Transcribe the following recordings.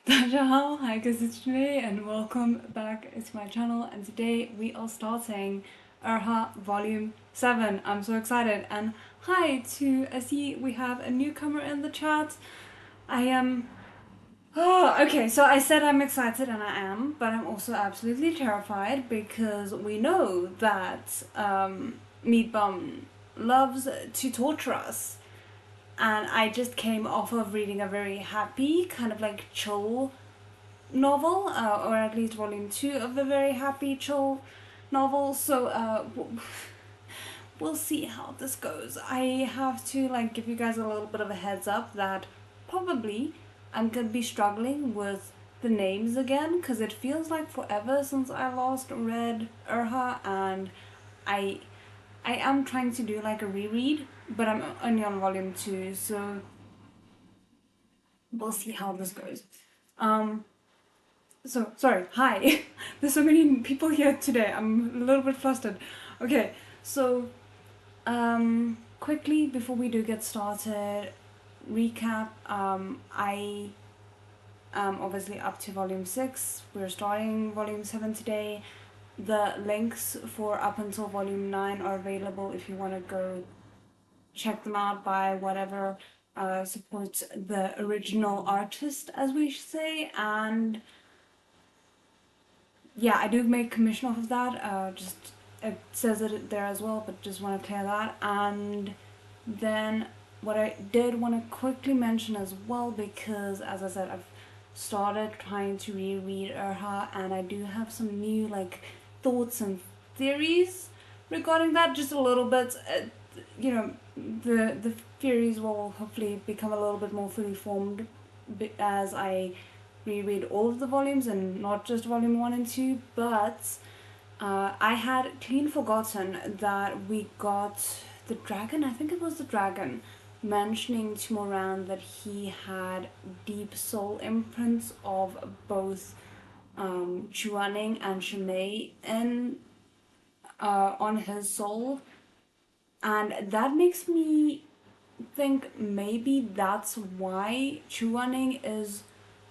大家好, hi guys, it's Janae and welcome back to my channel, and today we are starting ErHa Volume 7. I'm so excited, and hi I see we have a newcomer in the chat. I am... Oh, okay, so I said I'm excited and I am, but I'm also absolutely terrified because we know that Meat Bum loves to torture us. And I just came off of reading a very happy, kind of like chill novel, or at least volume 2 of a very happy, chill novel. So we'll see how this goes. I have to like give you guys a little bit of a heads up that probably I'm gonna be struggling with the names again because it feels like forever since I last read ErHa, and I I am trying to do like a reread, but I'm only on volume 2, so we'll see how this goes. Um, so, sorry, hi. There's so many people here today. I'm a little bit flustered. Okay, so, quickly before we do get started, recap. I am obviously up to volume 6. We're starting volume 7 today. The links for up until volume 9 are available if you want to go check them out by whatever supports the original artist, as we say. And yeah, I do make commission off of that. Just it says it there as well, but just want to clear that. And then what I did want to quickly mention as well, because as I said, I've started trying to reread ErHa, and I do have some new like thoughts and theories regarding that. Just a little bit, you know, the theories will hopefully become a little bit more fully formed as I reread all of the volumes and not just volume 1 and 2. But I had clean forgotten that we got the dragon, I think it was the dragon, mentioning to Moran that he had deep soul imprints of both Chuaning and Shimei in on his soul, and that makes me think maybe that's why Chuaning is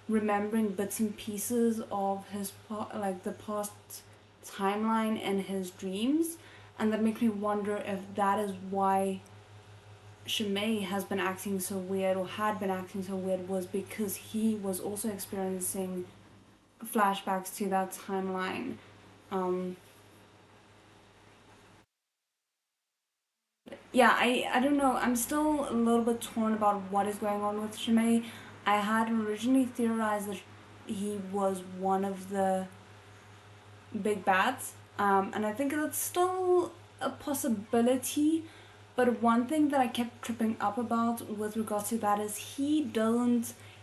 remembering bits and pieces of his like the past timeline in his dreams, and that makes me wonder if that is why Shimei has been acting so weird, or had been acting so weird, was because he was also experiencing flashbacks to that timeline. Yeah, I don't know. I'm still a little bit torn about what is going on with Shimei. I had originally theorized that he was one of the big bads, and I think that's still a possibility. But one thing that I kept tripping up about with regards to that is he's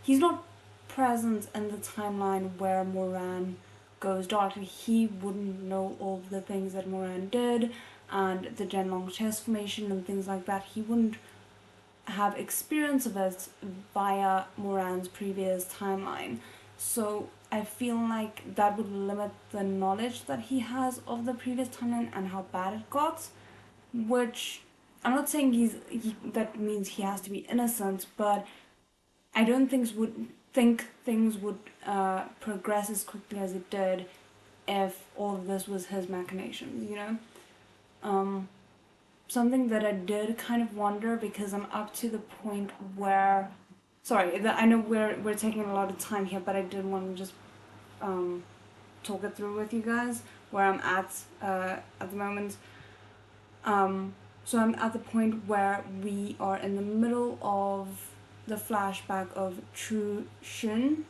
not present in the timeline where Moran goes dark. He wouldn't know all the things that Moran did and the Genlong chest formation and things like that. He wouldn't have experience of it via Moran's previous timeline. So I feel like that would limit the knowledge that he has of the previous timeline and how bad it got, which I'm not saying that means he has to be innocent, but I don't think things would progress as quickly as it did if all of this was his machinations, you know? Something that I did kind of wonder, because I'm up to the point where, sorry, I know we're taking a lot of time here, but I did want to just talk it through with you guys where I'm at the moment. So I'm at the point where we are in the middle of the flashback of Chu Shun,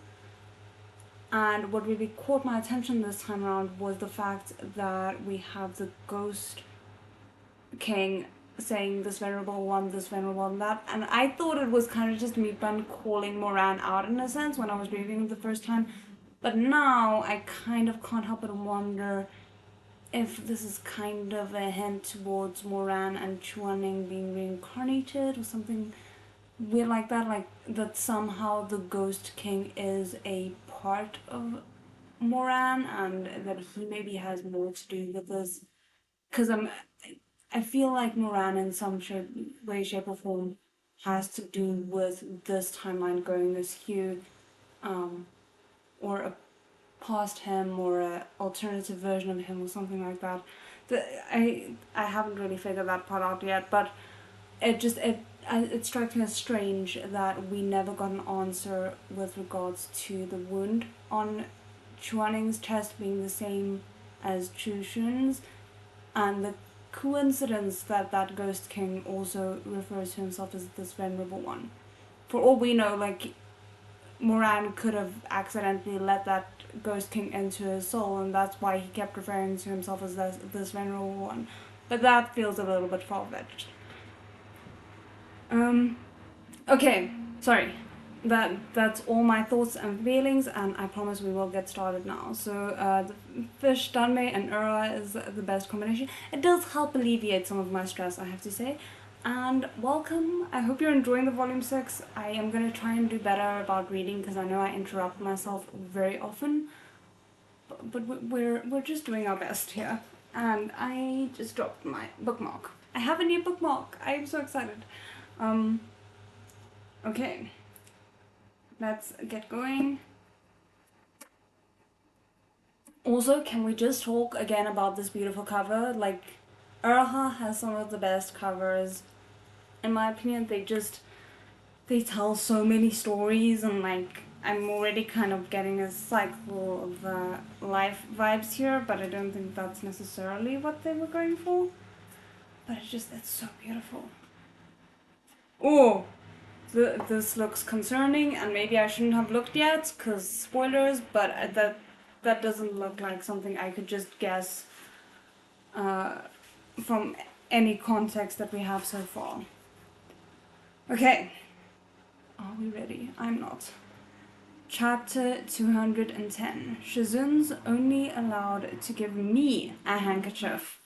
and what really caught my attention this time around was the fact that we have the ghost king saying this venerable one, that, and I thought it was kind of just Meatbun calling Moran out in a sense when I was reading it the first time, but now I kind of can't help but wonder if this is kind of a hint towards Moran and Chuaning being reincarnated or something weird like that somehow the Ghost King is a part of Moran and that he maybe has more to do with this. Because I feel like Moran in some way, shape, or form has to do with this timeline going askew. or a past him or an alternative version of him or something like that. I haven't really figured that part out yet, but it strikes me as strange that we never got an answer with regards to the wound on Chuaning's chest being the same as Chu Shun's, and the coincidence that that Ghost King also refers to himself as this venerable one. For all we know, like, Moran could have accidentally let that Ghost King into his soul, and that's why he kept referring to himself as this venerable one. But that feels a little bit far-fetched. Okay, sorry. That's all my thoughts and feelings, and I promise we will get started now. So the fish Danmei and READALONG is the best combination. It does help alleviate some of my stress, I have to say. And welcome. I hope you're enjoying the volume 6. I am going to try and do better about reading because I know I interrupt myself very often. But we're just doing our best here. And I just dropped my bookmark. I have a new bookmark. I am so excited. Okay. Let's get going. Also, can we just talk again about this beautiful cover? Like, ErHa has some of the best covers. In my opinion, they tell so many stories, and like, I'm already kind of getting a cycle of life vibes here, but I don't think that's necessarily what they were going for. But it's so beautiful. Oh! This looks concerning, and maybe I shouldn't have looked yet, because spoilers, but that doesn't look like something I could just guess from any context that we have so far. Okay, are we ready? I'm not. Chapter 210. Shizun's only allowed to give me a handkerchief.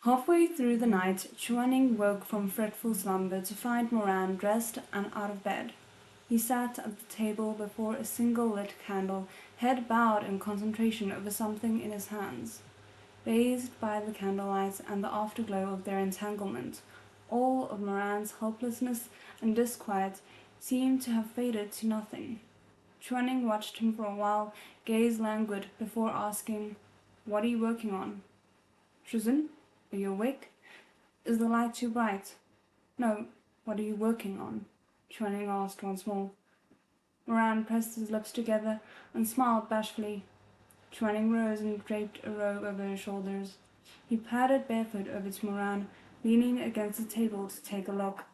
Halfway through the night, Chuaning woke from fretful slumber to find Moran dressed and out of bed. He sat at the table before a single lit candle, head bowed in concentration over something in his hands. Bathed by the candlelight and the afterglow of their entanglement, all of Moran's helplessness and disquiet seemed to have faded to nothing. Chuaning watched him for a while, gaze languid, before asking, "What are you working on?" "Shizun? Are you awake? Is the light too bright?" "No. What are you working on?" Chuaning asked once more. Moran pressed his lips together and smiled bashfully. Chuaning rose and draped a robe over his shoulders. He padded barefoot over to Moran, leaning against the table to take a look.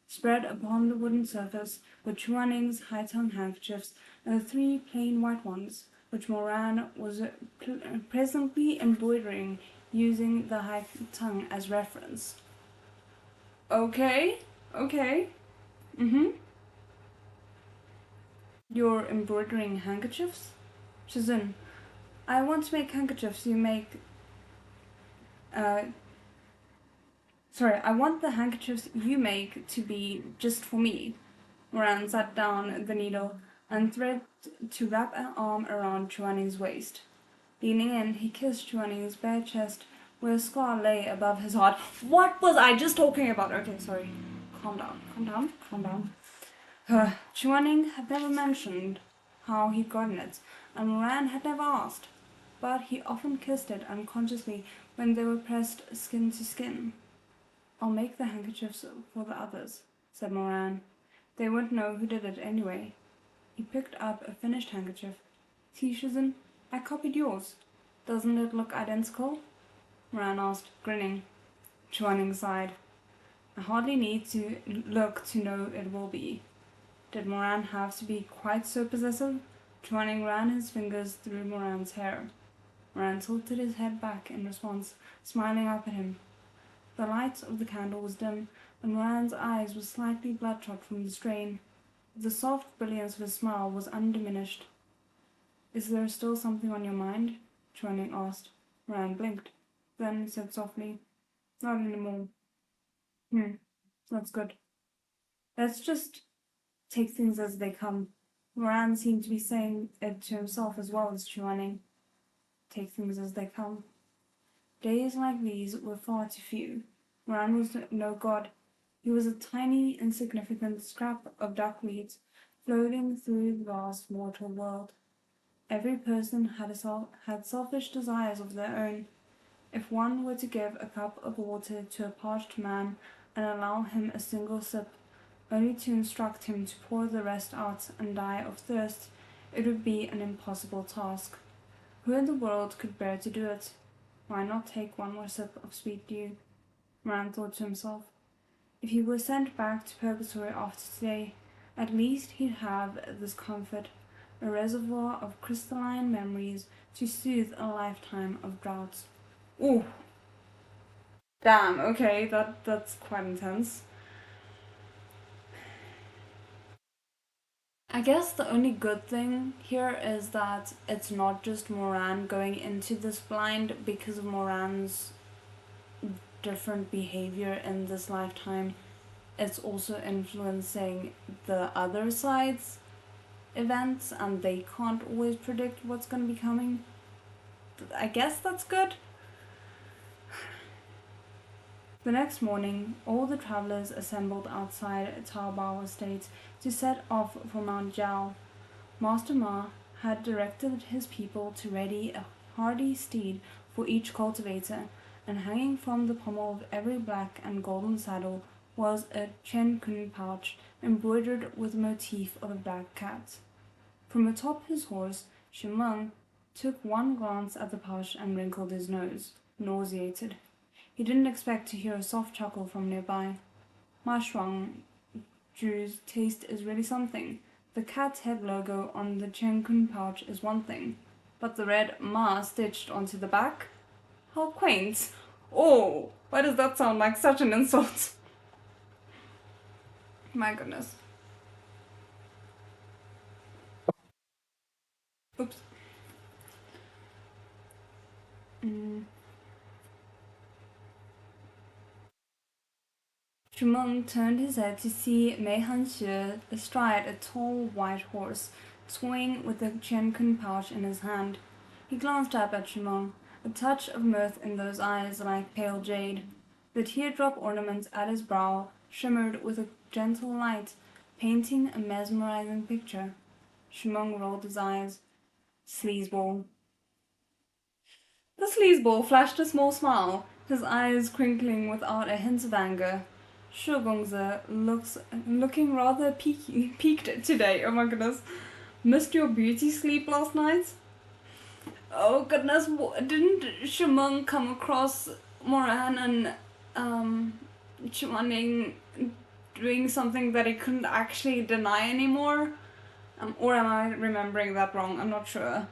Spread upon the wooden surface were Chuaning's high-tongue handkerchiefs and the 3 plain white ones, which Moran was presently embroidering, using the high tongue as reference. Okay. You're embroidering handkerchiefs? Shizun, I want to make handkerchiefs you make... I want the handkerchiefs you make to be just for me. Moran sat down the needle and thread to wrap an arm around Chuaning's waist. Leaning in, he kissed Chuaning's bare chest, where a scar lay above his heart. What was I just talking about? Okay, sorry. Calm down. Chuaning had never mentioned how he'd gotten it, and Moran had never asked, but he often kissed it unconsciously when they were pressed skin to skin. "I'll make the handkerchiefs for the others," said Moran. "They won't know who did it anyway." He picked up a finished handkerchief. "See, Shizun, I copied yours. Doesn't it look identical?" Moran asked, grinning. Chuaning sighed. "I hardly need to look to know it will be." Did Moran have to be quite so possessive? Chuaning ran his fingers through Moran's hair. Moran tilted his head back in response, smiling up at him. The light of the candle was dim, and Moran's eyes were slightly bloodshot from the strain. The soft brilliance of his smile was undiminished. "Is there still something on your mind?" Chuaning asked. Moran blinked, then said softly, "Not anymore." That's good. Let's just take things as they come." Moran seemed to be saying it to himself as well as Chuaning. Take things as they come. Days like these were far too few. Moran was no god. He was a tiny, insignificant scrap of duckweed, floating through the vast mortal world. Every person had selfish desires of their own. If one were to give a cup of water to a parched man and allow him a single sip, only to instruct him to pour the rest out and die of thirst, it would be an impossible task. Who in the world could bear to do it? Why not take one more sip of sweet dew? Moran thought to himself. If he were sent back to purgatory after today, at least he'd have this comfort, a reservoir of crystalline memories to soothe a lifetime of droughts. Ooh. Damn, okay, that's quite intense. I guess the only good thing here is that it's not just Moran going into this blind because of Moran's different behavior in this lifetime. It's also influencing the other side's events, and they can't always predict what's going to be coming. I guess that's good. The next morning, all the travellers assembled outside Taobao Estate to set off for Mount Jao. Master Ma had directed his people to ready a hardy steed for each cultivator, and hanging from the pommel of every black and golden saddle was a Chen Kun pouch embroidered with the motif of a black cat. From atop his horse, Shimeng took one glance at the pouch and wrinkled his nose, nauseated. He didn't expect to hear a soft chuckle from nearby. Ma Shuangju's taste is really something. The cat's head logo on the Chen Kun pouch is one thing, but the red Ma stitched onto the back? How quaint! Oh, why does that sound like such an insult? My goodness. Oops. Shimeng turned his head to see Mei Hanxue astride a tall white horse, toying with the Chen Kun pouch in his hand. He glanced up at Shimeng, a touch of mirth in those eyes like pale jade. The teardrop ornament at his brow shimmered with a gentle light, painting a mesmerizing picture. Shimeng rolled his eyes. Sleazeball. The sleazeball flashed a small smile, his eyes crinkling without a hint of anger. Shugongzi looking rather peaked today. Oh my goodness. Missed your beauty sleep last night? Oh goodness, didn't Shimeng come across Moran and Chuaning doing something that he couldn't actually deny anymore? Or am I remembering that wrong? I'm not sure.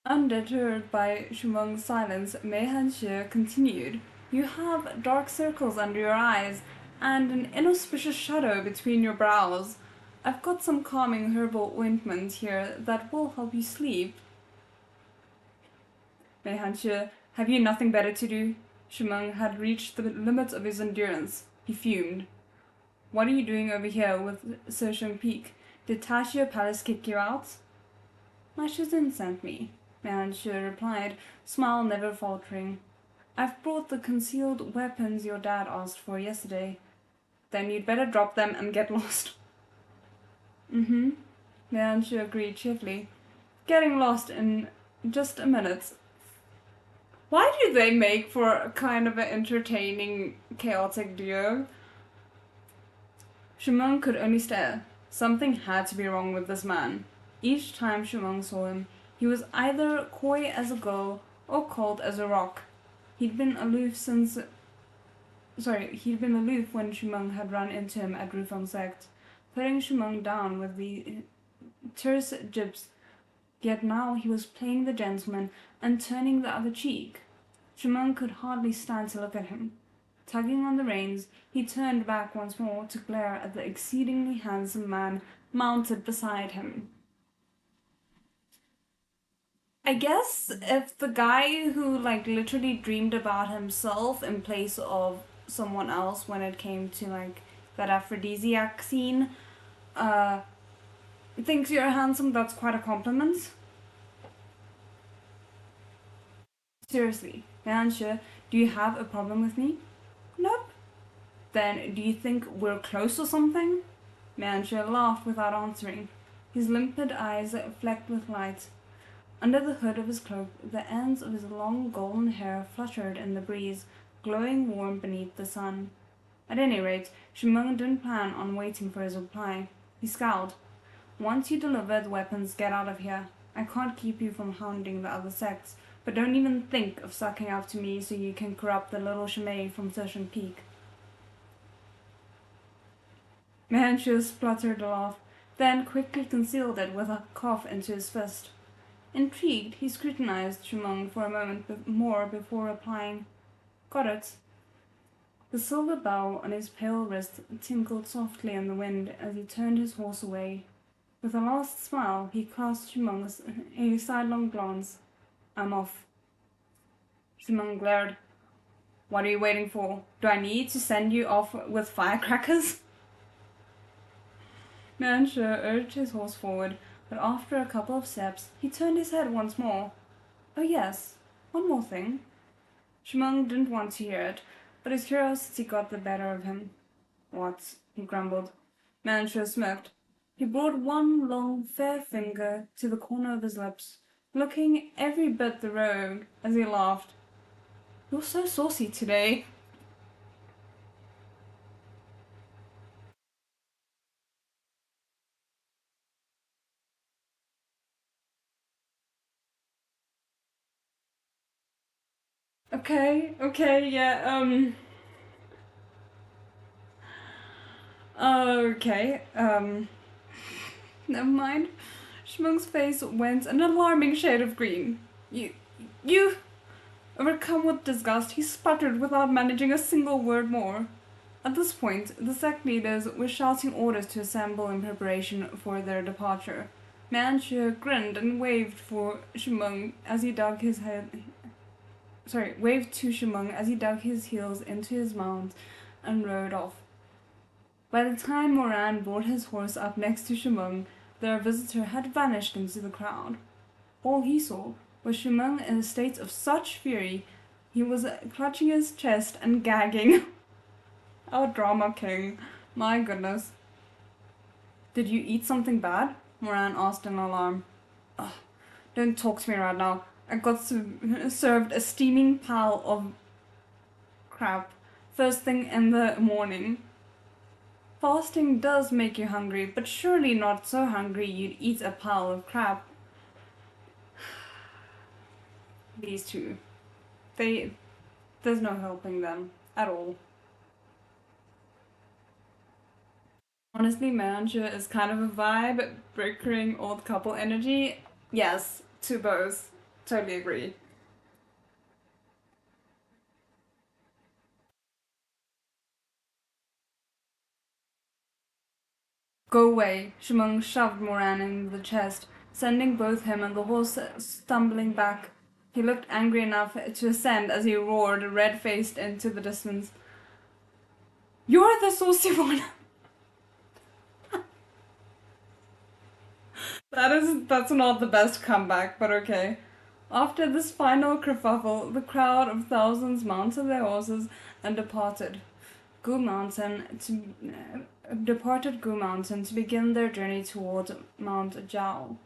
Undeterred by Shumeng's silence, Mei Hanxue continued, "You have dark circles under your eyes, and an inauspicious shadow between your brows. I've got some calming herbal ointment here that will help you sleep." Mei Hanxue, have you nothing better to do? Shumeng had reached the limit of his endurance. He fumed. What are you doing over here with Shisheng Peak? Did Tashio Palace kick you out? My Shizun sent me, Mei Hanxue replied, smile never faltering. I've brought the concealed weapons your dad asked for yesterday. Then you'd better drop them and get lost. Mm-hmm, Mei Hanxue agreed cheerfully. Getting lost in just a minute. Why do they make for a kind of an entertaining, chaotic duo? Shumeng could only stare. Something had to be wrong with this man. Each time Shumeng saw him, he was either coy as a gull or cold as a rock. He'd been aloof when Shumeng had run into him at Rufeng Sect, putting Shumeng down with the terse jibs. Yet now he was playing the gentleman and turning the other cheek. Shumeng could hardly stand to look at him. Tugging on the reins, he turned back once more to glare at the exceedingly handsome man mounted beside him. I guess if the guy who literally dreamed about himself in place of someone else when it came to that aphrodisiac scene thinks you're handsome, that's quite a compliment. Seriously, Mei Hanxue, do you have a problem with me? Nope. Then, do you think we're close or something? Manchu laughed without answering. His limpid eyes flecked with light. Under the hood of his cloak, the ends of his long golden hair fluttered in the breeze, glowing warm beneath the sun. At any rate, Shimeng didn't plan on waiting for his reply. He scowled. Once you deliver the weapons, get out of here. I can't keep you from hounding the other sects, but don't even think of sucking up to me so you can corrupt the little Shimei from Session Peak. Manchu spluttered a laugh, then quickly concealed it with a cough into his fist. Intrigued, he scrutinized Shimeng for a moment more before replying. Got it. The silver bow on his pale wrist tinkled softly in the wind as he turned his horse away. With a last smile, he cast Shimeng a sidelong glance. I'm off. Shimeng glared. What are you waiting for? Do I need to send you off with firecrackers? Manchu urged his horse forward, but after a couple of steps, he turned his head once more. Oh yes, one more thing. Shimeng didn't want to hear it, but his curiosity got the better of him. What? He grumbled. Manchu smirked. He brought one long, fair finger to the corner of his lips, looking every bit the rogue as he laughed. You're so saucy today. Okay, yeah, okay, never mind. Shmung's face went an alarming shade of green. You... Overcome with disgust, he sputtered without managing a single word more. At this point, the sect leaders were shouting orders to assemble in preparation for their departure. Manchu grinned and waved for Shimeng as he dug his waved to Shimeng as he dug his heels into his mount and rode off. By the time Moran brought his horse up next to Shimeng, their visitor had vanished into the crowd. All he saw was Shimeng in a state of such fury, he was clutching his chest and gagging. Our drama king. My goodness. Did you eat something bad? Moran asked in alarm. Ugh, don't talk to me right now. I got served a steaming pile of crap first thing in the morning. Fasting does make you hungry, but surely not so hungry you'd eat a pile of crap. These two. There's no helping them at all. Honestly, Manchu is kind of a vibe, bickering old couple energy. Yes, to both. Totally agree. Go away, Shimeng shoved Moran in the chest, sending both him and the horse stumbling back. He looked angry enough to ascend as he roared, red-faced, into the distance. You're the saucy one! That's not the best comeback, but okay. After this final kerfuffle, the crowd of thousands mounted their horses and departed Gu Mountain to begin their journey toward Mount Jao.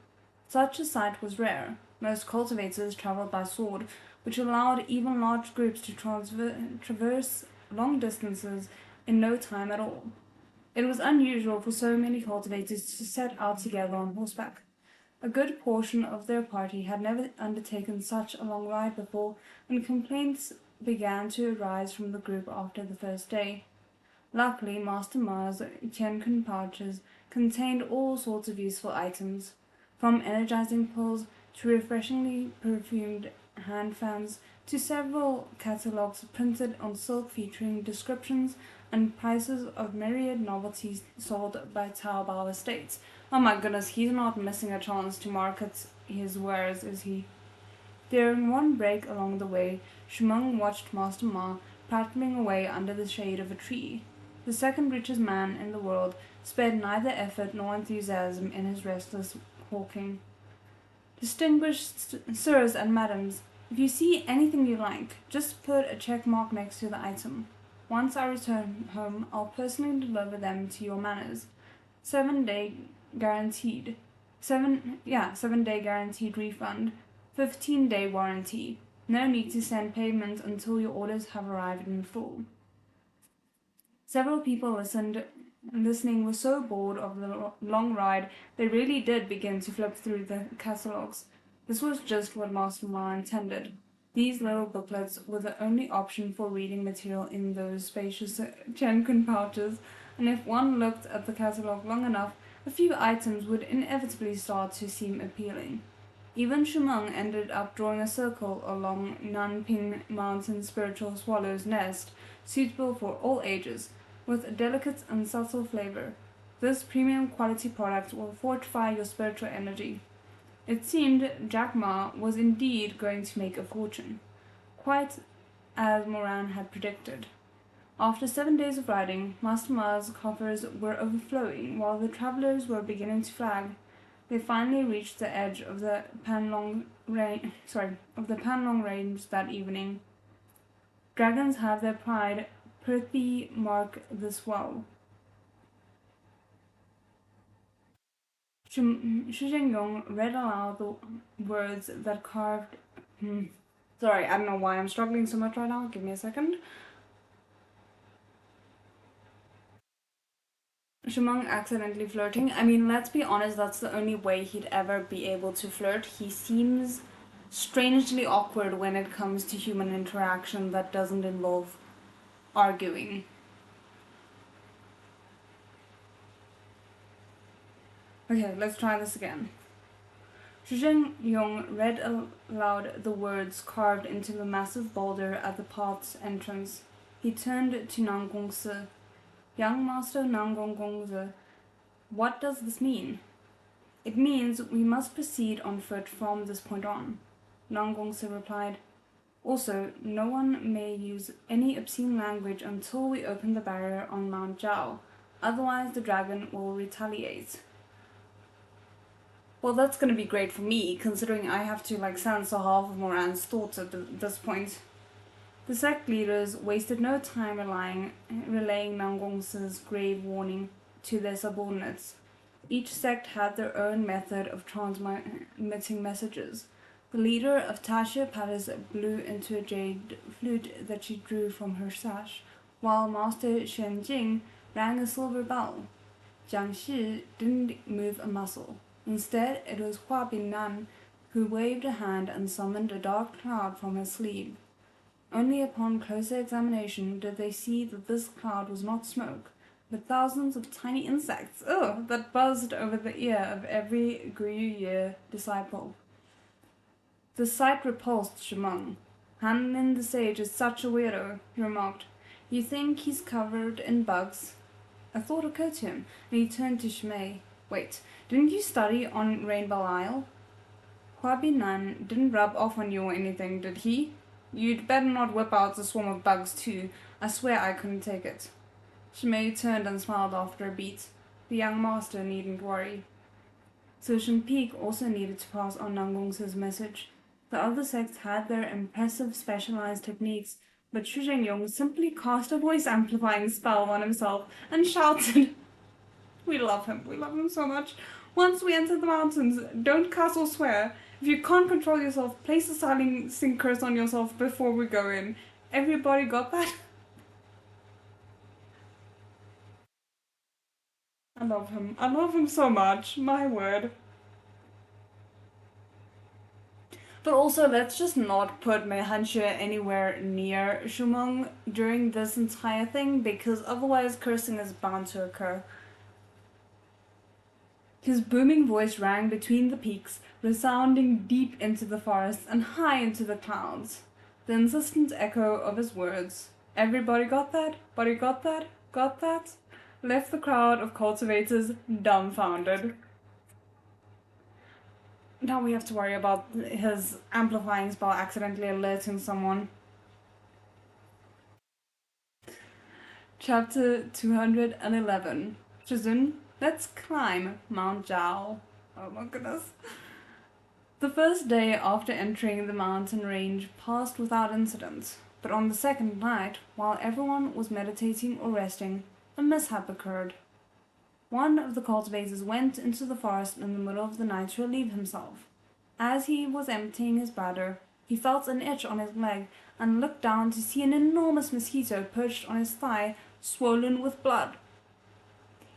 Such a sight was rare. Most cultivators traveled by sword, which allowed even large groups to traverse long distances in no time at all. It was unusual for so many cultivators to set out together on horseback. A good portion of their party had never undertaken such a long ride before, and complaints began to arise from the group after the first day. Luckily, Master Ma's Tiankun pouches contained all sorts of useful items, from energizing pills to refreshingly perfumed hand fans to several catalogues printed on silk featuring descriptions and prices of myriad novelties sold by Taobao Estates. Oh my goodness, he's not missing a chance to market his wares, is he? During one break along the way, Shimeng watched Master Ma prattling away under the shade of a tree. The second richest man in the world spared neither effort nor enthusiasm in his restless hawking. Distinguished sirs and madams, if you see anything you like, just put a check mark next to the item. Once I return home, I'll personally deliver them to your manors. 7-day guaranteed. 7-day guaranteed refund. 15-day warranty. No need to send payment until your orders have arrived in full. Several people listening were so bored of the long ride, they really did begin to flip through the catalogs. This was just what Master Ma intended. These little booklets were the only option for reading material in those spacious Chenkun pouches, and if one looked at the catalog long enough, a few items would inevitably start to seem appealing. Even Shumeng ended up drawing a circle along Nanping Mountain Spiritual Swallow's nest, suitable for all ages, with a delicate and subtle flavor. This premium quality product will fortify your spiritual energy. It seemed Jack Ma was indeed going to make a fortune, quite as Moran had predicted. After 7 days of riding, Master Ma's coffers were overflowing, while the travelers were beginning to flag. They finally reached the edge of the Panlong range that evening. Dragons have their pride. Prithvi mark this well. Shi Zhengyong read aloud the words that carved. Sorry, I don't know why I'm struggling so much right now. Give me a second. Shumeng accidentally flirting. I mean, let's be honest, that's the only way he'd ever be able to flirt. He seems strangely awkward when it comes to human interaction that doesn't involve arguing. Okay, let's try this again. Shi Zhengyong read aloud the words carved into the massive boulder at the path's entrance. He turned to Nangong Si. Young Master Nangong Gongzi, what does this mean? It means we must proceed on foot from this point on. Nangong Si replied. Also, no one may use any obscene language until we open the barrier on Mount Jao. Otherwise, the dragon will retaliate. Well, that's gonna be great for me, considering I have to censor half of Moran's thoughts at this point. The sect leaders wasted no time relaying Nangong Si's grave warning to their subordinates. Each sect had their own method of transmitting messages. The leader of Tasha Palace blew into a jade flute that she drew from her sash, while Master Shen Jing rang a silver bell. Jiang Shi didn't move a muscle. Instead, it was Hua Binnan who waved a hand and summoned a dark cloud from his sleeve. Only upon closer examination did they see that this cloud was not smoke, but thousands of tiny insects that buzzed over the ear of every Gruyere disciple. The sight repulsed Shumeng. Hanlin the sage is such a weirdo, he remarked. You think he's covered in bugs? A thought occurred to him, and he turned to Shimei. Wait, didn't you study on Rainbow Isle? Hua Binan didn't rub off on you or anything, did he? You'd better not whip out a swarm of bugs too. I swear I couldn't take it. Shimei turned and smiled after a beat. The young master needn't worry. Sushin Peak also needed to pass on Nangong's message. The other sects had their impressive specialized techniques, but Shu Zhengyong simply cast a voice amplifying spell on himself and shouted. We love him so much. Once we enter the mountains, don't cuss or swear. If you can't control yourself, place a silencing curse on yourself before we go in. Everybody got that? I love him. I love him so much. My word. But also, let's just not put Mei Hanxue anywhere near Shumeng during this entire thing, because otherwise cursing is bound to occur. His booming voice rang between the peaks, resounding deep into the forest and high into the clouds. The insistent echo of his words, "Everybody got that? Body got that? Got that?" left the crowd of cultivators dumbfounded. Now we have to worry about his amplifying spell accidentally alerting someone. Chapter 211. Shizun, let's climb Mount Jao. Oh my goodness. The first day after entering the mountain range passed without incident, But on the second night, while everyone was meditating or resting, a mishap occurred. One of the cultivators went into the forest in the middle of the night to relieve himself. As he was emptying his bladder, he felt an itch on his leg and looked down to see an enormous mosquito perched on his thigh, swollen with blood.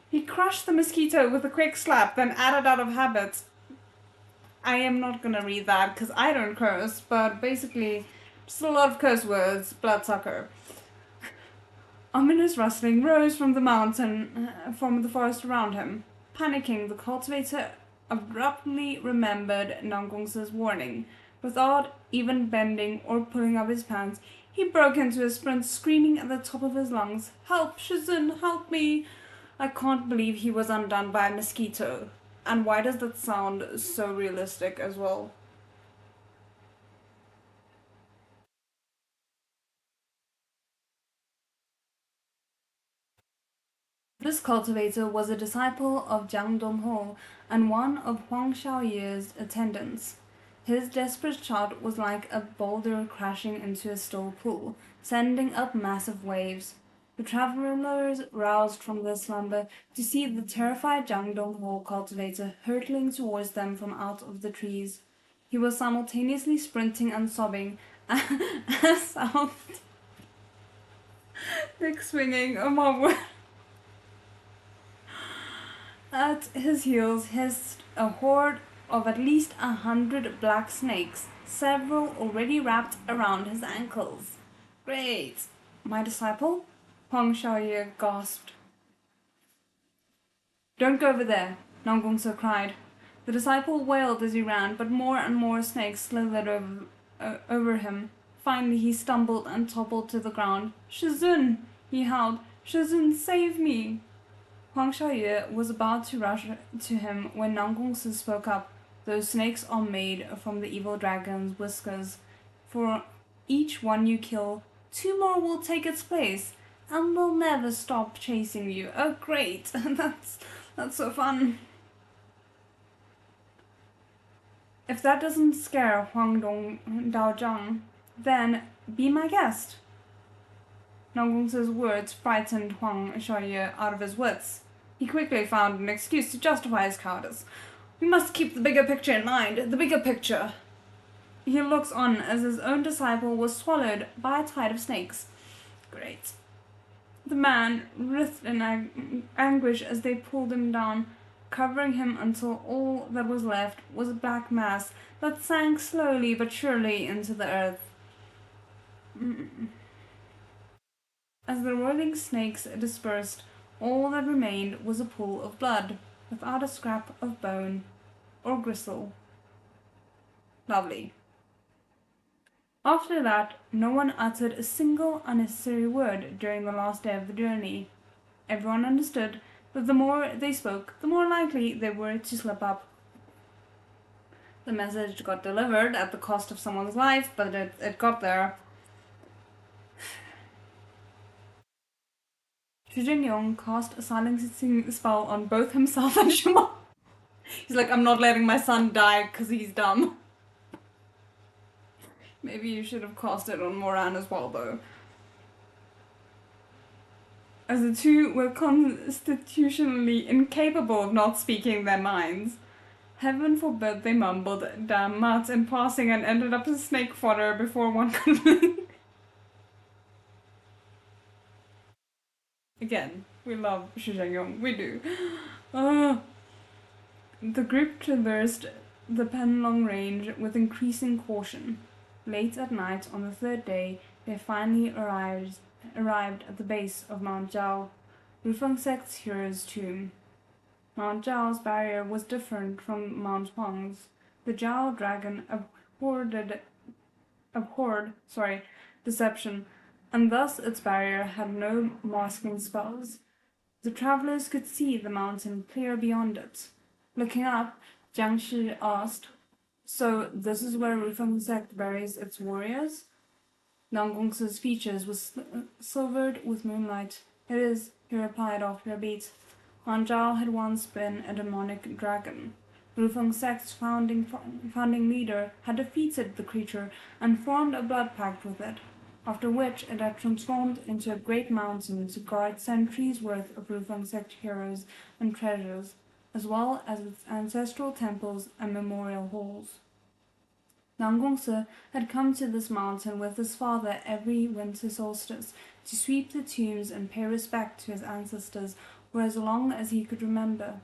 He crushed the mosquito with a quick slap, then added out of habit. I am not gonna read that because I don't curse, but basically, just a lot of curse words, bloodsucker. Ominous rustling rose from the mountain, from the forest around him. Panicking, the cultivator abruptly remembered Nangong's warning. Without even bending or pulling up his pants, he broke into a sprint, screaming at the top of his lungs, "Help, Shizun, help me!" I can't believe he was undone by a mosquito. And why does that sound so realistic as well? This cultivator was a disciple of Jiang Dongho and one of Huang Xiaoye's attendants. His desperate shot was like a boulder crashing into a still pool, sending up massive waves. The travelers roused from their slumber to see the terrified Jiang Dongho cultivator hurtling towards them from out of the trees. He was simultaneously sprinting and sobbing as out, dick swinging a mob. At his heels hissed a horde of at least 100 black snakes, several already wrapped around his ankles. Great! My disciple? Huang Xiaoye gasped. Don't go over there, Nangong cried. The disciple wailed as he ran, but more and more snakes slithered over him. Finally he stumbled and toppled to the ground. Shizun! He howled. Shizun, save me! Huang Xiaoye was about to rush to him when Nangong spoke up. Those snakes are made from the evil dragon's whiskers. For each one you kill, 2 more will take its place, and they'll never stop chasing you. Oh, great! That's so fun. If that doesn't scare Huang Daozhang, then be my guest. Nangong's words frightened Huang Xiaoye out of his wits. He quickly found an excuse to justify his cowardice. We must keep the bigger picture in mind, the bigger picture. He looks on as his own disciple was swallowed by a tide of snakes. Great. The man writhed in anguish as they pulled him down, covering him until all that was left was a black mass that sank slowly but surely into the earth. As the rolling snakes dispersed, all that remained was a pool of blood, without a scrap of bone or gristle. Lovely. After that, no one uttered a single unnecessary word during the last day of the journey. Everyone understood that the more they spoke, the more likely they were to slip up. The message got delivered at the cost of someone's life, but it got there. Shizun cast a silencing spell on both himself and Shima. He's like, I'm not letting my son die because he's dumb. Maybe you should have cast it on Moran as well, though. As the two were constitutionally incapable of not speaking their minds. Heaven forbid they mumbled "damn mutt" in passing and ended up as snake fodder before one could blink. Again, we love Shizun, we do. The group traversed the Panlong range with increasing caution. Late at night on the 3rd day, they finally arrived at the base of Mount Jao, Rufeng sect's hero's tomb. Mount Jao's barrier was different from Mount Huang's. The Jao dragon abhorred deception, and thus its barrier had no masking spells. The travelers could see the mountain clear beyond it. Looking up, Jiang Shi asked, "So this is where Rufeng sect buries its warriors?" Nangong's features were silvered with moonlight. "It is," he replied after a beat. Mount Jao had once been a demonic dragon. Rufeng sect's founding leader had defeated the creature and formed a blood pact with it. after which it had transformed into a great mountain to guard centuries' worth of Rufang sect heroes and treasures, as well as its ancestral temples and memorial halls. Nangong had come to this mountain with his father every winter solstice to sweep the tombs and pay respect to his ancestors for as long as he could remember.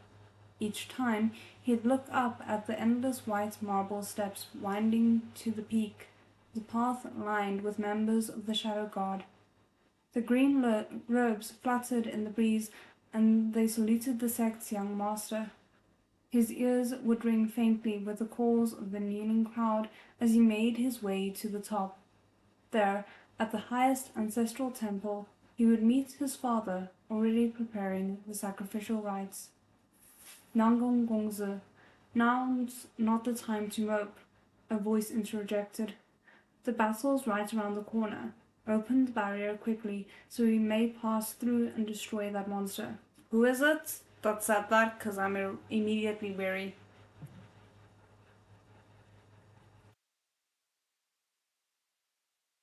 Each time he'd look up at the endless white marble steps winding to the peak, the path lined with members of the Shadow God. The green robes fluttered in the breeze, and they saluted the sect's young master. His ears would ring faintly with the calls of the kneeling crowd as he made his way to the top. There, at the highest ancestral temple, he would meet his father, already preparing the sacrificial rites. Nangong Gongzi, now's not the time to mope, a voice interjected. The battle's right around the corner. Open the barrier quickly, so we may pass through and destroy that monster. Who is it that said that? 'Cause I'm immediately weary.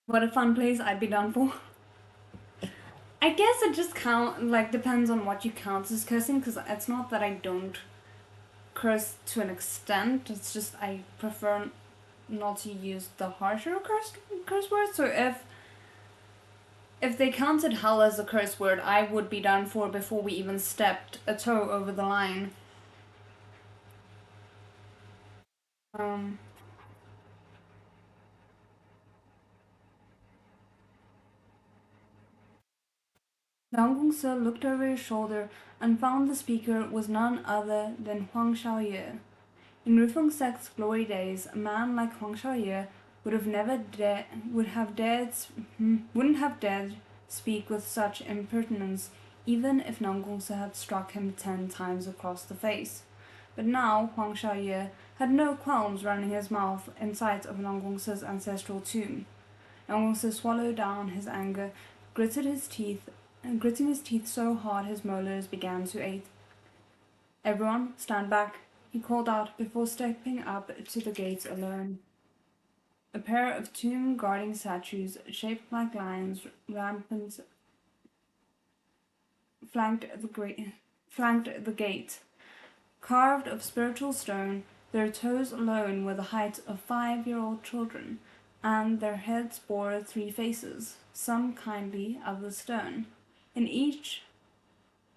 What a fun place I'd be done for. I guess it just depends on what you count as cursing, because it's not that I don't curse to an extent, it's just I prefer not to use the harsher curse words. So if they counted hell as a curse word, I would be done for before we even stepped a toe over the line. Nangong looked over his shoulder and found the speaker was none other than Huang Shaoye. In Rufeng sect's glory days, a man like Huang Shaoye wouldn't have dared speak with such impertinence, even if Nangong had struck him 10 times across the face. But now Huang Shaoye had no qualms running his mouth in sight of Nangong's ancestral tomb. Nangong swallowed down his anger, gritting his teeth so hard his molars began to ache. "Everyone, stand back," he called out before stepping up to the gates alone. A pair of tomb-guarding statues, shaped like lions, rampant, flanked the gate. Carved of spiritual stone, their toes alone were the height of 5-year-old children, and their heads bore 3 faces, some kindly, others stern. In each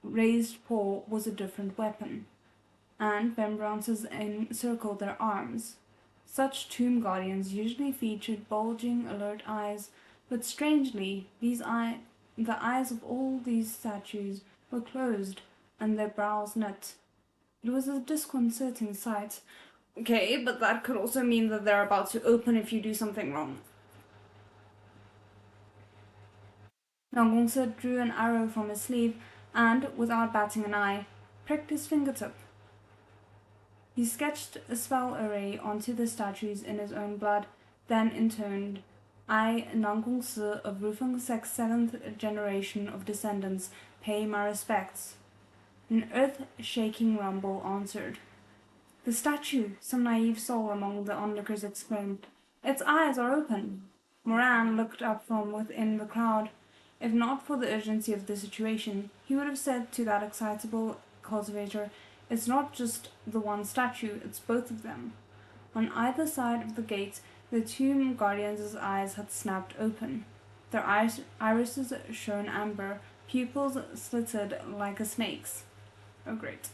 raised paw was a different weapon, and remembrances encircled their arms. Such tomb guardians usually featured bulging, alert eyes, but strangely, the eyes of all these statues were closed and their brows knit. It was a disconcerting sight. Okay, but that could also mean that they're about to open if you do something wrong. Nangong drew an arrow from his sleeve and, without batting an eye, pricked his fingertip. He sketched a spell array onto the statues in his own blood, then intoned, "I, Nangong of Rufeng sect's 7th generation of descendants, pay my respects." An earth-shaking rumble answered. "The statue," some naive soul among the onlookers exclaimed. "Its eyes are open." Moran looked up from within the crowd. If not for the urgency of the situation, he would have said to that excitable cultivator, "It's not just the one statue, it's both of them." On either side of the gate, the tomb guardians' eyes had snapped open. Their irises shone amber, pupils slitted like a snake's. Oh, great.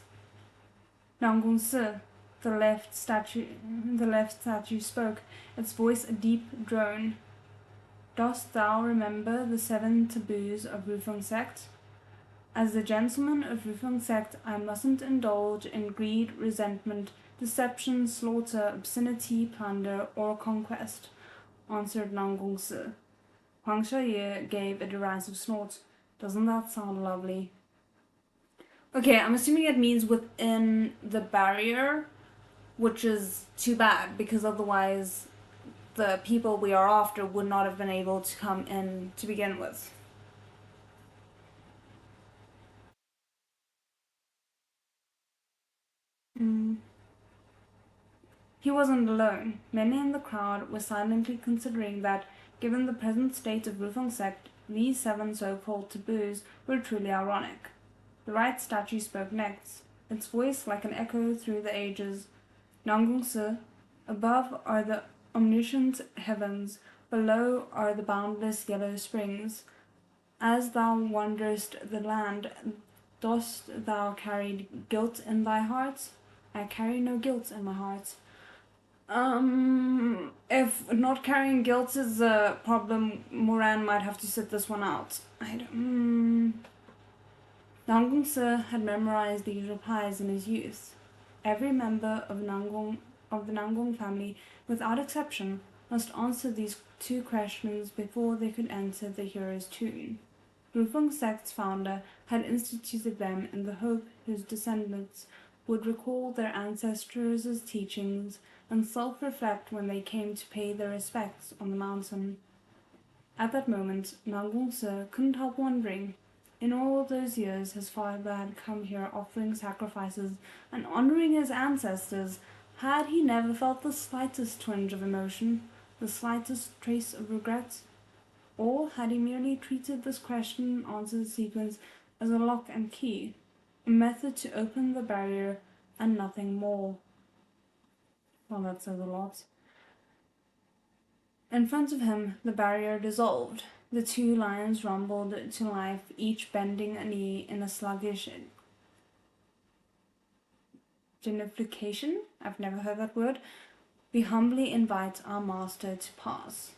Nangong, the left statue spoke, its voice a deep drone. "Dost thou remember the 7 taboos of Rufeng sect? As the gentleman of Rufeng sect, I mustn't indulge in greed, resentment, deception, slaughter, obscenity, plunder, or conquest," answered Nangong. Huang Shaoye gave a derisive snort. "Doesn't that sound lovely?" Okay, I'm assuming it means within the barrier, which is too bad, because otherwise the people we are after would not have been able to come in to begin with. He wasn't alone. Many in the crowd were silently considering that, given the present state of Rufeng sect, these 7 so-called taboos were truly ironic. The right statue spoke next, its voice like an echo through the ages. Nangong Se, above are the omniscient heavens, below are the boundless yellow springs. As thou wanderest the land, dost thou carry guilt in thy heart? I carry no guilt in my heart. If not carrying guilt is a problem, Moran might have to sit this one out. Nangong Se had memorized these replies in his youth. Every member of the Nangong family, without exception, must answer these 2 questions before they could enter the hero's tomb. Rufeng sect's founder had instituted them in the hope his descendants would recall their ancestors' teachings and self-reflect when they came to pay their respects on the mountain. At that moment, Nangong Se couldn't help wondering. In all those years his father had come here offering sacrifices and honoring his ancestors. Had he never felt the slightest twinge of emotion, the slightest trace of regret? Or had he merely treated this question-answer sequence as a lock and key, a method to open the barrier and nothing more? Well, that says a lot. In front of him, the barrier dissolved. The 2 lions rumbled to life, each bending a knee in a sluggish genuflection. I've never heard that word. We humbly invite our master to pass.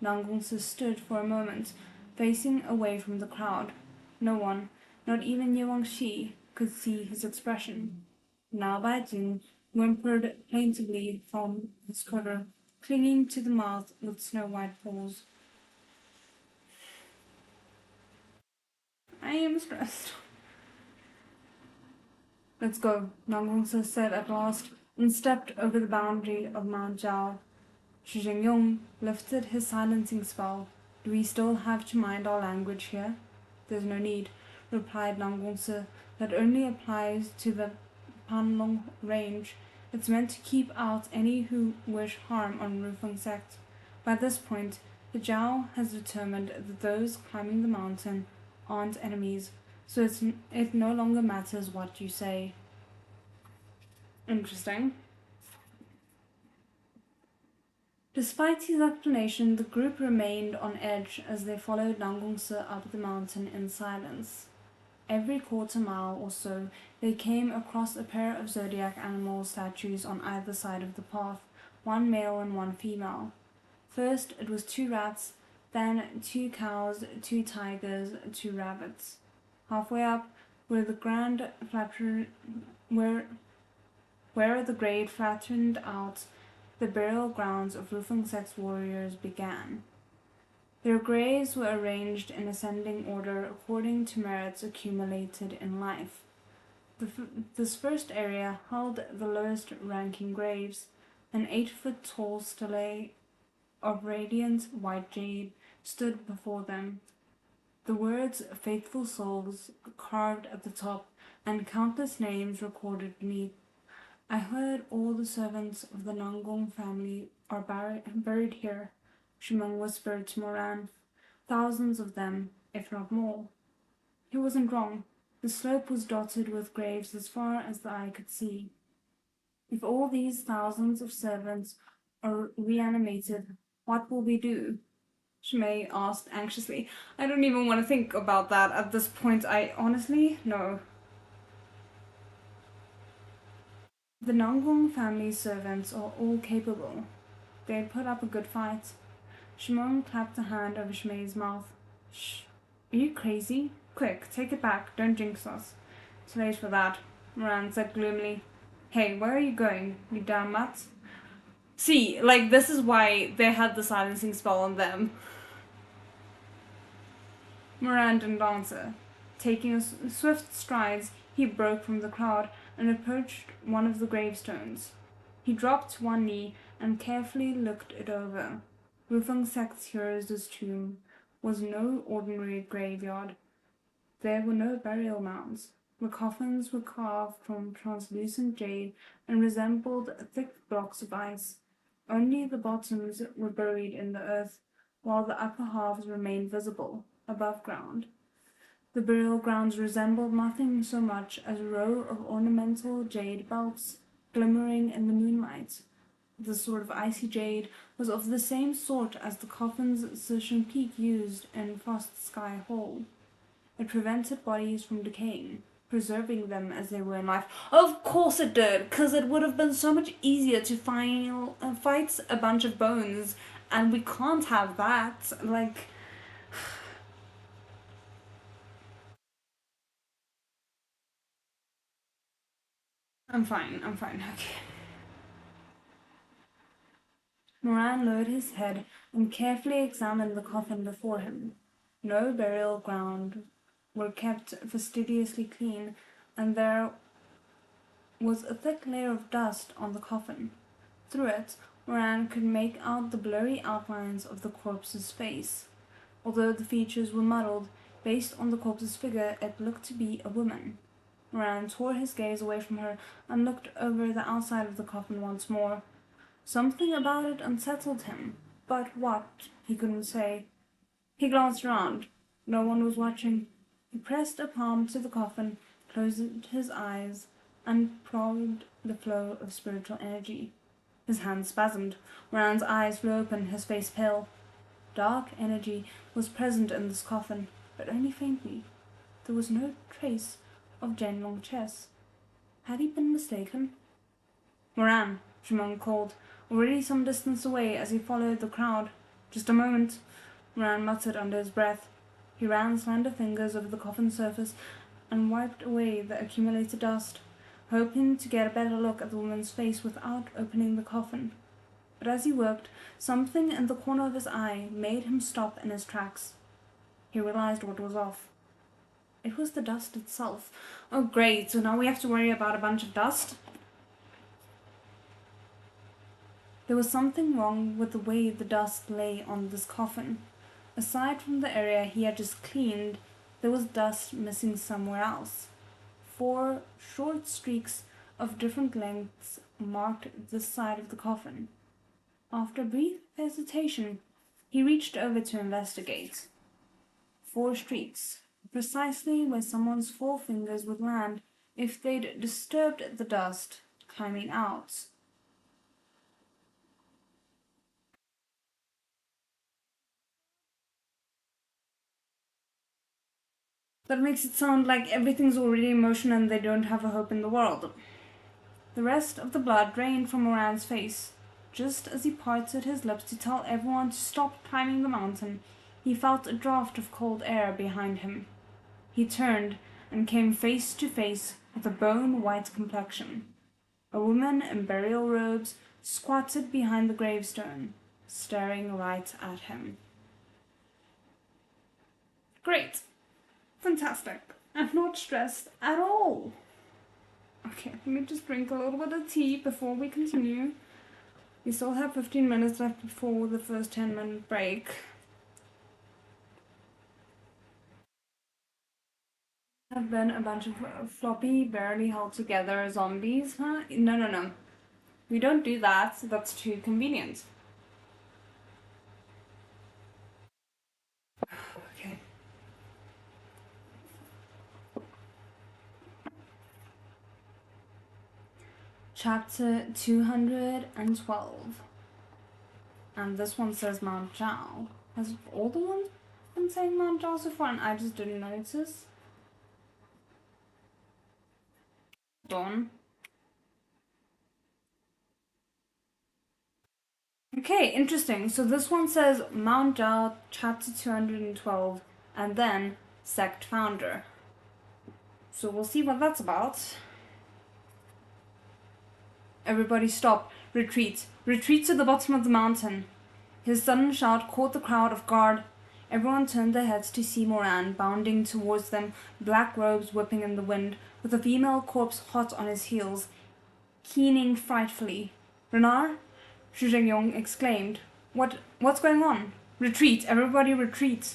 Nangong Se stood for a moment, facing away from the crowd. No one, not even Yuang Shi, could see his expression. Now Bai Jin whimpered plaintively from his cover, clinging to the mouth with snow-white paws. I am stressed. Let's go, Nangong Se said at last, and stepped over the boundary of Mount Jao. Shi Jingyong lifted his silencing spell. Do we still have to mind our language here? There's no need, replied Nangong Se. That only applies to the Panlong range. It's meant to keep out any who wish harm on Rufeng sect. By this point, the Zhao has determined that those climbing the mountain aren't enemies, so it no longer matters what you say. Interesting. Despite his explanation, the group remained on edge as they followed Nangong Se up the mountain in silence. Every quarter mile or so, they came across a pair of zodiac animal statues on either side of the path, 1 male and 1 female. First it was 2 rats, then 2 cows, 2 tigers, 2 rabbits. Halfway up, where the grade flattened out, the burial grounds of Rufeng sect's warriors began. Their graves were arranged in ascending order according to merits accumulated in life. This first area held the lowest ranking graves. An 8-foot-tall stele of radiant white jade stood before them. The words "faithful souls" carved at the top and countless names recorded beneath. I heard all the servants of the Nangong family are buried here, Shimeng whispered to Moran. Thousands of them, if not more. He wasn't wrong. The slope was dotted with graves as far as the eye could see. If all these thousands of servants are reanimated, what will we do? Shimei asked anxiously. I don't even want to think about that at this point. I honestly, no. The Nangong family's servants are all capable. They'd put up a good fight. Shimon clapped a hand over Shimei's mouth. Shh. Are you crazy? Quick, take it back. Don't jinx us. It's late for that, Moran said gloomily. Hey, where are you going, you damn mutt? See, like, this is why they had the silencing spell on them. Moran didn't answer. Taking swift strides, he broke from the crowd and approached one of the gravestones. He dropped to one knee and carefully looked it over. Rufeng sect's hero's tomb was no ordinary graveyard. There were no burial mounds. The coffins were carved from translucent jade and resembled thick blocks of ice. Only the bottoms were buried in the earth, while the upper halves remained visible, above ground. The burial grounds resembled nothing so much as a row of ornamental jade belts glimmering in the moonlight. The sort of icy jade was of the same sort as the coffins Shizun Peak used in Frost Sky Hall. It prevented bodies from decaying, preserving them as they were in life. Of course it did, because it would have been so much easier to fight a bunch of bones, and we can't have that. Like, I'm fine, okay. Moran lowered his head and carefully examined the coffin before him. No burial ground were kept fastidiously clean, and there was a thick layer of dust on the coffin. Through it, Moran could make out the blurry outlines of the corpse's face. Although the features were muddled, based on the corpse's figure, it looked to be a woman. Moran tore his gaze away from her and looked over the outside of the coffin once more. Something about it unsettled him, but what, he couldn't say. He glanced around. No one was watching. He pressed a palm to the coffin, closed his eyes, and probed the flow of spiritual energy. His hands spasmed. Moran's eyes flew open, his face pale. Dark energy was present in this coffin, but only faintly. There was no trace of Genlong Chess. Had he been mistaken? Moran, Shimon called, already some distance away as he followed the crowd. Just a moment, Moran muttered under his breath. He ran slender fingers over the coffin surface and wiped away the accumulated dust, hoping to get a better look at the woman's face without opening the coffin. But as he worked, something in the corner of his eye made him stop in his tracks. He realized what was off. It was the dust itself. Oh great, so now we have to worry about a bunch of dust? There was something wrong with the way the dust lay on this coffin. Aside from the area he had just cleaned, there was dust missing somewhere else. 4 short streaks of different lengths marked this side of the coffin. After a brief hesitation, he reached over to investigate. 4 streaks, precisely where someone's forefingers would land if they'd disturbed the dust climbing out. That makes it sound like everything's already in motion and they don't have a hope in the world. The rest of the blood drained from Moran's face. Just as he parted his lips to tell everyone to stop climbing the mountain, he felt a draught of cold air behind him. He turned and came face to face with a bone-white complexion. A woman in burial robes squatted behind the gravestone, staring right at him. Great! Fantastic. I'm not stressed at all. Okay, let me just drink a little bit of tea before we continue. We still have 15 minutes left before the first 10-minute break. Have been a bunch of floppy, barely held together zombies, huh? No. We don't do that, that's too convenient. Okay. Chapter 212. And this one says Mount Jao. Has all the ones been saying Mount Jao so far and I just didn't notice? Dawn. Okay, interesting. So this one says Mount Jao, chapter 212, and then sect founder. So we'll see what that's about. Everybody stop. Retreat. Retreat to the bottom of the mountain. His sudden shout caught the crowd off guard. Everyone turned their heads to see Moran bounding towards them, black robes whipping in the wind, with a female corpse hot on his heels, keening frightfully. Renard? Zhu Zhengyong exclaimed. What's going on? Retreat! Everybody retreat!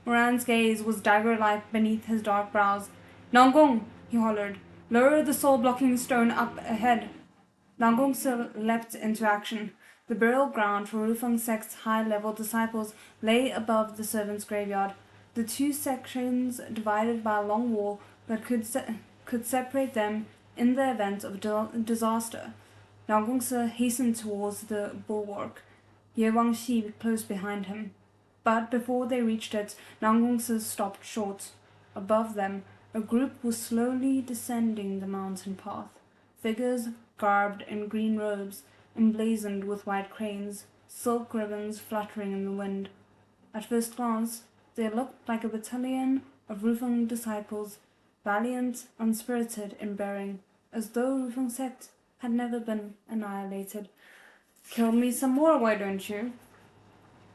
Moran's gaze was dagger-like beneath his dark brows. Nangong, he hollered. Lower the soul-blocking stone up ahead. Nangong leapt into action. The burial ground for Rufeng sect's high-level disciples lay above the servants' graveyard. The two sections divided by a long wall that could separate them in the event of disaster. Nangong hastened towards the bulwark, Ye Wangxi close behind him. But before they reached it, Nangong stopped short. Above them, a group was slowly descending the mountain path. Figures garbed in green robes, emblazoned with white cranes, silk ribbons fluttering in the wind. At first glance, they looked like a battalion of Rufeng disciples, valiant, unspirited in bearing, as though Rufeng sect had never been annihilated. Kill me some more, why don't you?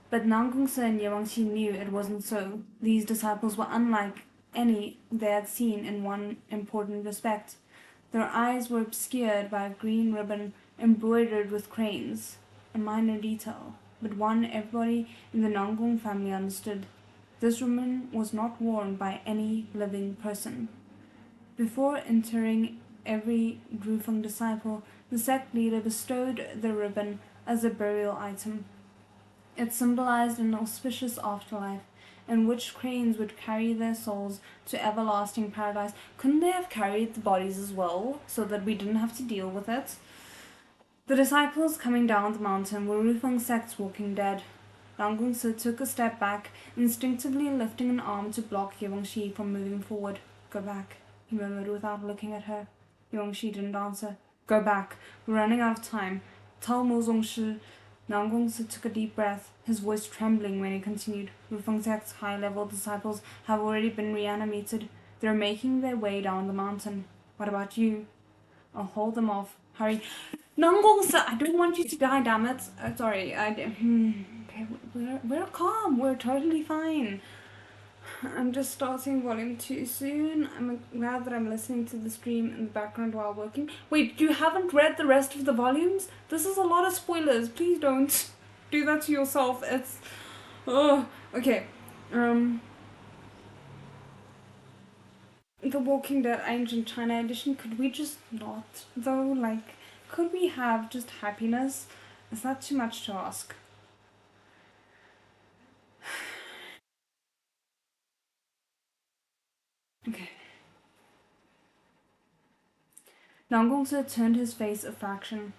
But Nangong and Ye Wangxi knew it wasn't so. These disciples were unlike any they had seen in one important respect. Their eyes were obscured by a green ribbon embroidered with cranes, a minor detail, but one everybody in the Nangong family understood. This ribbon was not worn by any living person. Before entering every Rufeng disciple, the sect leader bestowed the ribbon as a burial item. It symbolized an auspicious afterlife, in which cranes would carry their souls to everlasting paradise. Couldn't they have carried the bodies as well, so that we didn't have to deal with it? The disciples coming down the mountain were Rufeng sect's walking dead. Nangong took a step back, instinctively lifting an arm to block Ye Wangxi from moving forward. Go back, he murmured without looking at her. Ye Wangxi didn't answer. Go back, we're running out of time. Tell Mo Zongshi. Nangong took a deep breath, his voice trembling when he continued. Rufeng sect's high-level disciples have already been reanimated. They're making their way down the mountain. What about you? I'll hold them off. Hurry. Nangong, I don't want you to die, damn it. Sorry, okay, we're calm. We're totally fine. I'm just starting volume 2 soon. I'm glad that I'm listening to the stream in the background while working. Wait, you haven't read the rest of the volumes? This is a lot of spoilers. Please don't do that to yourself. It's... Oh, okay. The Walking Dead Ancient China Edition, could we just not, though? Like, could we have just happiness? Is that too much to ask? Okay. Nangong turned his face a fraction.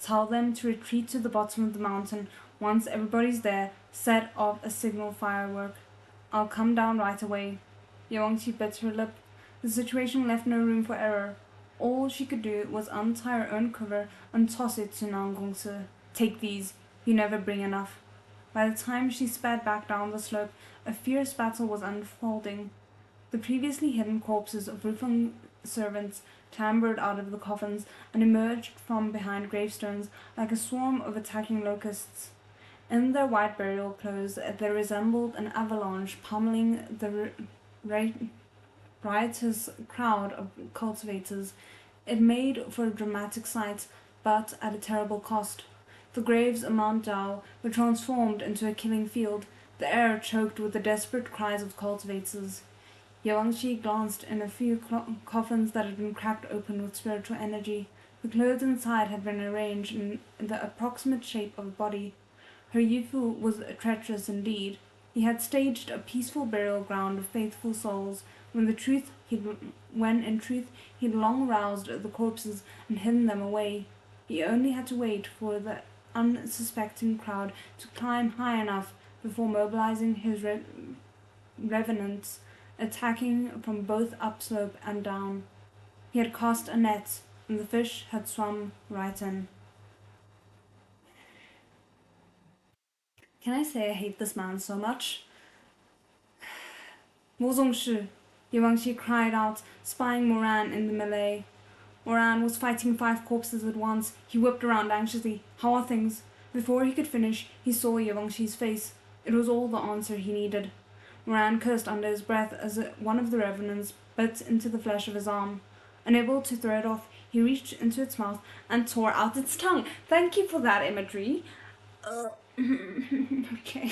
Tell them to retreat to the bottom of the mountain. Once everybody's there, set off a signal firework. I'll come down right away. Ye Wangxi bit her lip. The situation left no room for error. All she could do was untie her own quiver and toss it to Nangong. Take these. You never bring enough. By the time she sped back down the slope, a fierce battle was unfolding. The previously hidden corpses of Rufeng servants clambered out of the coffins and emerged from behind gravestones like a swarm of attacking locusts. In their white burial clothes, they resembled an avalanche pummeling the riotous crowd of cultivators. It made for a dramatic sight, but at a terrible cost. The graves of Mount Jao were transformed into a killing field, the air choked with the desperate cries of cultivators. Ye Wangxi glanced in a few coffins that had been cracked open with spiritual energy. The clothes inside had been arranged in the approximate shape of a body. Her Yufu was treacherous indeed. He had staged a peaceful burial ground of faithful souls, when in truth he'd long roused the corpses and hidden them away. He only had to wait for the unsuspecting crowd to climb high enough before mobilizing his revenants, attacking from both upslope and down. He had cast a net, and the fish had swum right in. Can I say I hate this man so much? Mo Zongshi, Ye Wangxi cried out, spying Moran in the melee. Moran was fighting 5 corpses at once. He whipped around anxiously. How are things? Before he could finish, he saw Ye Wangxi's face. It was all the answer he needed. Moran cursed under his breath as one of the revenants bit into the flesh of his arm. Unable to throw it off, he reached into its mouth and tore out its tongue. Thank you for that imagery. Okay.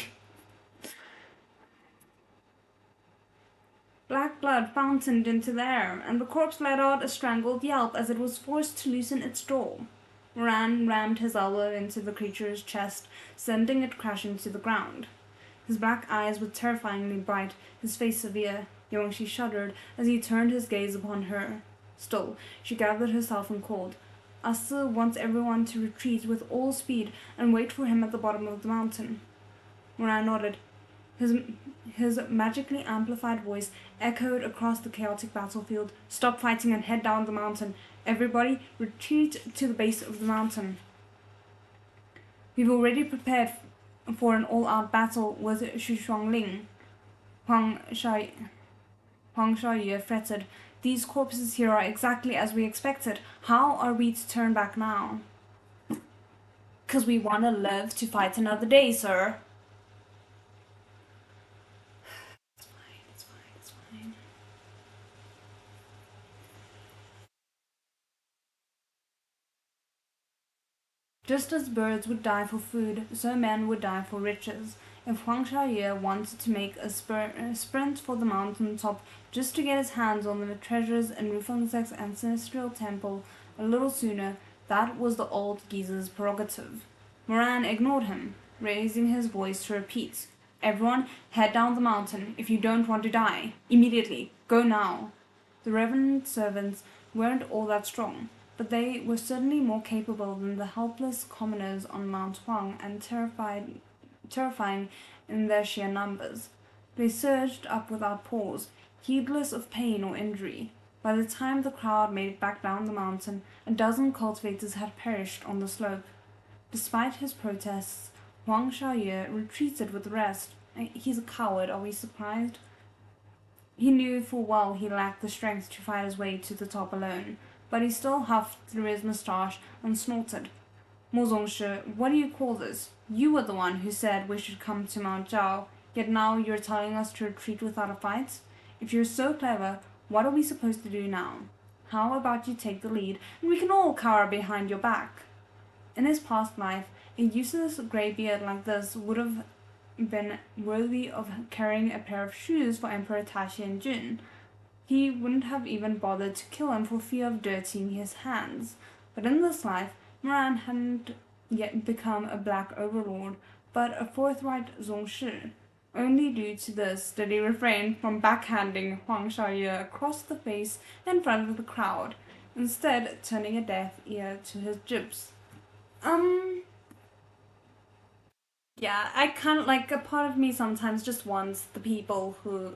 Black blood fountained into the air, and the corpse let out a strangled yelp as it was forced to loosen its jaw. Moran rammed his elbow into the creature's chest, sending it crashing to the ground. His black eyes were terrifyingly bright, his face severe. Yongxi shuddered as he turned his gaze upon her. Still, she gathered herself and called, "Asa wants everyone to retreat with all speed and wait for him at the bottom of the mountain." Moran nodded. His magically amplified voice echoed across the chaotic battlefield. "Stop fighting and head down the mountain. Everybody, retreat to the base of the mountain." "We've already prepared for an all-out battle with Xu Huang Shaoye fretted. "These corpses here are exactly as we expected. How are we to turn back now?" "'Cause we want to live to fight another day, sir." It's fine. Just as birds would die for food, so men would die for riches. If Huang Shaoye wanted to make a sprint for the mountain top just to get his hands on the treasures in Rufengsek's ancestral temple a little sooner, that was the old geezer's prerogative. Moran ignored him, raising his voice to repeat, "Everyone, head down the mountain if you don't want to die. Immediately. Go now." The reverend servants weren't all that strong, but they were certainly more capable than the helpless commoners on Mount Huang and terrifying in their sheer numbers. They surged up without pause, heedless of pain or injury. By the time the crowd made it back down the mountain, a dozen cultivators had perished on the slope. Despite his protests, Huang Shaoye retreated with the rest. He's a coward, are we surprised? He knew full well he lacked the strength to fight his way to the top alone, but he still huffed through his moustache and snorted. "Mo Zongshi, what do you call this? You were the one who said we should come to Mount Jao, yet now you're telling us to retreat without a fight? If you're so clever, what are we supposed to do now? How about you take the lead, and we can all cower behind your back?" In his past life, a useless grey beard like this would have been worthy of carrying a pair of shoes for Emperor Taxian Jun. He wouldn't have even bothered to kill him for fear of dirtying his hands. But in this life, Moran hadn't yet become a black overlord, but a forthright Zongshi. Only due to this did he refrain from backhanding Huang Shaoye across the face in front of the crowd, instead turning a deaf ear to his jibes. Yeah, I can't, a part of me sometimes just wants the people who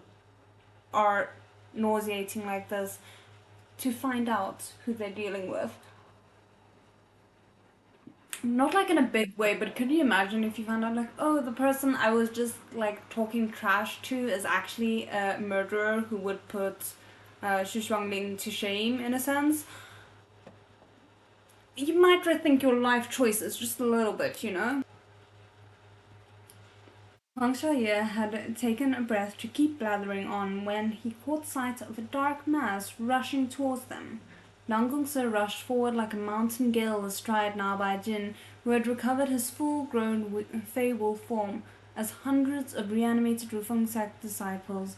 are nauseating like this to find out who they're dealing with. Not in a big way, but could you imagine if you found out oh, the person I was just talking trash to is actually a murderer who would put Xu Shuangling to shame, in a sense? You might rethink your life choices just a little bit, you know? Huang Shaoye had taken a breath to keep blathering on when he caught sight of a dark mass rushing towards them. Nangong rushed forward like a mountain gale astride Na Bai Jin, who had recovered his full-grown Fey Wolf form, as hundreds of reanimated Rufengsek disciples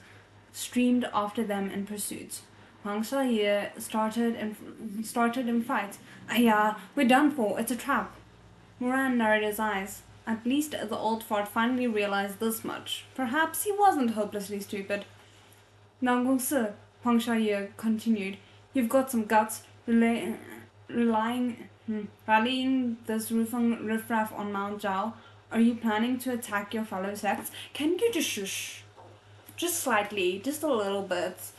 streamed after them in pursuit. Huang Shaoye started in fright. "Aya, we're done for, it's a trap." Moran narrowed his eyes. At least the old fart finally realized this much. Perhaps he wasn't hopelessly stupid. "Nangong Si," Huang Shaoye continued, "you've got some guts, rallying this Rufeng riffraff on Mount Jao. Are you planning to attack your fellow sects? Can you just shush? Just slightly, just a little bit."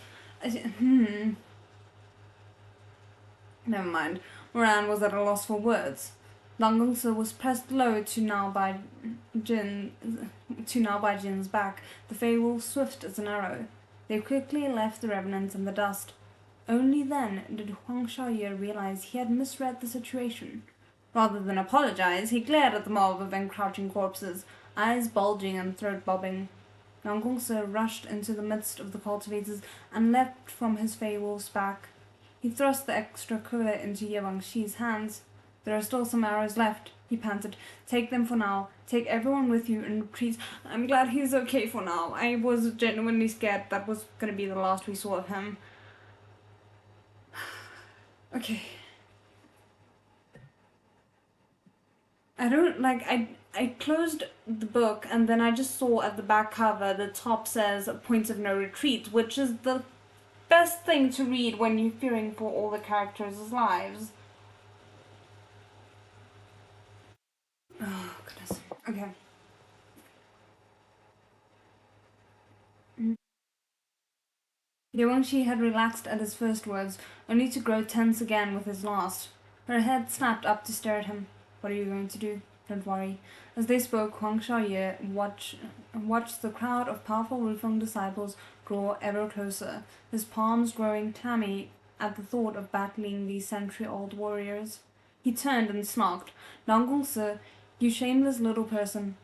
Never mind. Moran was at a loss for words. Nangong Si was pressed low to Na Bai Jin's back, the Fey Wolf swift as an arrow. They quickly left the revenants in the dust. Only then did Huang Shaoye realize he had misread the situation. Rather than apologize, he glared at the mob of encrouching corpses, eyes bulging and throat bobbing. Nangong Si rushed into the midst of the cultivators and leapt from his Fey Wolf's back. He thrust the extra cooler into Ye Wangxi's hands. There are still some arrows left, he panted. Take them for now. Take everyone with you and retreat. I'm glad he's okay for now. I was genuinely scared that was gonna be the last we saw of him. Okay. I closed the book and then I just saw at the back cover the top says Points of No Retreat, which is the best thing to read when you're fearing for all the characters' lives. Oh, goodness. Okay. Yewangshi had relaxed at his first words, only to grow tense again with his last. Her head snapped up to stare at him. What are you going to do? Don't worry. As they spoke, Huang Shaoye watched the crowd of powerful Rufeng disciples draw ever closer, his palms growing clammy at the thought of battling these century-old warriors. He turned and snarked, Nangong sir, you shameless little person.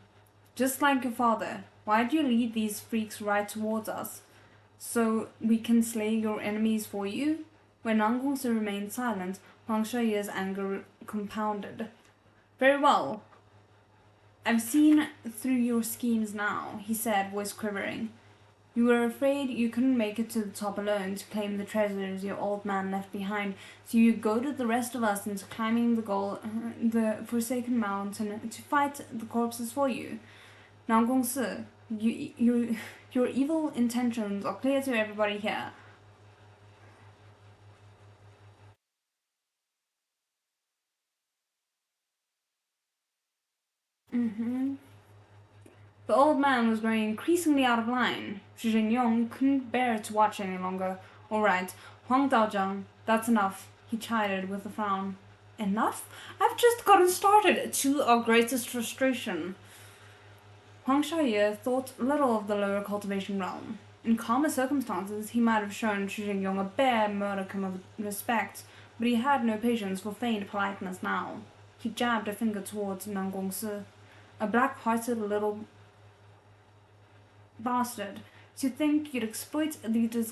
Just like your father, why'd you lead these freaks right towards us? So we can slay your enemies for you? When Nangong sir remained silent, Huang Shaoye's anger compounded. Very well. I've seen through your schemes now, he said, voice quivering. You were afraid you couldn't make it to the top alone to claim the treasures your old man left behind, so you goaded the rest of us into climbing the Forsaken Mountain to fight the corpses for you. Nangong sir, your evil intentions are clear to everybody here. The old man was growing increasingly out of line. Shizun Yong couldn't bear to watch any longer. All right, Huang Daozhang, that's enough, he chided with a frown. Enough? I've just gotten started, to our greatest frustration. Huang Shaoye thought little of the lower cultivation realm. In calmer circumstances, he might have shown Shizun Yong a bare modicum of respect, but he had no patience for feigned politeness now. He jabbed a finger towards Nangong Si, a black-hearted little bastard. To think you'd exploit these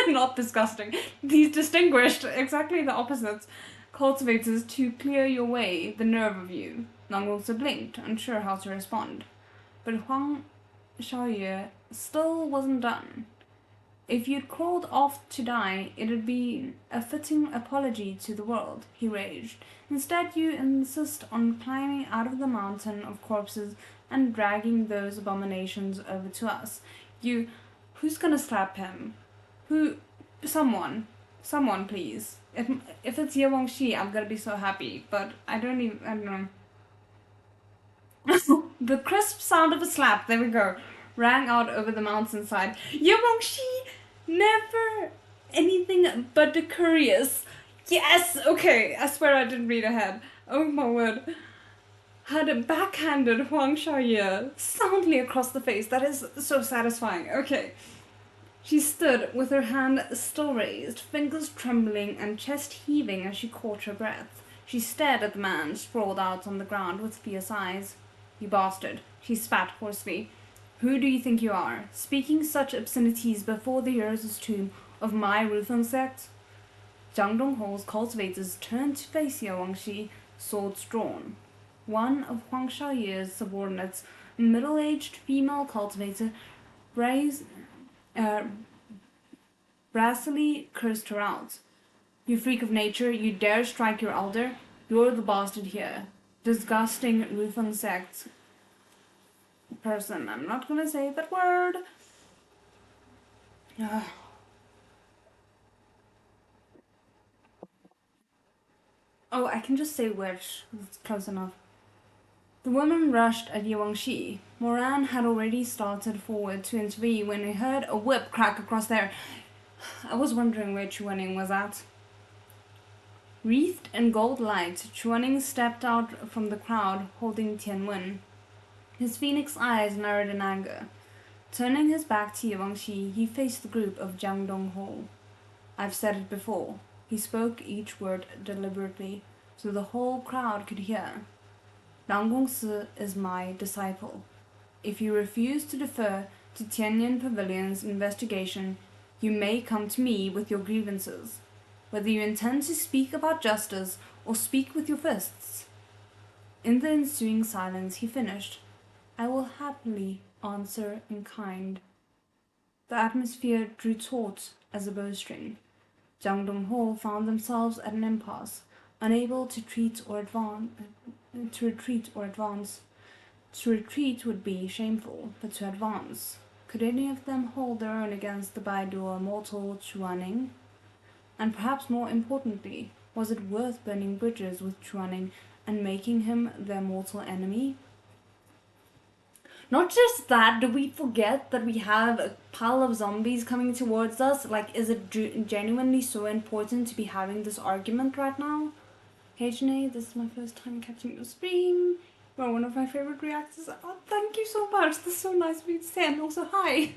not disgusting, these distinguished, exactly the opposites, cultivators to clear your way, the nerve of you. Nangong Si blinked, unsure how to respond. But Huang Shaoye still wasn't done. If you'd crawled off to die, it'd be a fitting apology to the world, he raged. Instead, you insist on climbing out of the mountain of corpses and dragging those abominations over to us. Who's gonna slap him? Someone, please. If it's Yewangshi, I'm gonna be so happy, but I don't know. The crisp sound of a slap, there we go, rang out over the mountainside. Yewangshi, never anything but curious. Yes, okay, I swear I didn't read ahead. Oh my word. Had backhanded Huang Shaoye soundly across the face. That is so satisfying. Okay. She stood with her hand still raised, fingers trembling and chest heaving as she caught her breath. She stared at the man sprawled out on the ground with fierce eyes. You bastard, she spat hoarsely. Who do you think you are, speaking such obscenities before the hero's tomb of my Rufeng sect? Jiang Dongho's cultivators turned to face Yewangshi, swords drawn. One of Huang Shaoye's subordinates, a middle-aged female cultivator, brassily cursed her out. You freak of nature, you dare strike your elder? You're the bastard here. Disgusting Rufeng sect person. I'm not gonna say that word. Oh, I can just say which. It's close enough. The woman rushed at Yewangshi. Moran had already started forward to intervene when he heard a whip crack across there. I was wondering where Chuaning was at. Wreathed in gold light, Chuaning stepped out from the crowd, holding Tianwen. His phoenix eyes narrowed in anger. Turning his back to Yewangshi, he faced the group of Jiang Dongho. I've said it before. He spoke each word deliberately, so the whole crowd could hear. Nangong Si is my disciple. If you refuse to defer to Tianyan Pavilion's investigation, you may come to me with your grievances. whether you intend to speak about justice or speak with your fists. In the ensuing silence he finished, I will happily answer in kind. The atmosphere drew taut as a bowstring. Jang Dong-ho found themselves at an impasse, unable to retreat or advance. To retreat would be shameful, but to advance. Could any of them hold their own against the Baidu mortal Chuaning? And perhaps more importantly, was it worth burning bridges with Chuaning and making him their mortal enemy? Not just that, do we forget that we have a pile of zombies coming towards us? Like, is it genuinely so important to be having this argument right now? Hey Janae, this is my first time catching your stream. You're one of my favorite reactors. Oh, thank you so much. This is so nice of you to say, and also hi.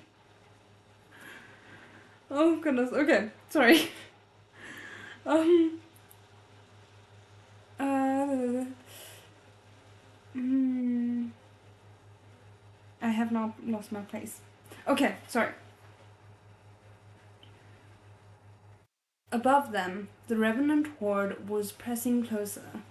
Oh goodness, okay, sorry. I have not lost my place. Okay, sorry. Above them, the revenant horde was pressing closer.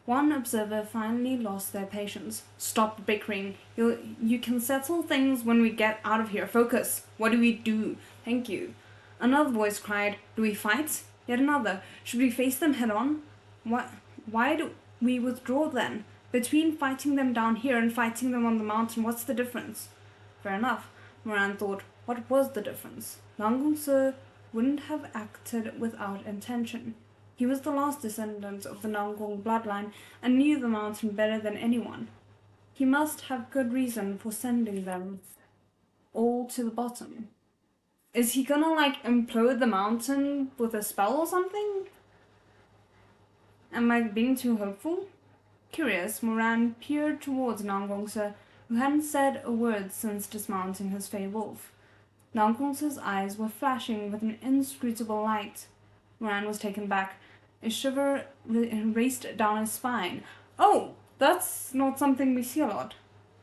One observer finally lost their patience. Stop bickering. You can settle things when we get out of here. Focus. What do we do? Thank you. Another voice cried, do we fight? Yet another, should we face them head on? Why do we withdraw then? Between fighting them down here and fighting them on the mountain, what's the difference? Fair enough, Moran thought. What was the difference? Nangong Sir wouldn't have acted without intention. He was the last descendant of the Nangong bloodline and knew the mountain better than anyone. He must have good reason for sending them all to the bottom. Is he gonna, like, implode the mountain with a spell or something? Am I being too hopeful? Curious, Moran peered towards Nangong Sir, who hadn't said a word since dismounting his fey wolf. Nangong Sir's eyes were flashing with an inscrutable light. Moran was taken back. A shiver raced down his spine. Oh, that's not something we see a lot.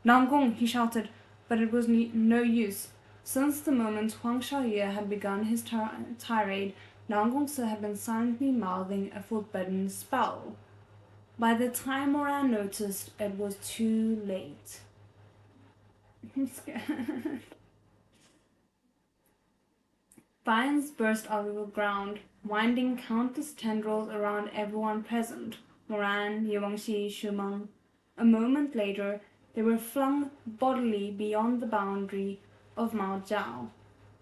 Nangong, he shouted, but it was no use. Since the moment Huang Xiaoye had begun his tirade, Nangong Sir had been silently mouthing a forbidden spell. By the time Moran noticed, it was too late. I'm scared. Vines burst out of the ground, winding countless tendrils around everyone present, Moran, Yewangxi, Shumeng. A moment later, they were flung bodily beyond the boundary of Mount Jao.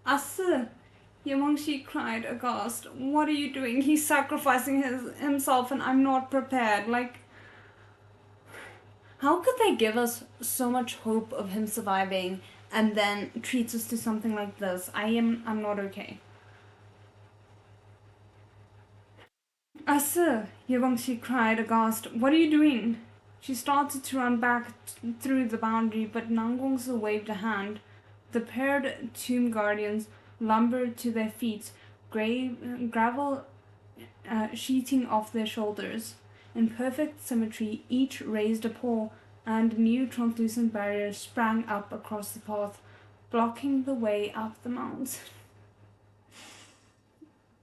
Ase! Yewangxi cried, aghast. What are you doing? He's sacrificing himself and I'm not prepared. Like, how could they give us so much hope of him surviving and then treat us to something like this? I'm not okay. Ase! Yewangxi cried, aghast. What are you doing? She started to run back through the boundary, but Nangong Sir waved a hand. The paired tomb guardians lumbered to their feet, gravel sheeting off their shoulders. In perfect symmetry, each raised a paw, and a new translucent barrier sprang up across the path, blocking the way up the mount.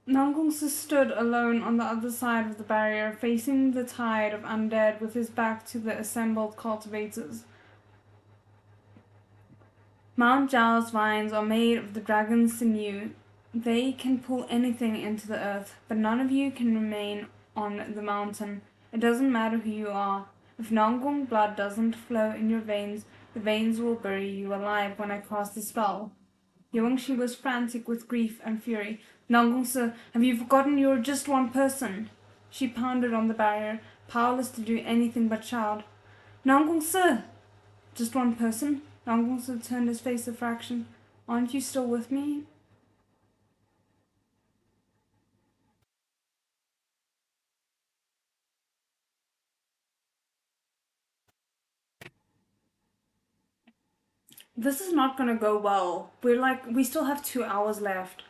Nangong Sir stood alone on the other side of the barrier, facing the tide of undead with his back to the assembled cultivators. Mount Jao's vines are made of the dragon's sinew. They can pull anything into the earth, but none of you can remain on the mountain. It doesn't matter who you are. If Nangong blood doesn't flow in your veins, the veins will bury you alive when I cast the spell. Yewangxi was frantic with grief and fury. Nangong Sir, have you forgotten you're just one person? She pounded on the barrier, powerless to do anything but shout. Nangong Sir! Just one person? Nangong Sir turned his face a fraction. Aren't you still with me? This is not gonna go well. We still have 2 hours left.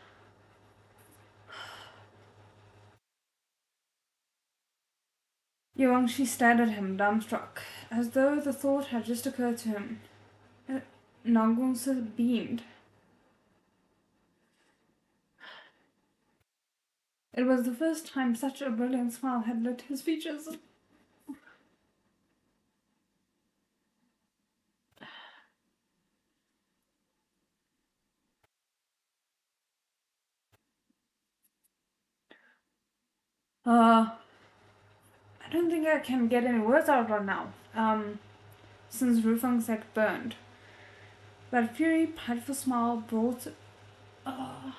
Yewangxi stared at him, dumbstruck, as though the thought had just occurred to him. Nangong Sir beamed. It was the first time such a brilliant smile had lit his features. I don't think I can get any words out right now. Since Rufang's egg burned. That fury, prideful smile brought a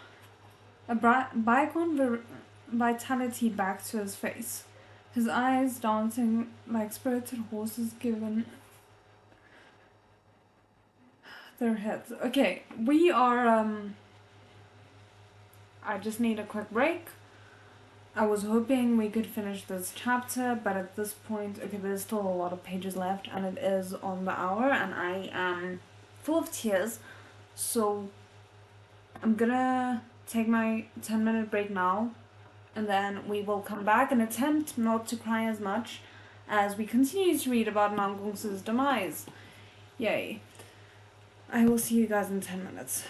bygone vitality back to his face. His eyes dancing like spirited horses given their heads. Okay, we are, I just need a quick break. I was hoping we could finish this chapter, but at this point, okay, there's still a lot of pages left, and it is on the hour, and I am full of tears, so I'm gonna take my 10-minute break now, and then we will come back and attempt not to cry as much as we continue to read about Nangong's demise. Yay. I will see you guys in 10 minutes.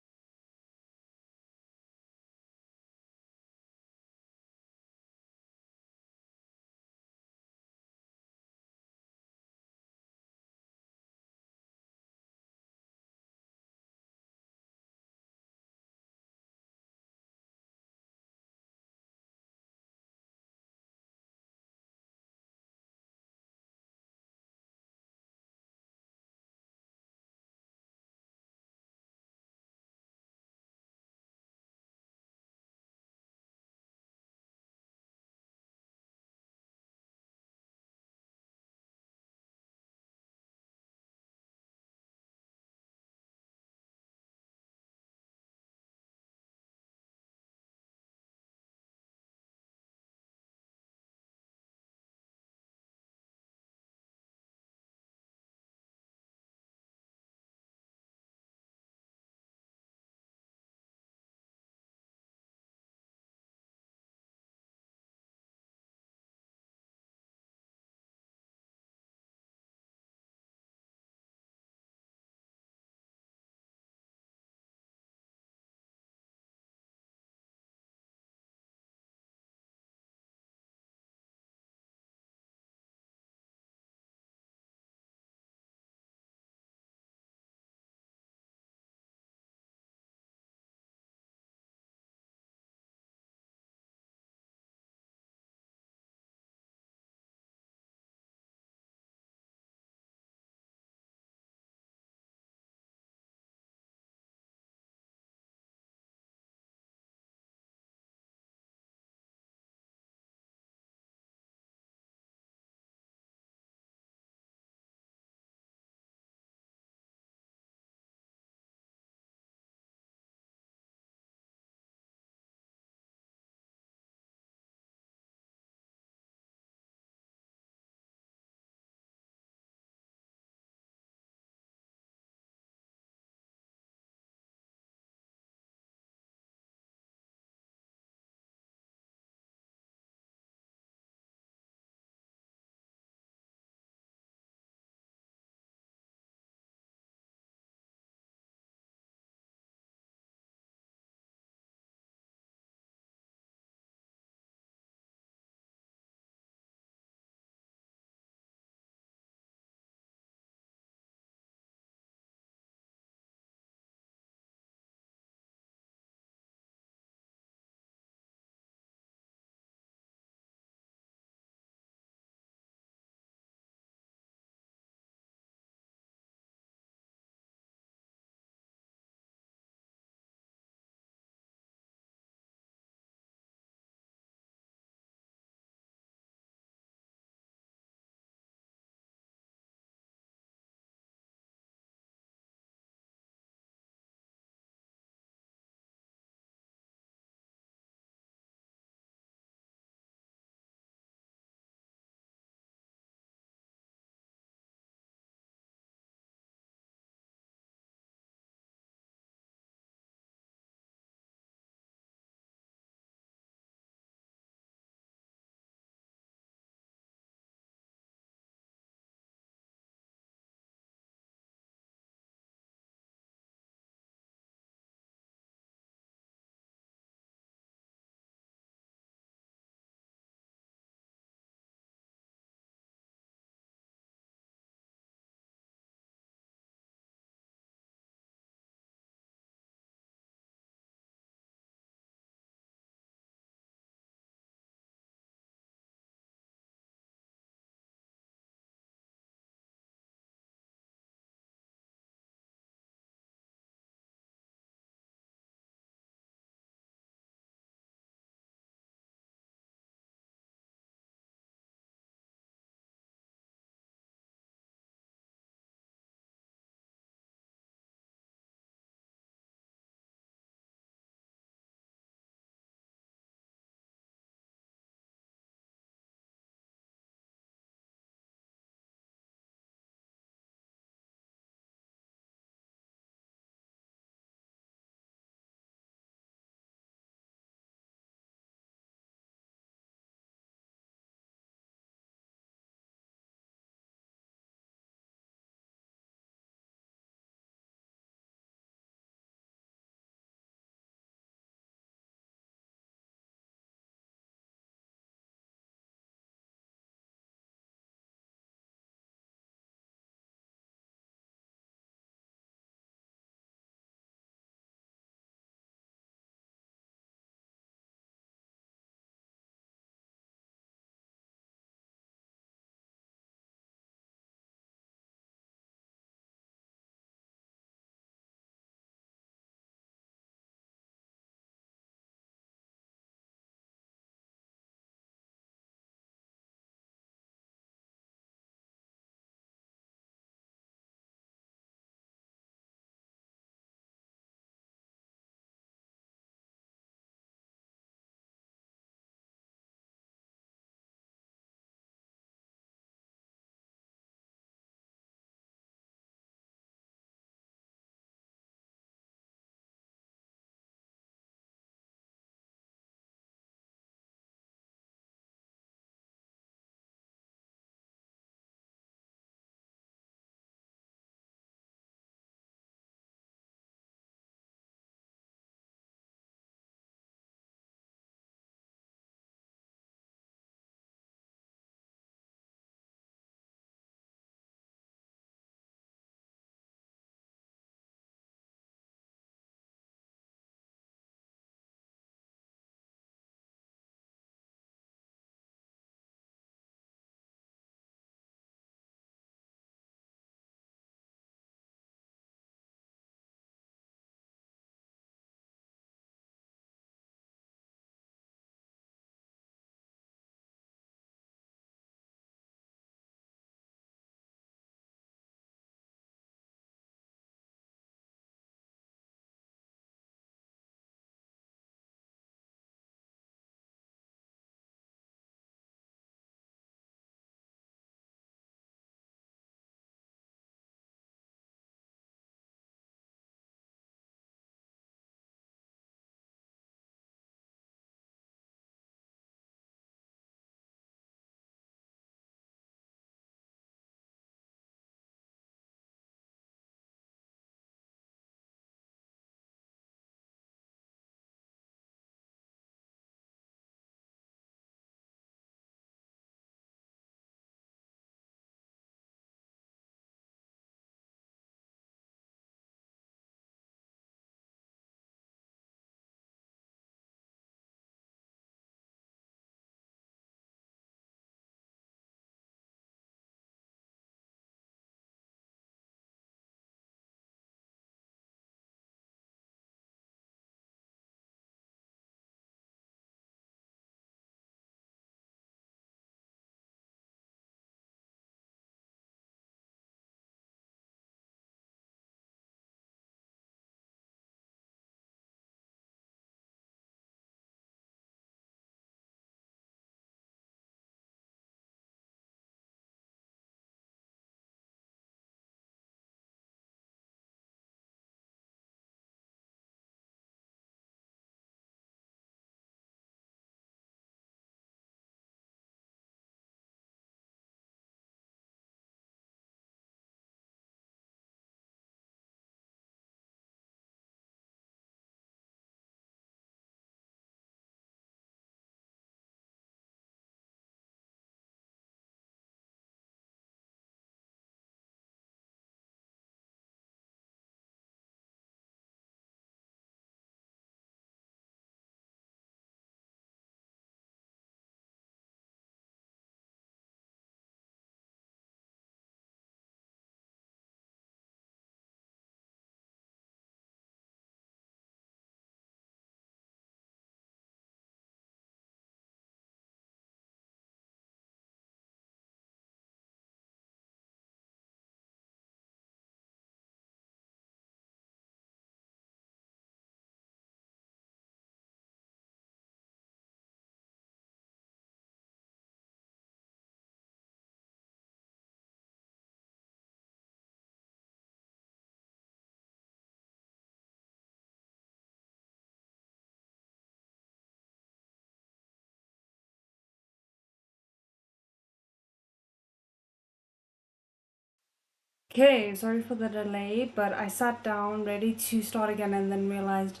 Okay, sorry for the delay, but I sat down ready to start again and then realized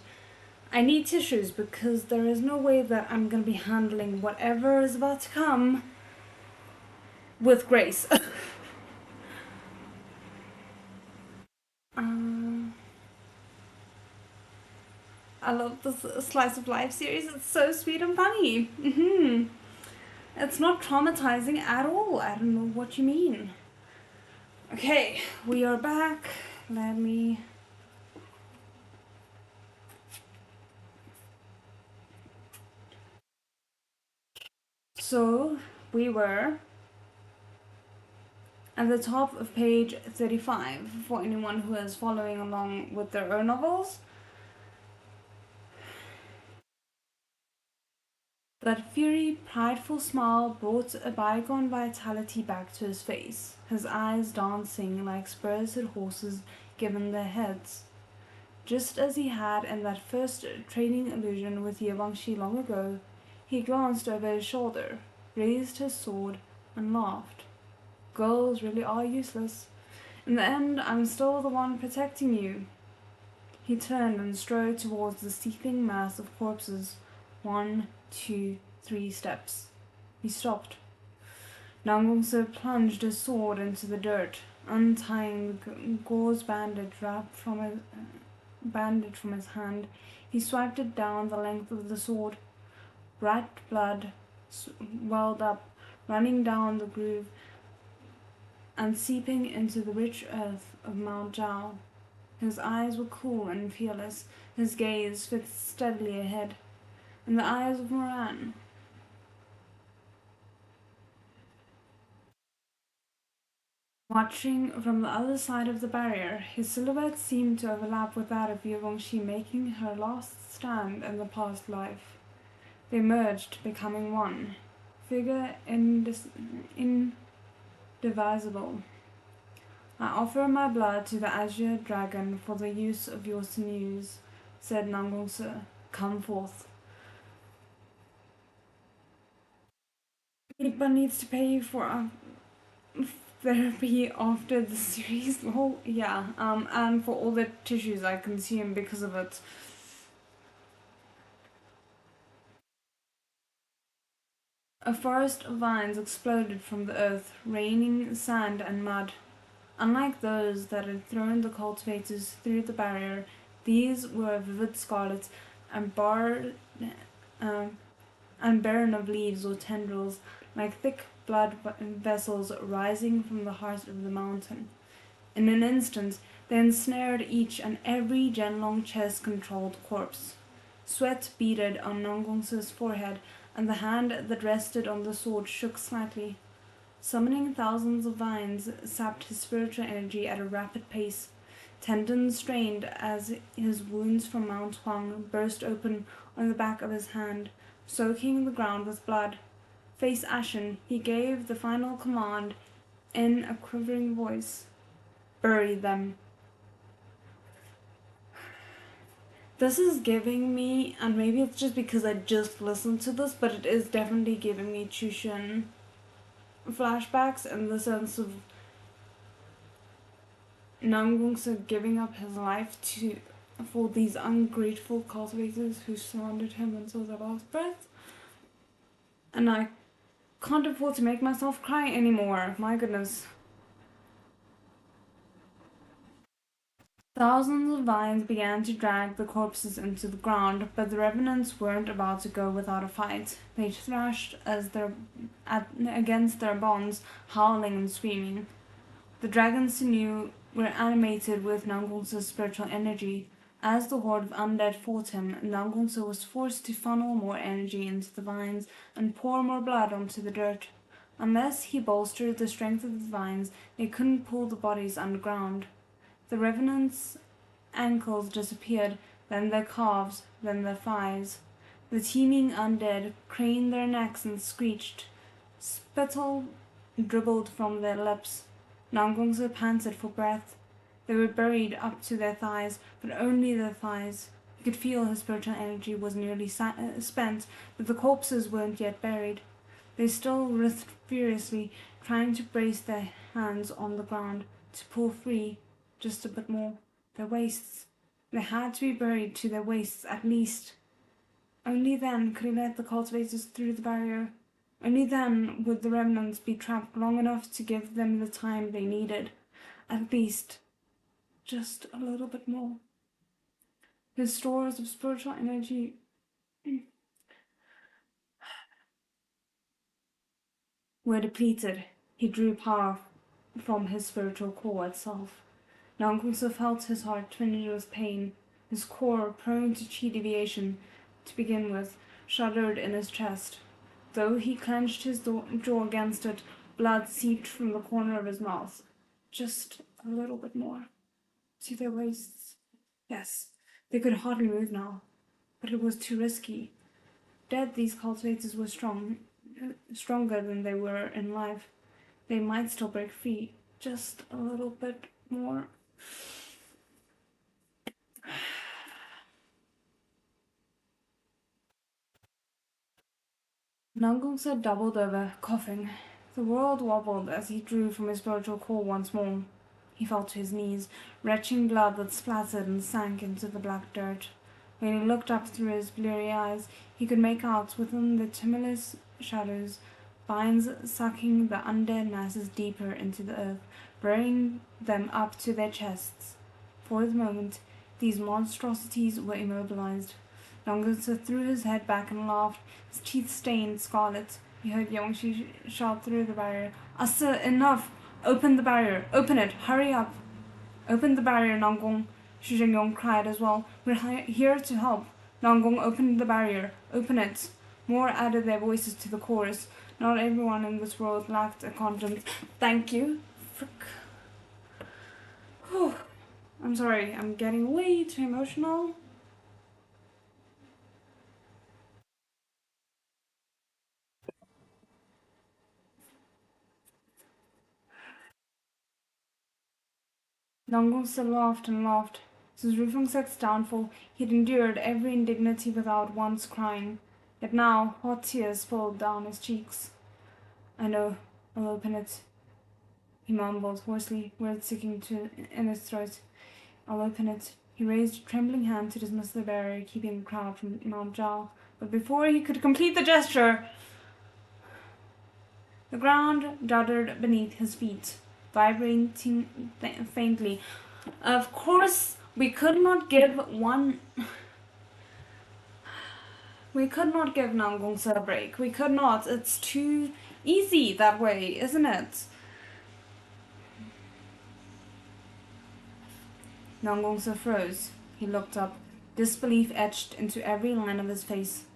I need tissues because there is no way that I'm gonna be handling whatever is about to come with grace. I love this Slice of Life series. It's so sweet and funny. It's not traumatizing at all. I don't know what you mean. Okay, we are back. Let me... So, we were at the top of page 35 for anyone who is following along with their own novels. That fiery, prideful smile brought a bygone vitality back to his face, his eyes dancing like spirited horses given their heads. Just as he had in that first trading illusion with Yevangshi long ago, he glanced over his shoulder, raised his sword, and laughed. Girls really are useless. In the end, I'm still the one protecting you. He turned and strode towards the seething mass of corpses. 1, 2, 3 steps. He stopped. Nangong plunged his sword into the dirt, untying the gauze bandage wrapped from his hand. He swiped it down the length of the sword. Rat blood welled up, running down the groove and seeping into the rich earth of Mount Jao. His eyes were cool and fearless, his gaze fixed steadily ahead. In the eyes of Moran, watching from the other side of the barrier, his silhouette seemed to overlap with that of Yevangshi making her last stand in the past life. They merged, becoming one, figure indivisible. I offer my blood to the azure dragon for the use of your sinews, said Nangong. Come forth. Ipa needs to pay for therapy after the series. Oh, yeah. And for all the tissues I consume because of it. A forest of vines exploded from the earth, raining sand and mud. Unlike those that had thrown the cultivators through the barrier, these were vivid scarlet and barren of leaves or tendrils, like thick blood vessels rising from the heart of the mountain. In an instant, they ensnared each and every Genlong chess-controlled corpse. Sweat beaded on Nangong's forehead, and the hand that rested on the sword shook slightly. Summoning thousands of vines sapped his spiritual energy at a rapid pace. Tendons strained as his wounds from Mount Huang burst open on the back of his hand, soaking the ground with blood. Face ashen, he gave the final command in a quivering voice. Bury them. This is giving me, and maybe it's just because I just listened to this, but it is definitely giving me Chushin flashbacks in the sense of Nangong giving up his life for these ungrateful cultivators who surrounded him until their last breath. And I can't afford to make myself cry anymore. My goodness. Thousands of vines began to drag the corpses into the ground, but the revenants weren't about to go without a fight. They thrashed against their bonds, howling and screaming. The dragon's sinew were animated with Nangong's spiritual energy. As the horde of undead fought him, Nangong was forced to funnel more energy into the vines and pour more blood onto the dirt. Unless he bolstered the strength of the vines, they couldn't pull the bodies underground. The revenants' ankles disappeared, then their calves, then their thighs. The teeming undead craned their necks and screeched. Spittle dribbled from their lips. Nangong panted for breath. They were buried up to their thighs, but only their thighs. He could feel his spiritual energy was nearly spent, but the corpses weren't yet buried. They still writhed furiously, trying to brace their hands on the ground. to pull free just a bit more. Their waists. They had to be buried to their waists at least. Only then could he let the cultivators through the barrier. Only then would the remnants be trapped long enough to give them the time they needed. At least, just a little bit more. His stores of spiritual energy were depleted. He drew power from his spiritual core itself. Nangong felt his heart twinge with pain. His core, prone to chi deviation to begin with, shuddered in his chest. Though he clenched his jaw against it, blood seeped from the corner of his mouth. Just a little bit more. To their waists. Yes, they could hardly move now, but it was too risky. Dead, these cultivators were stronger than they were in life. They might still break free. Just a little bit more. Nangong doubled over, coughing. The world wobbled as he drew from his spiritual core once more. He fell to his knees, retching blood that splattered and sank into the black dirt. When he looked up through his bleary eyes, he could make out within the tumultuous shadows vines sucking the undead masses deeper into the earth, burying them up to their chests. For the moment, these monstrosities were immobilized. Nangong threw his head back and laughed, his teeth stained scarlet. He heard Yongxi shout through the barrier, "Asa, enough! Open the barrier! Open it! Hurry up!" "Open the barrier, Nangong!" Shizun cried as well. "We're here to help." Nangong opened the barrier. "Open it!" More added their voices to the chorus. Not everyone in this world lacked a conscience. Thank you. Frick. Whew. I'm sorry, I'm getting way too emotional. Nangong still laughed and laughed. Since Rufungsek's downfall, he had endured every indignity without once crying. Yet now, hot tears spilled down his cheeks. "I know, I'll open it," he mumbled hoarsely, words sticking in his throat. "I'll open it." He raised a trembling hand to dismiss the barrier, keeping the crowd from Mount Jao. But before he could complete the gesture, the ground juddered beneath his feet, vibrating faintly. Of course, we could not give Nangong a break. We could not. It's too easy that way, isn't it? Nangong froze. He looked up, disbelief etched into every line of his face.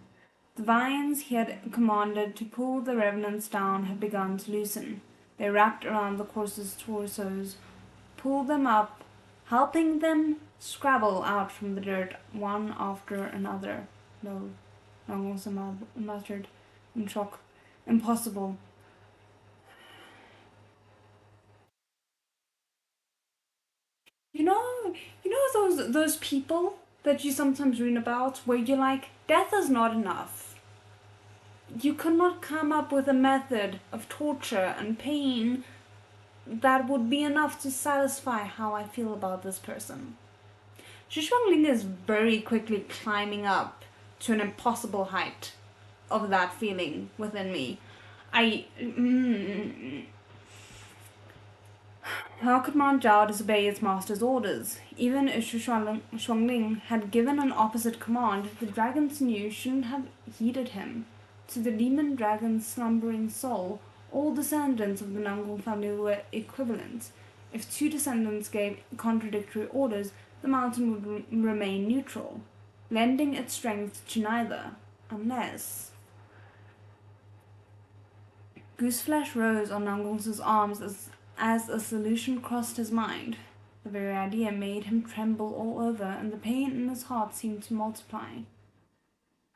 The vines he had commanded to pull the revenants down had begun to loosen. They wrapped around the horses' torsos, pulled them up, helping them scrabble out from the dirt one after another. "No," Nangong muttered in shock. "Impossible." You know those people that you sometimes read about where you're like, death is not enough. You could not come up with a method of torture and pain that would be enough to satisfy how I feel about this person. Shushwangling is very quickly climbing up to an impossible height of that feeling within me. How could Mount Jao disobey its master's orders? Even if Shuangling had given an opposite command, the dragons knew shouldn't have heeded him. To the demon dragon's slumbering soul, all descendants of the Nangong family were equivalent. If two descendants gave contradictory orders, the mountain would remain neutral, lending its strength to neither, unless... Gooseflesh rose on Nangong's arms as a solution crossed his mind. The very idea made him tremble all over, and the pain in his heart seemed to multiply.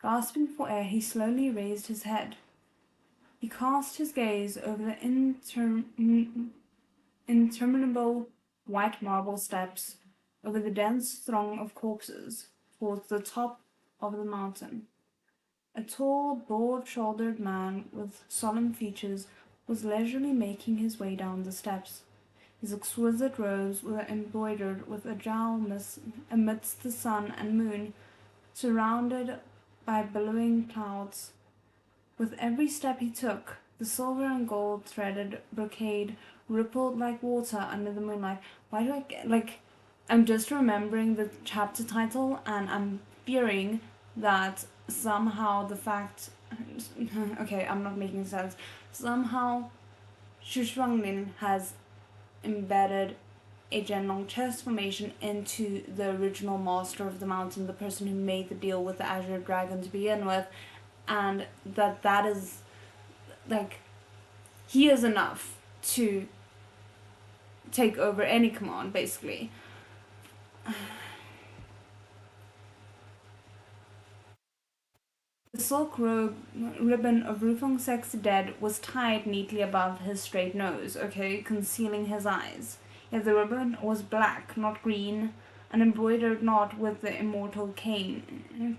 Gasping for air, he slowly raised his head. He cast his gaze over the interminable white marble steps, over the dense throng of corpses, towards the top of the mountain. A tall, broad-shouldered man with solemn features was leisurely making his way down the steps. His exquisite robes were embroidered with a jewelness amidst the sun and moon, surrounded by billowing clouds. With every step he took, the silver and gold threaded brocade rippled like water under the moonlight. Why do I get, like, I'm just remembering the chapter title and I'm fearing that somehow the fact, okay, I'm not making sense, somehow Xu Shuanglin has embedded a Zhenlong chest formation into the original master of the mountain, the person who made the deal with the Azure Dragon to begin with, and that is, like, he is enough to take over any command, basically. The silk ribbon of Rufeng Sek's dead was tied neatly above his straight nose, okay, concealing his eyes. Yet the ribbon was black, not green, and embroidered not with the immortal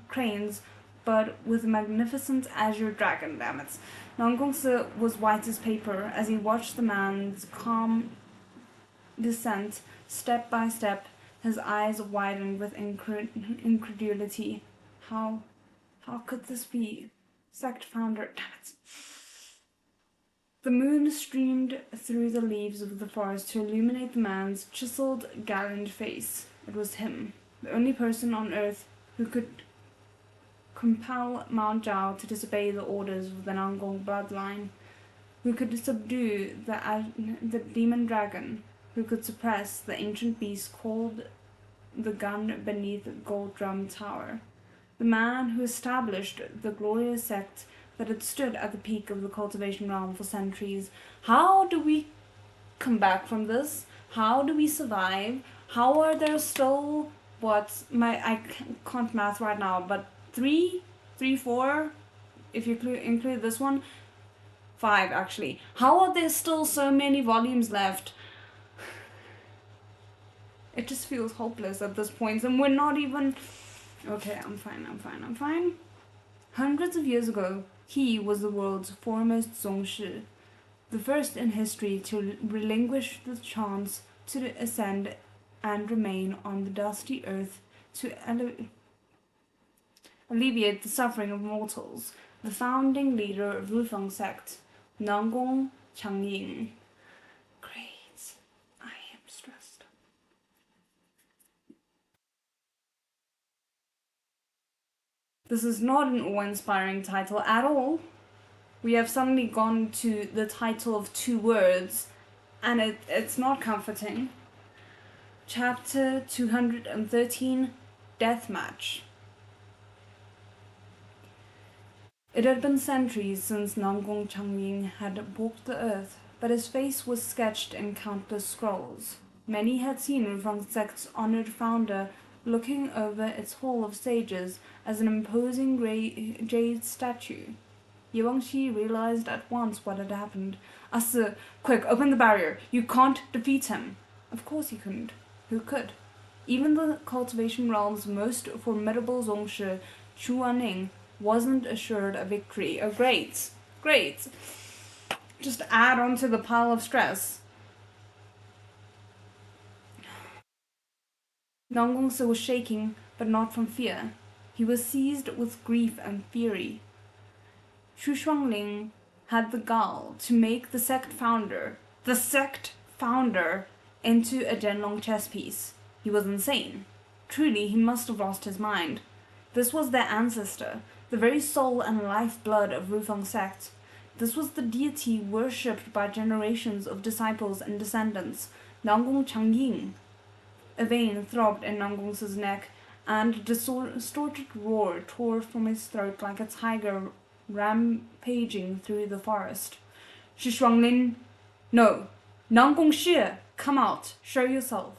cranes, but with a magnificent azure dragon, damn it. Nangong was white as paper as he watched the man's calm descent, step by step. His eyes widened with incredulity. How could this be? Sect founder, damn it. The moon streamed through the leaves of the forest to illuminate the man's chiseled, gallant face. It was him, the only person on earth who could compel Mount Jao to disobey the orders of the Nangong bloodline, who could subdue the demon dragon, who could suppress the ancient beast called the gun beneath Gold Drum Tower. The man who established the glorious sect that had stood at the peak of the cultivation realm for centuries. How do we come back from this? How do we survive? How are there still, I can't math right now, but three, four, if you include this one, 5 actually. How are there still so many volumes left? It just feels hopeless at this point, and we're not even... Okay, I'm fine. Hundreds of years ago, he was the world's foremost zongshi, the first in history to relinquish the chance to ascend and remain on the dusty earth to alleviate the suffering of mortals, the founding leader of Rufeng sect, Nangong Changying. Great. I am stressed. This is not an awe-inspiring title at all. We have suddenly gone to the title of 2 words, and it's not comforting. Chapter 213, Deathmatch. It had been centuries since Nangong Changying had walked the earth, but his face was sketched in countless scrolls. Many had seen Rufeng sect's honored founder looking over its hall of sages as an imposing jade statue. Yuangxi realized at once what had happened. Asu, quick, open the barrier. You can't defeat him. Of course he couldn't. Who could? Even the cultivation realm's most formidable zongshi, Chuaning, wasn't assured a victory. Oh, great. Just add on to the pile of stress. Nangong was shaking, but not from fear. He was seized with grief and fury. Xu Shuangling had the gall to make the sect founder, into a Zhenlong chess piece. He was insane. Truly, he must have lost his mind. This was their ancestor, the very soul and lifeblood of Rufeng sect. This was the deity worshipped by generations of disciples and descendants, Nangong Changying. A vein throbbed in Nangong's neck, and a distorted roar tore from his throat like a tiger rampaging through the forest. Xu Shuanglin, no, Nangong Shi, come out, show yourself.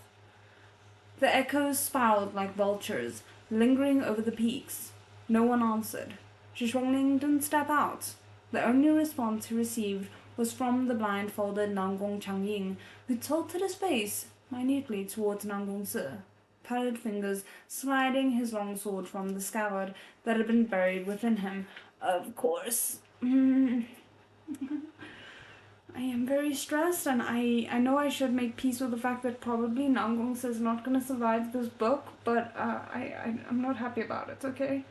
The echoes spiraled like vultures, lingering over the peaks. No one answered. Xu Shuangling didn't step out. The only response he received was from the blindfolded Nangong Changying, who tilted his face minutely towards Nangong Si, pallid fingers sliding his long sword from the scabbard that had been buried within him. Of course. I am very stressed, and I know I should make peace with the fact that probably Nangong is not going to survive this book, but I'm not happy about it, okay?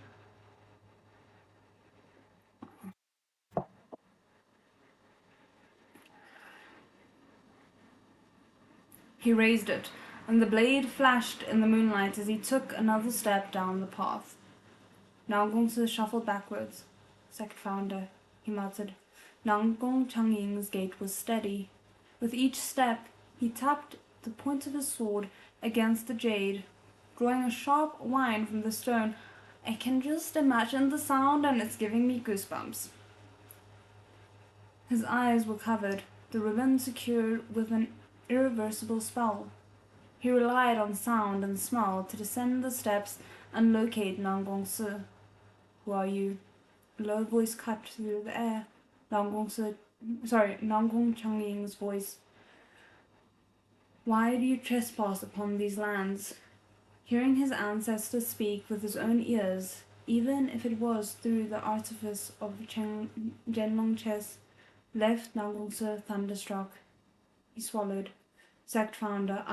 He raised it, and the blade flashed in the moonlight as he took another step down the path. Nangong shuffled backwards. Second founder, he muttered. Nangong Changying's gait was steady. With each step, he tapped the point of his sword against the jade, drawing a sharp whine from the stone. I can just imagine the sound, and it's giving me goosebumps. His eyes were covered, the ribbon secured with an irreversible spell. He relied on sound and smell to descend the steps and locate Nangong Si. Who are you? A low voice cut through the air. Nangong Changying's voice. Why do you trespass upon these lands? Hearing his ancestor speak with his own ears, even if it was through the artifice of Genlong Chess, left Nangong Si thunderstruck. He swallowed. Sect founder,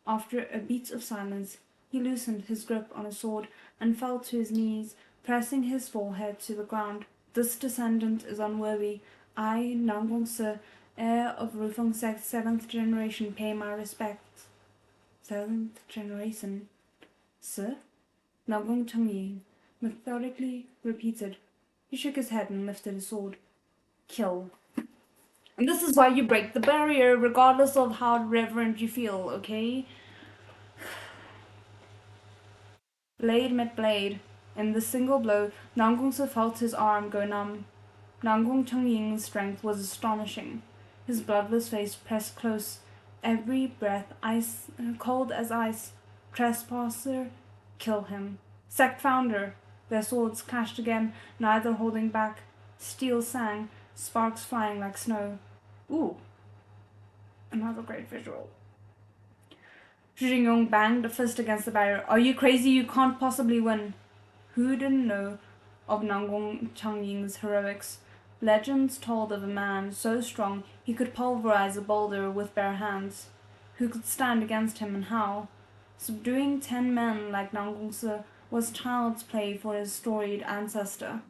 After a beat of silence, he loosened his grip on his sword and fell to his knees, pressing his forehead to the ground. This descendant is unworthy. I, Nangong Si, heir of Rufeng Sect's 7th generation, pay my respects. 7th generation? Sir? Nangong Changying methodically repeated. He shook his head and lifted his sword. Kill. And this is why you break the barrier, regardless of how reverent you feel, okay? Blade met blade. In this single blow, Nangong Si felt his arm go numb. Nangong Changying's strength was astonishing. His bloodless face pressed close, every breath cold as ice. Trespasser, kill him. Sect founder. Their swords clashed again, neither holding back. Steel sang, sparks flying like snow. Ooh, another great visual. Shizun banged a fist against the barrier. Are you crazy? You can't possibly win. Who didn't know of Nangong Changying's heroics? Legends told of a man so strong he could pulverize a boulder with bare hands. Who could stand against him and how? Subduing 10 men like Nangong Si was child's play for his storied ancestor.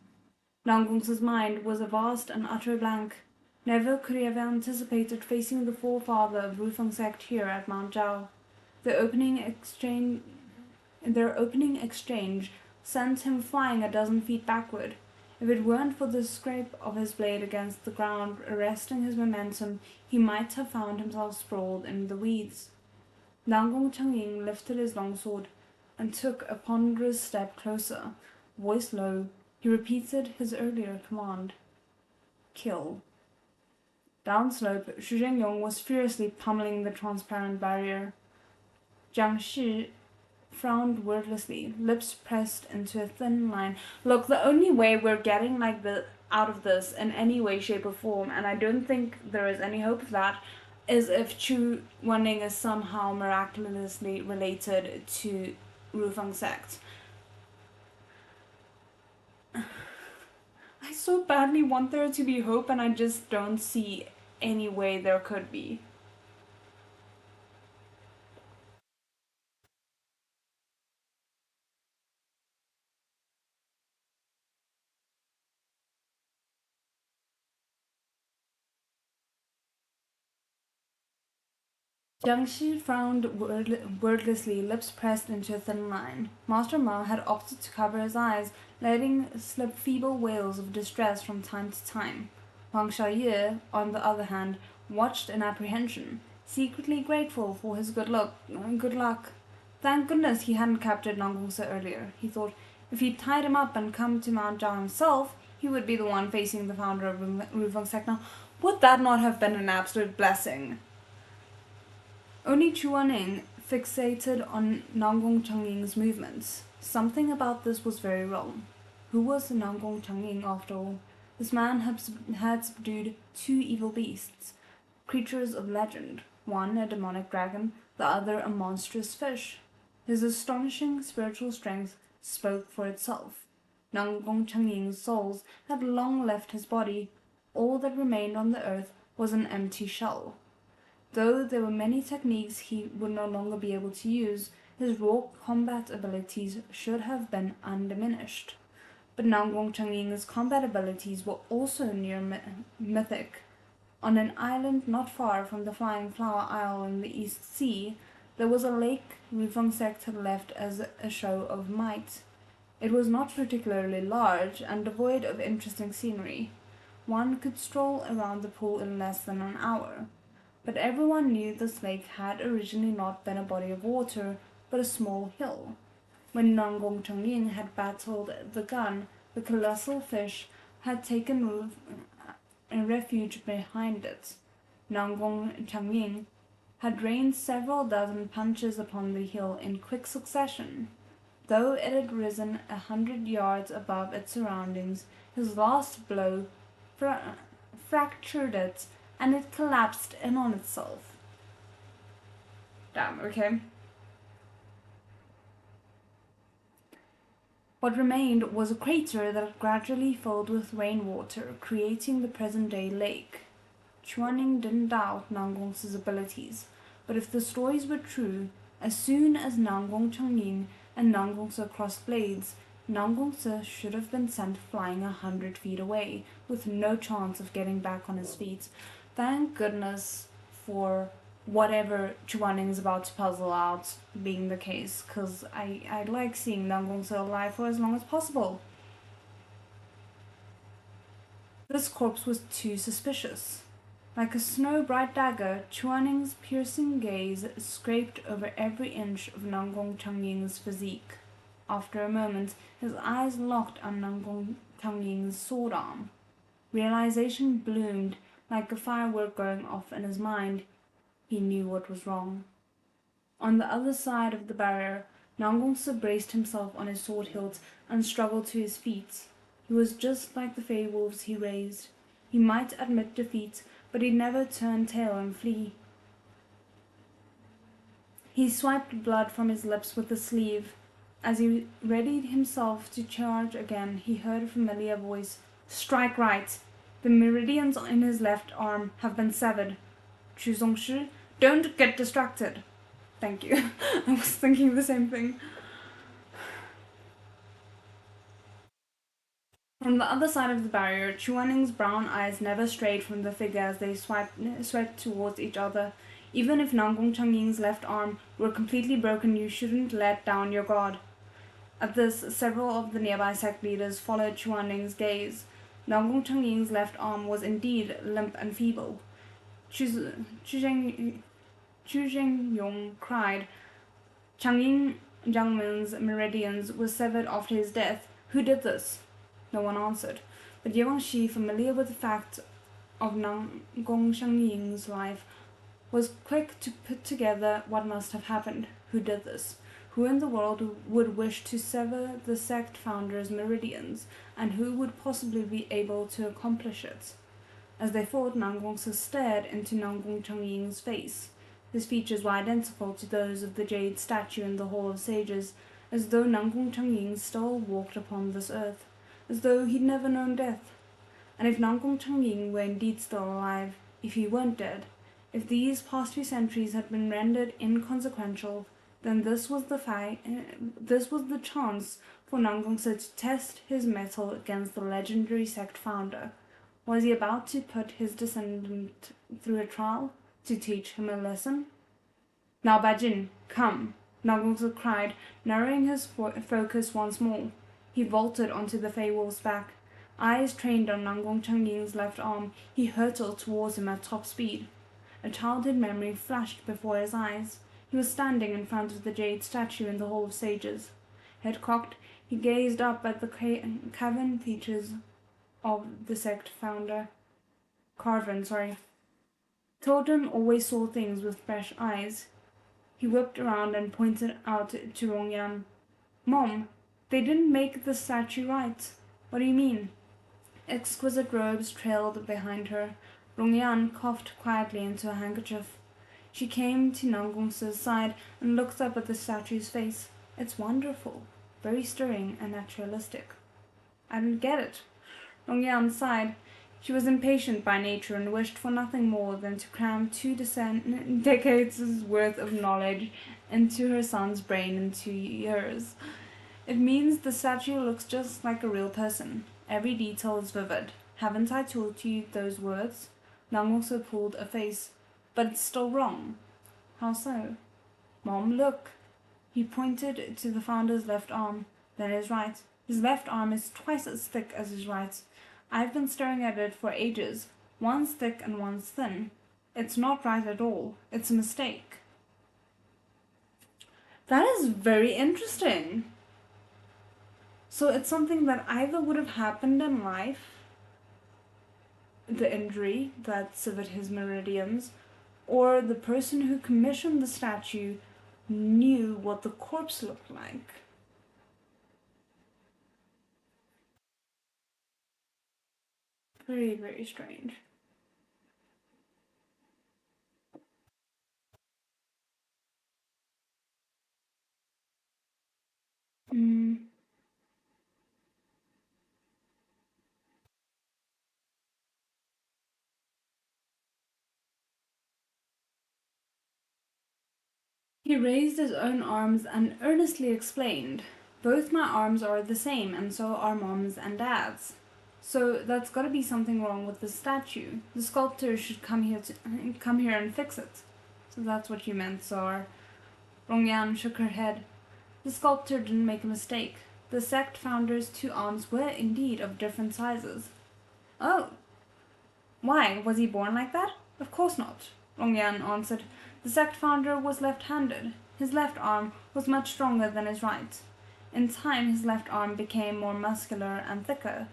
Nangong Si's mind was a vast and utter blank. Never could he have anticipated facing the forefather of Rufeng Sect here at Mount Jao. Their opening exchange sent him flying a dozen feet backward. If it weren't for the scrape of his blade against the ground arresting his momentum, he might have found himself sprawled in the weeds. Nangong Changying lifted his longsword and took a ponderous step closer. Voice low, he repeated his earlier command. Kill. Downslope, Xu Zhengyong was furiously pummeling the transparent barrier. Jiang Shi frowned wordlessly, lips pressed into a thin line. Look, the only way we're getting out of this in any way, shape, or form, and I don't think there is any hope of that, is if Chu Wanning is somehow miraculously related to Rufeng Sect. I so badly want there to be hope, and I just don't see any way there could be. Jiang Shi frowned wordlessly, lips pressed into a thin line. Master Mao had opted to cover his eyes, letting slip feeble wails of distress from time to time. Wang Xiaoye, on the other hand, watched in apprehension, secretly grateful for his good luck. Thank goodness he hadn't captured Nangong Si earlier, he thought. If he'd tied him up and come to Mount Jao himself, he would be the one facing the founder of Rufeng Sect now. Would that not have been an absolute blessing? Only Chu Wanning fixated on Nangong Changying's movements. Something about this was very wrong. Who was Nangong Changying after all? This man had subdued 2 evil beasts, creatures of legend, one a demonic dragon, the other a monstrous fish. His astonishing spiritual strength spoke for itself. Nangong Changying's souls had long left his body. All that remained on the earth was an empty shell. Though there were many techniques he would no longer be able to use, his raw combat abilities should have been undiminished. But Nangong Changying's combat abilities were also near mythic. On an island not far from the Flying Flower Isle in the East Sea, there was a lake Rufeng sect had left as a show of might. It was not particularly large and devoid of interesting scenery. One could stroll around the pool in less than an hour. But everyone knew this lake had originally not been a body of water, but a small hill. When Nangong Changying had battled the gun, the colossal fish had taken refuge behind it. Nangong Changying had rained several dozen punches upon the hill in quick succession. Though it had risen 100 yards above its surroundings, his last blow fractured it, and it collapsed in on itself. Damn, okay. What remained was a crater that gradually filled with rainwater, creating the present-day lake. Chuaning didn't doubt Nangong's abilities, but if the stories were true, as soon as Nangong Changying and Nangong crossed blades, Nangong should have been sent flying 100 feet away, with no chance of getting back on his feet. Thank goodness for whatever Chuaning's about to puzzle out being the case, because I like seeing Nangong alive for as long as possible. This corpse was too suspicious. Like a snow-bright dagger, Chuaning's piercing gaze scraped over every inch of Nangong Changying's physique. After a moment, his eyes locked on Nangong Changying's sword arm. Realization bloomed like a firework going off in his mind. He knew what was wrong. On the other side of the barrier, Nangong braced himself on his sword hilt and struggled to his feet. He was just like the fey wolves he raised. He might admit defeat, but he'd never turn tail and flee. He swiped blood from his lips with the sleeve. As he readied himself to charge again, he heard a familiar voice. "Strike right! The meridians in his left arm have been severed. Chu Zongshi, don't get distracted." Thank you. I was thinking the same thing. From the other side of the barrier, Chuaning's brown eyes never strayed from the figure as they swept towards each other. Even if Nangong Changying's left arm were completely broken, you shouldn't let down your guard. At this, several of the nearby sect leaders followed Chuaning's gaze. Nangong Changying's left arm was indeed limp and feeble. Chu Zhengyong cried. Changying Jiangmen's meridians were severed after his death. Who did this? No one answered, but Ye Shi, familiar with the fact of Nangong Changying's life, was quick to put together what must have happened. Who did this? Who in the world would wish to sever the sect founder's meridians, and who would possibly be able to accomplish it? As they thought, Nangong stared into Nangong Changying's face. His features were identical to those of the jade statue in the Hall of Sages, as though Nangong Changying still walked upon this earth, as though he'd never known death. And if Nangong Changying were indeed still alive, if he weren't dead, if these past few centuries had been rendered inconsequential, then this was the chance for Nangong to test his mettle against the legendary sect founder. Was he about to put his descendant through a trial, to teach him a lesson? "Now, Bajin, come," Nangong cried, narrowing his focus once more. He vaulted onto the Fey Wolf's back. Eyes trained on Nangong Changying's left arm, he hurtled towards him at top speed. A childhood memory flashed before his eyes. He was standing in front of the jade statue in the Hall of Sages. Head cocked, he gazed up at the carven features of the sect founder. Totem always saw things with fresh eyes. He whipped around and pointed out to Rongyan. "Mom, they didn't make the statue right." "What do you mean?" Exquisite robes trailed behind her. Rongyan coughed quietly into a handkerchief. She came to Nangong's side and looked up at the statue's face. "It's wonderful, very stirring and naturalistic." "I don't get it." Rongyan sighed. She was impatient by nature and wished for nothing more than to cram 2 decades' worth of knowledge into her son's brain in 2 years. It means the statue looks just like a real person. Every detail is vivid. Haven't I taught you those words? Nangong pulled a face. But it's still wrong. How so? Mom, look. He pointed to the founder's left arm, then his right. His left arm is twice as thick as his right. I've been staring at it for ages. One's thick and one's thin. It's not right at all. It's a mistake. That is very interesting. So it's something that either would have happened in life, the injury that severed his meridians, or the person who commissioned the statue knew what the corpse looked like. Very, very strange. He raised his own arms and earnestly explained, "Both my arms are the same, and so are Mom's and Dad's. So that's got to be something wrong with the statue. The sculptor should come here and fix it." So that's what you meant, Tsar. Rongyan shook her head. The sculptor didn't make a mistake. The sect founder's 2 arms were indeed of different sizes. Oh. Why, was he born like that? Of course not, Rongyan answered. The sect founder was left-handed. His left arm was much stronger than his right. In time, his left arm became more muscular and thicker.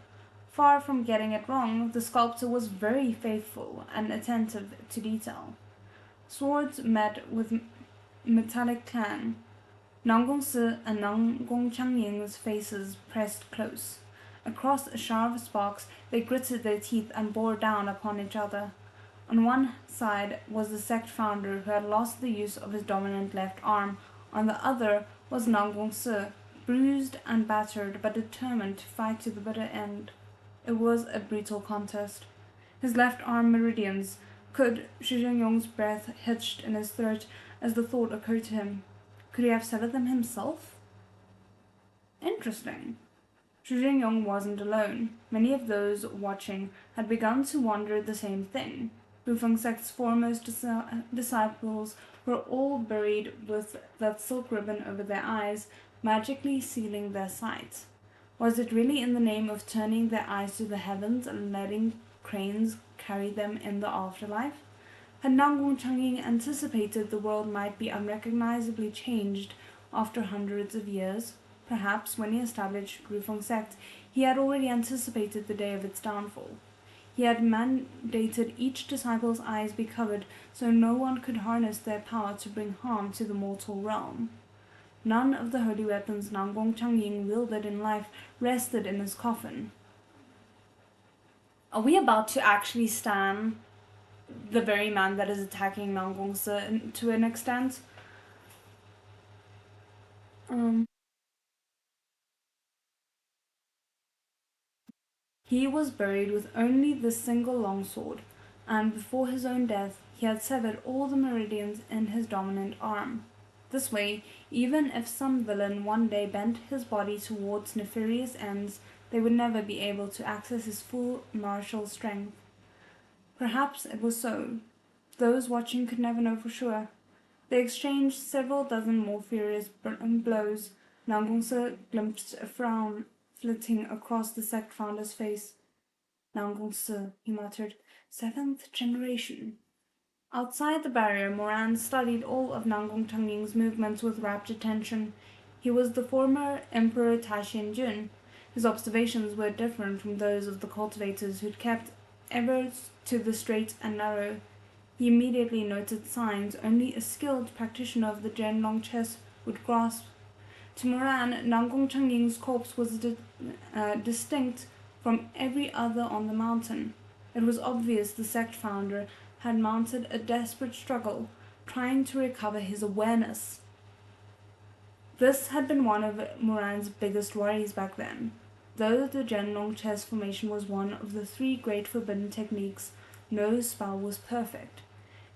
Far from getting it wrong, the sculptor was very faithful and attentive to detail. Swords met with metallic clang. Nangong and Nangong Changying's faces pressed close. Across a shower of sparks, they gritted their teeth and bore down upon each other. On one side was the sect founder who had lost the use of his dominant left arm. On the other was Nangong, bruised and battered, but determined to fight to the bitter end. It was a brutal contest. His left arm meridians could. Shizun breath hitched in his throat as the thought occurred to him. Could he have severed them himself? Interesting. Shizun wasn't alone. Many of those watching had begun to wonder the same thing. Wufeng sect's foremost disciples were all buried with that silk ribbon over their eyes, magically sealing their sight. Was it really in the name of turning their eyes to the heavens and letting cranes carry them in the afterlife? Had Nangong Changying anticipated the world might be unrecognizably changed after hundreds of years? Perhaps when he established Wufeng sect, he had already anticipated the day of its downfall. He had mandated each disciple's eyes be covered so no one could harness their power to bring harm to the mortal realm. None of the holy weapons Nangong Changying wielded in life rested in his coffin. Are we about to actually stand the very man that is attacking Nangong to an extent? He was buried with only this single longsword, and before his own death he had severed all the meridians in his dominant arm. This way, even if some villain one day bent his body towards nefarious ends, they would never be able to access his full martial strength. Perhaps it was so. Those watching could never know for sure. They exchanged several dozen more furious blows. Nangong glimpsed a frown flitting across the sect founder's face. Nangong, he muttered, 7th generation. Outside the barrier, Moran studied all of Nangong Changying's movements with rapt attention. He was the former Emperor Taxian Jun. His observations were different from those of the cultivators who'd kept ever to the straight and narrow. He immediately noted signs only a skilled practitioner of the Zhenlong chess would grasp. To Moran, Nangong Changying's corpse was distinct from every other on the mountain. It was obvious the sect founder had mounted a desperate struggle, trying to recover his awareness. This had been one of Moran's biggest worries back then. Though the Zhenlong chess formation was one of the 3 great forbidden techniques, no spell was perfect.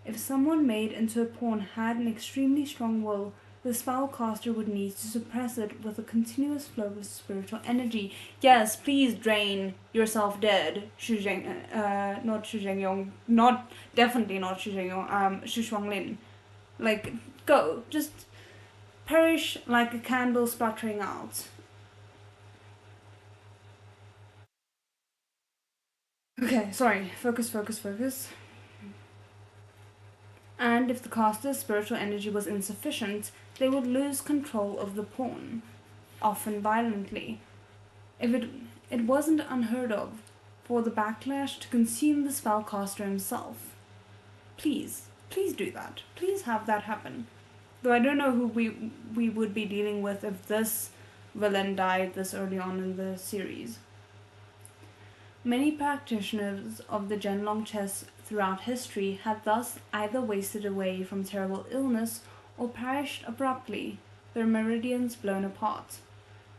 If someone made into a pawn had an extremely strong will, the spellcaster would need to suppress it with a continuous flow of spiritual energy. Yes, please drain yourself dead, not Xu Zhengyong, definitely not Xu Zhengyong, Xu Shuanglin. Like, go, just perish like a candle sputtering out. Okay, sorry, focus. And if the caster's spiritual energy was insufficient, they would lose control of the pawn, often violently. It wasn't unheard of for the backlash to consume the spellcaster himself. Please do that. Please have that happen. Though I don't know who we would be dealing with if this villain died this early on in the series. Many practitioners of the Zhenlong chess throughout history had thus either wasted away from terrible illness or perished abruptly, their meridians blown apart.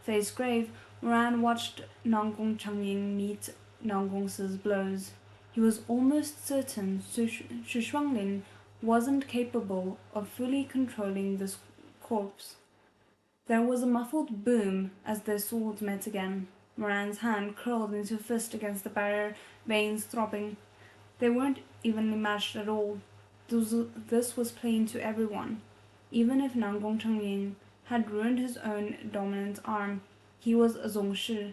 Face grave, Moran watched Nangong Changying meet Nanggong's blows. He was almost certain Xu Shuanglin wasn't capable of fully controlling this corpse. There was a muffled boom as their swords met again. Moran's hand curled into a fist against the barrier, veins throbbing. They weren't evenly matched at all. This was plain to everyone. Even if Nangong Changying had ruined his own dominant arm, he was a Zongshi.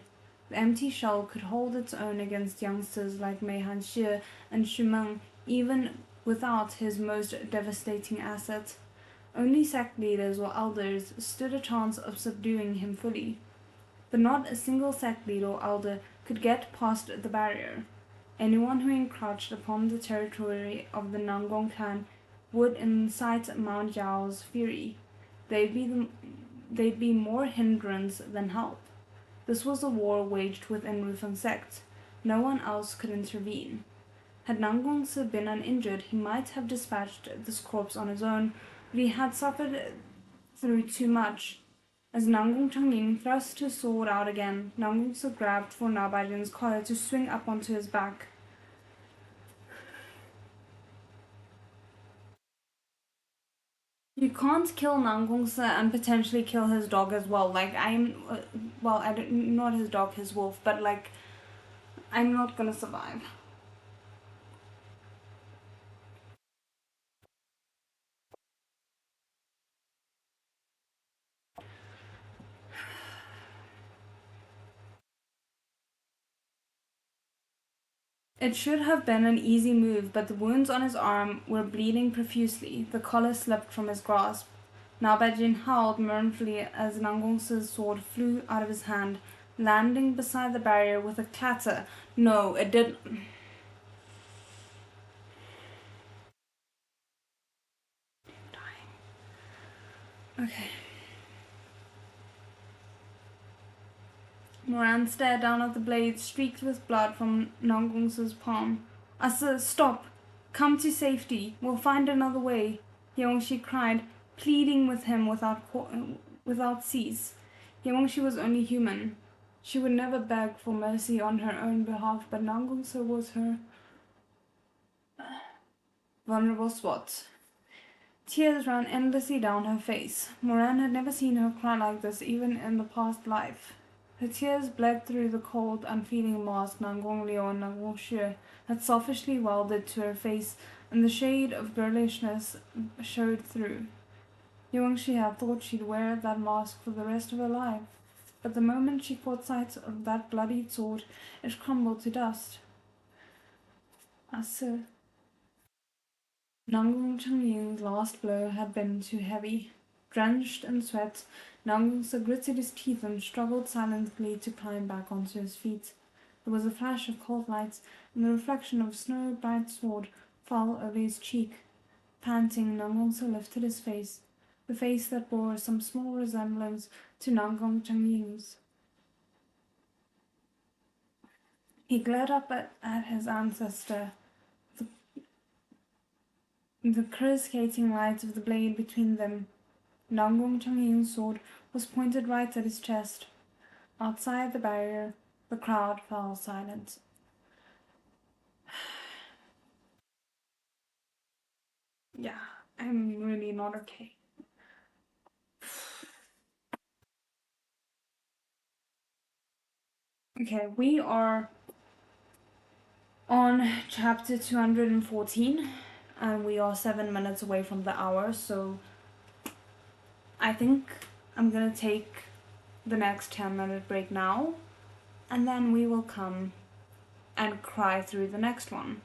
The empty shell could hold its own against youngsters like Mei Hanxie and Xu Meng, even without his most devastating asset. Only sect leaders or elders stood a chance of subduing him fully. But not a single sect leader or elder could get past the barrier. Anyone who encroached upon the territory of the Nangong clan would incite Mount Jao's fury. They'd be more hindrance than help. This was a war waged within Rufeng sect. No one else could intervene. Had Nangong been uninjured, he might have dispatched this corpse on his own, but he had suffered through too much. As Nangong Changying thrust his sword out again, Nangong grabbed for Nabajan's collar to swing up onto his back. You can't kill Nangong and potentially kill his dog as well. Like, not his dog, his wolf, but like, I'm not gonna survive. It should have been an easy move, but the wounds on his arm were bleeding profusely. The collar slipped from his grasp. Nabajin howled mournfully as Nangong's sword flew out of his hand, landing beside the barrier with a clatter. No, it didn't. Okay. Moran stared down at the blade streaked with blood from Nangong's palm. Asa, stop! Come to safety. We'll find another way, Yongshi cried, pleading with him without cease. Yongshi was only human. She would never beg for mercy on her own behalf, but Nangong was her vulnerable spot. Tears ran endlessly down her face. Moran had never seen her cry like this, even in the past life. Her tears bled through the cold, unfeeling mask Nangong Liu and Nangong Xue had selfishly welded to her face, and the shade of girlishness showed through. Yongxi had thought she'd wear that mask for the rest of her life, but the moment she caught sight of that bloodied sword, it crumbled to dust. Asa. Nangong Changying's last blow had been too heavy. Drenched in sweat, Nangong gritted his teeth and struggled silently to climb back onto his feet. There was a flash of cold light, and the reflection of snow-bright sword fell over his cheek. Panting, Nangong lifted his face, the face that bore some small resemblance to Nangong Changying's. He glared up at his ancestor, the coruscating light of the blade between them. Nangong Changying's sword was pointed right at his chest. Outside the barrier, the crowd fell silent. Yeah, I'm really not okay. Okay, we are on chapter 214 and we are 7 minutes away from the hour, so I think I'm gonna take the next 10-minute break now, and then we will come and cry through the next one.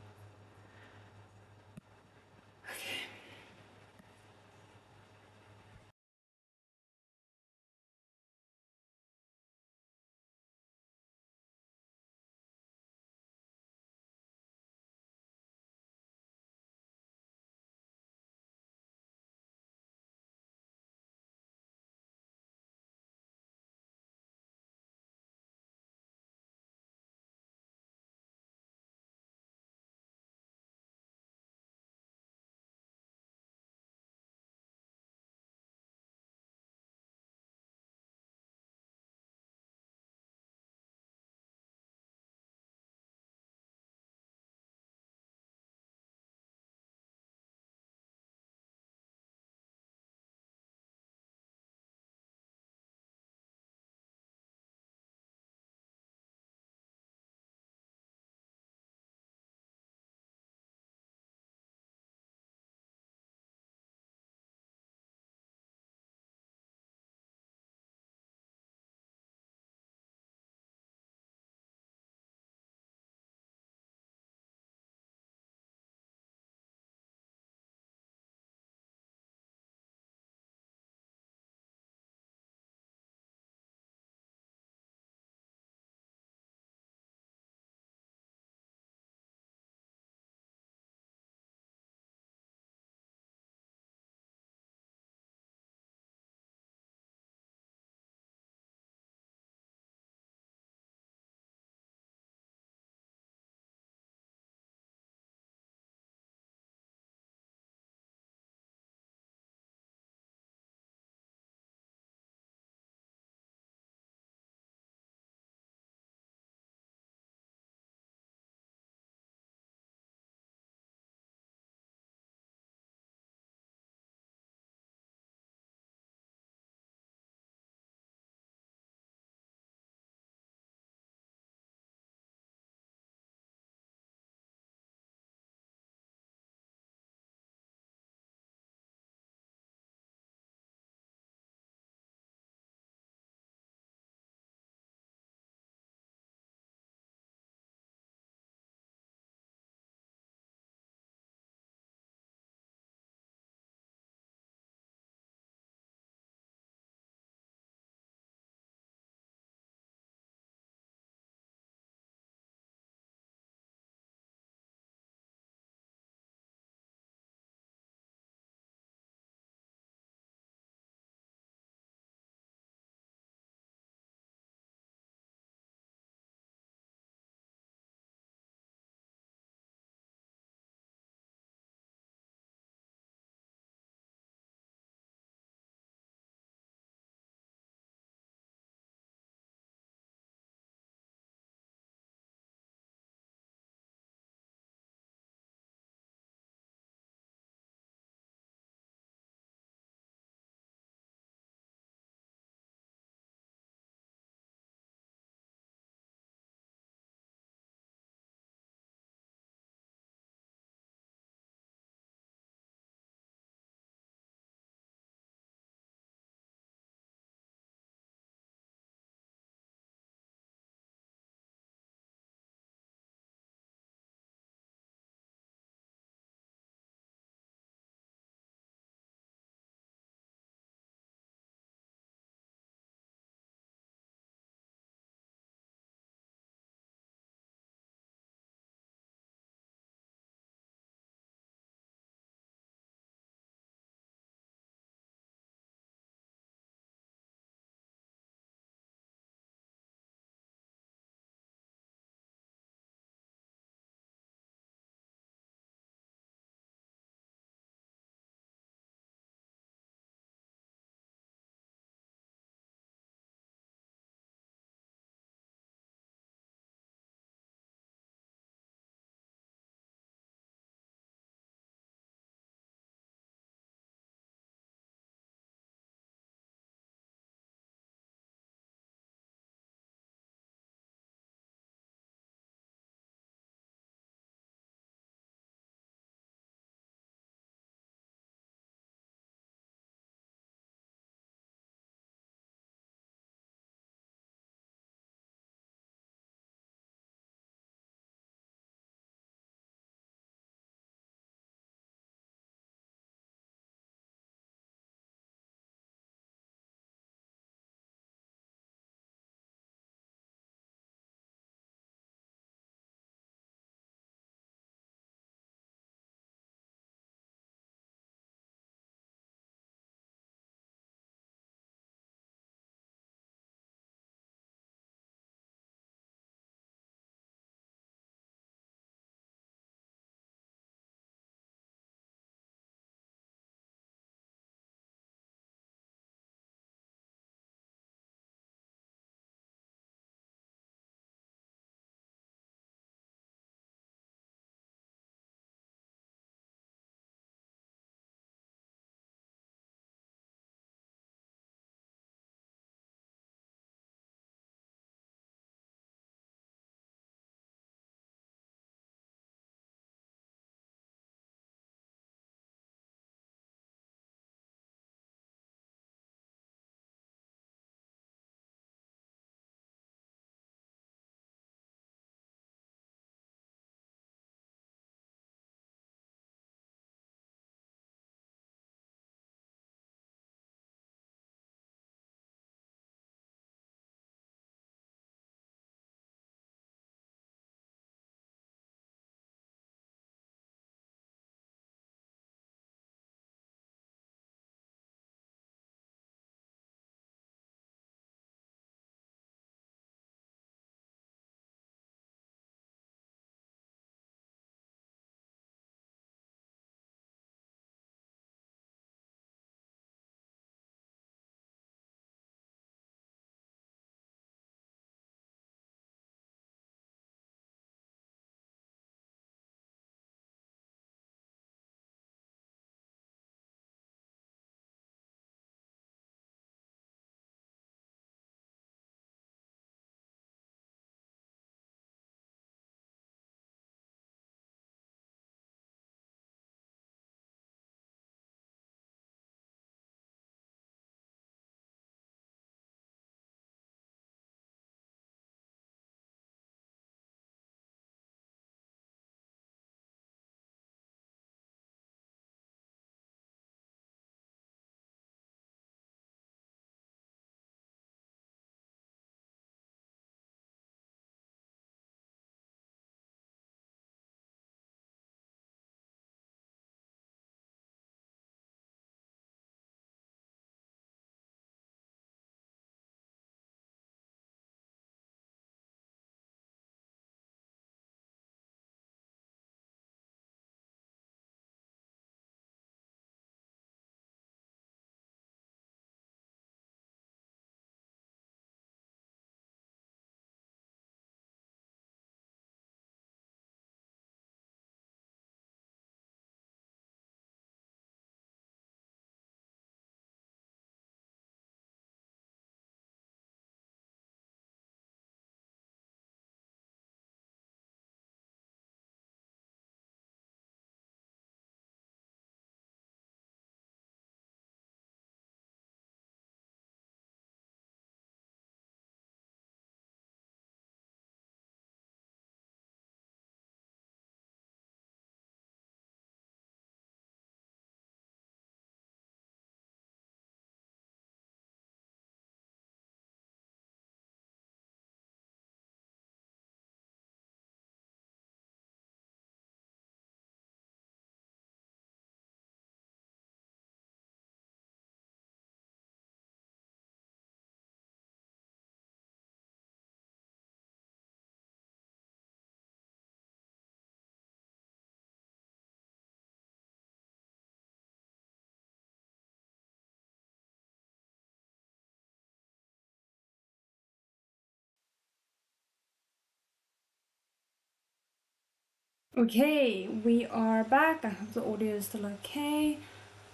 Okay, we are back. I hope the audio is still okay.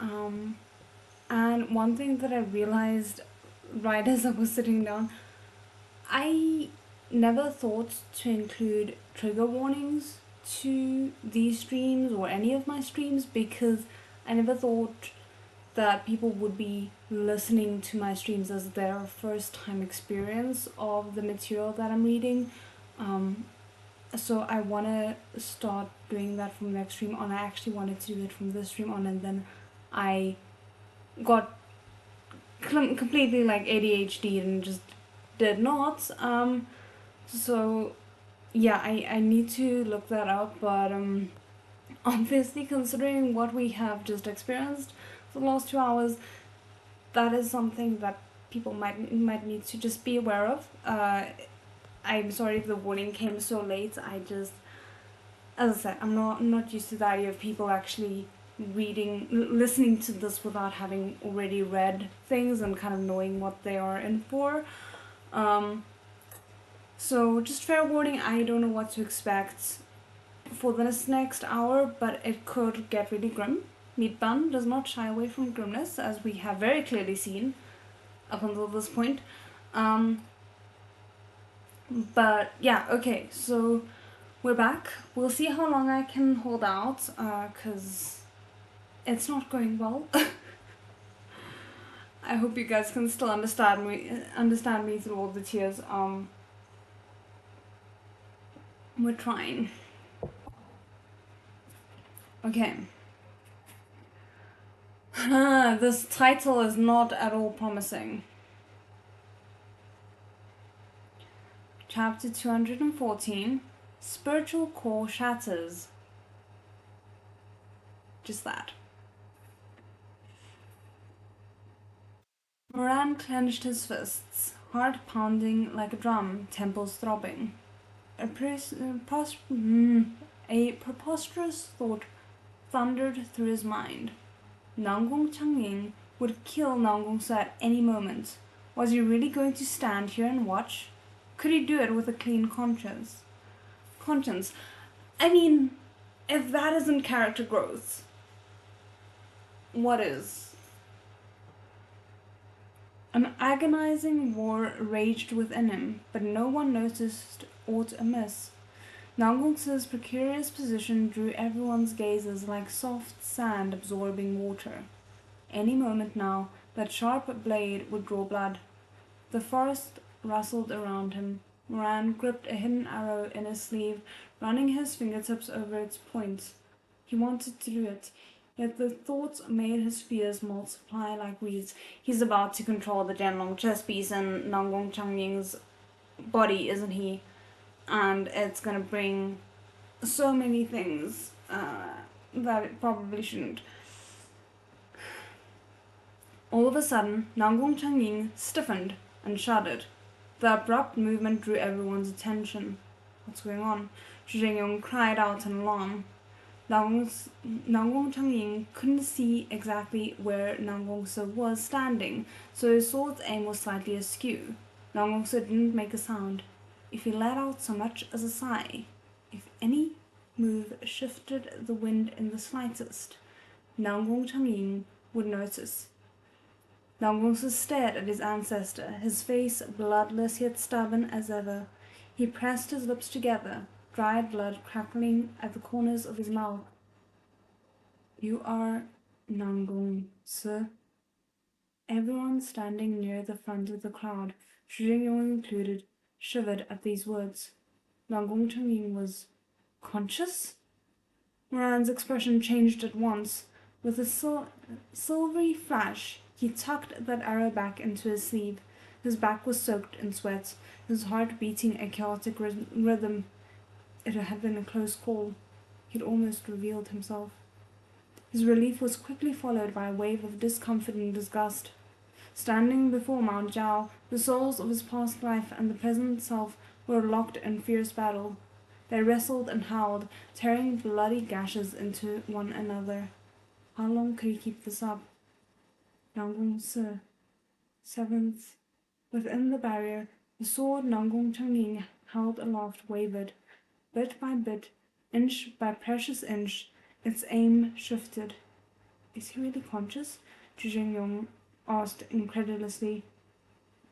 And one thing that I realized right as I was sitting down, I never thought to include trigger warnings to these streams or any of my streams because I never thought that people would be listening to my streams as their first time experience of the material that I'm reading. So I want to start doing that from next stream on. I actually wanted to do it from this stream on, and then I got completely like ADHD and just did not. So yeah, I need to look that up, but obviously considering what we have just experienced for the last 2 hours, that is something that people might need to just be aware of. I'm sorry if the warning came so late. I just, as I said, I'm not used to the idea of people actually listening to this without having already read things and kind of knowing what they are in for. So just fair warning, I don't know what to expect for this next hour, but it could get really grim. Meat Bun does not shy away from grimness, as we have very clearly seen up until this point. But yeah, okay, so we're back. We'll see how long I can hold out, because it's not going well. I hope you guys can still understand me through all the tears. We're trying. Okay. This title is not at all promising. Chapter 214, Spiritual Core Shatters. Just that. Moran clenched his fists, heart pounding like a drum, temples throbbing. A preposterous thought thundered through his mind. Nangong Changying would kill Nangong Sa at any moment. Was he really going to stand here and watch? Could he do it with a clean conscience? I mean, if that isn't character growth, what is? An agonizing war raged within him, but no one noticed aught amiss. Nangong Sa's precarious position drew everyone's gazes like soft sand absorbing water. Any moment now, that sharp blade would draw blood. The forest rustled around him. Moran gripped a hidden arrow in his sleeve, running his fingertips over its point. He wanted to do it, yet the thoughts made his fears multiply like weeds. He's about to control the Jianlong chess piece in Nangong Changying's body, isn't he? And it's gonna bring so many things that it probably shouldn't. All of a sudden, Nangong Changying stiffened and shuddered. The abrupt movement drew everyone's attention. What's going on? Zhu Zhengyong cried out in alarm. Nangong Changying couldn't see exactly where Nangong Se was standing, so his sword's aim was slightly askew. Nangong Se didn't make a sound. If he let out so much as a sigh, if any move shifted the wind in the slightest, Nangong Changying would notice. Nangong Se stared at his ancestor, his face bloodless yet stubborn as ever. He pressed his lips together, dried blood crackling at the corners of his mouth. You are Nangong Se. Everyone standing near the front of the crowd, Zhu Zhengyong included, shivered at these words. Nangong Changying was conscious? Moran's expression changed at once. With a silvery flash, he tucked that arrow back into his sleeve. His back was soaked in sweat, his heart beating a chaotic rhythm. It had been a close call. He'd almost revealed himself. His relief was quickly followed by a wave of discomfort and disgust. Standing before Mount Jao, the souls of his past life and the present self were locked in fierce battle. They wrestled and howled, tearing bloody gashes into one another. How long could he keep this up? Nangong Se. Seventh. Within the barrier, the sword Nangong Changying held aloft wavered. Bit by bit, Inch by precious inch, its aim shifted. Is he really conscious? Zhu Jingyong asked incredulously.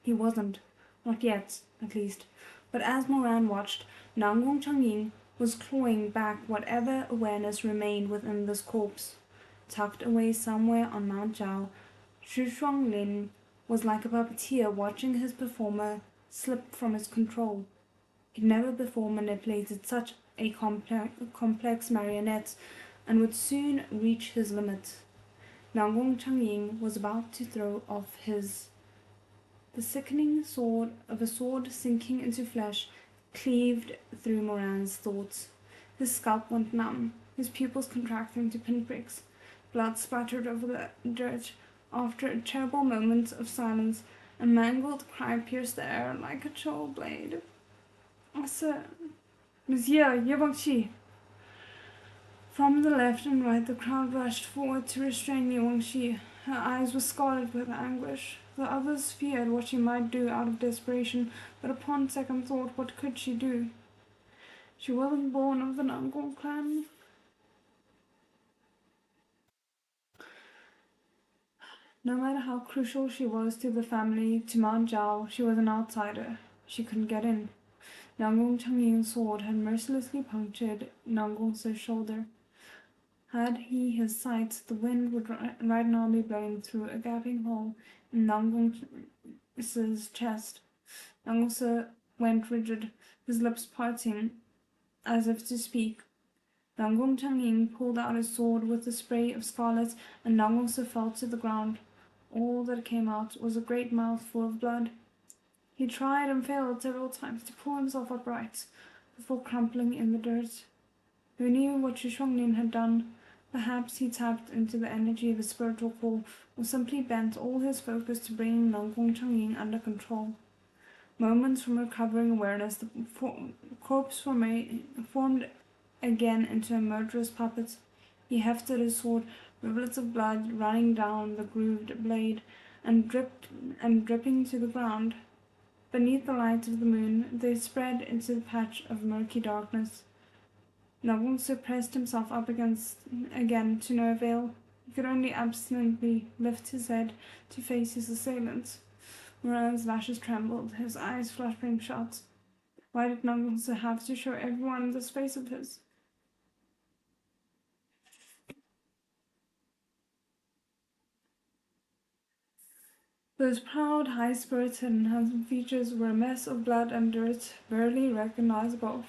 He wasn't. Not yet, at least. But as Moran watched, Nangong Changying was clawing back whatever awareness remained within this corpse. Tucked away somewhere on Mount Jao, Xu Shuanglin was like a puppeteer watching his performer slip from his control. He'd never before manipulated such a complex marionette and would soon reach his limit. Nangong Changying was about to throw off his. The sickening sword of a sword sinking into flesh cleaved through Moran's thoughts. His scalp went numb, his pupils contracting to pinpricks. Blood splattered over the dirt. After a terrible moment of silence, a mangled cry pierced the air like a chow blade. Monsieur, Yevangshi! From the left and right, the crowd rushed forward to restrain Yevangshi. Her eyes were scarlet with anguish. The others feared what she might do out of desperation, but upon second thought, what could she do? She wasn't born of the Nangong clan. No matter how crucial she was to the family, to Mount Jao, she was an outsider. She couldn't get in. Nangong Changying's sword had mercilessly punctured Nangong's shoulder. Had he his sights, the wind would right now be blowing through a gaping hole in Nangong's chest. Nangong went rigid, his lips parting as if to speak. Nangong Changying pulled out his sword with a spray of scarlet, and Nangong fell to the ground. All that came out was a great mouthful of blood. He tried and failed several times to pull himself upright before crumpling in the dirt. Who knew what Xu Shuanglin had done? Perhaps he tapped into the energy of his spiritual call, or simply bent all his focus to bringing Nangong Changying under control. Moments from recovering awareness, the corpse formed again into a murderous puppet. He hefted his sword, rivulets of blood running down the grooved blade, and dripping to the ground. Beneath the light of the moon, they spread into the patch of murky darkness. Nangong pressed himself up again to no avail. He could only absently lift his head to face his assailants. Moran's lashes trembled, his eyes fluttering shut. Why did Nangong have to show everyone this face of his? Those proud, high-spirited and handsome features were a mess of blood and dirt, barely recognizable.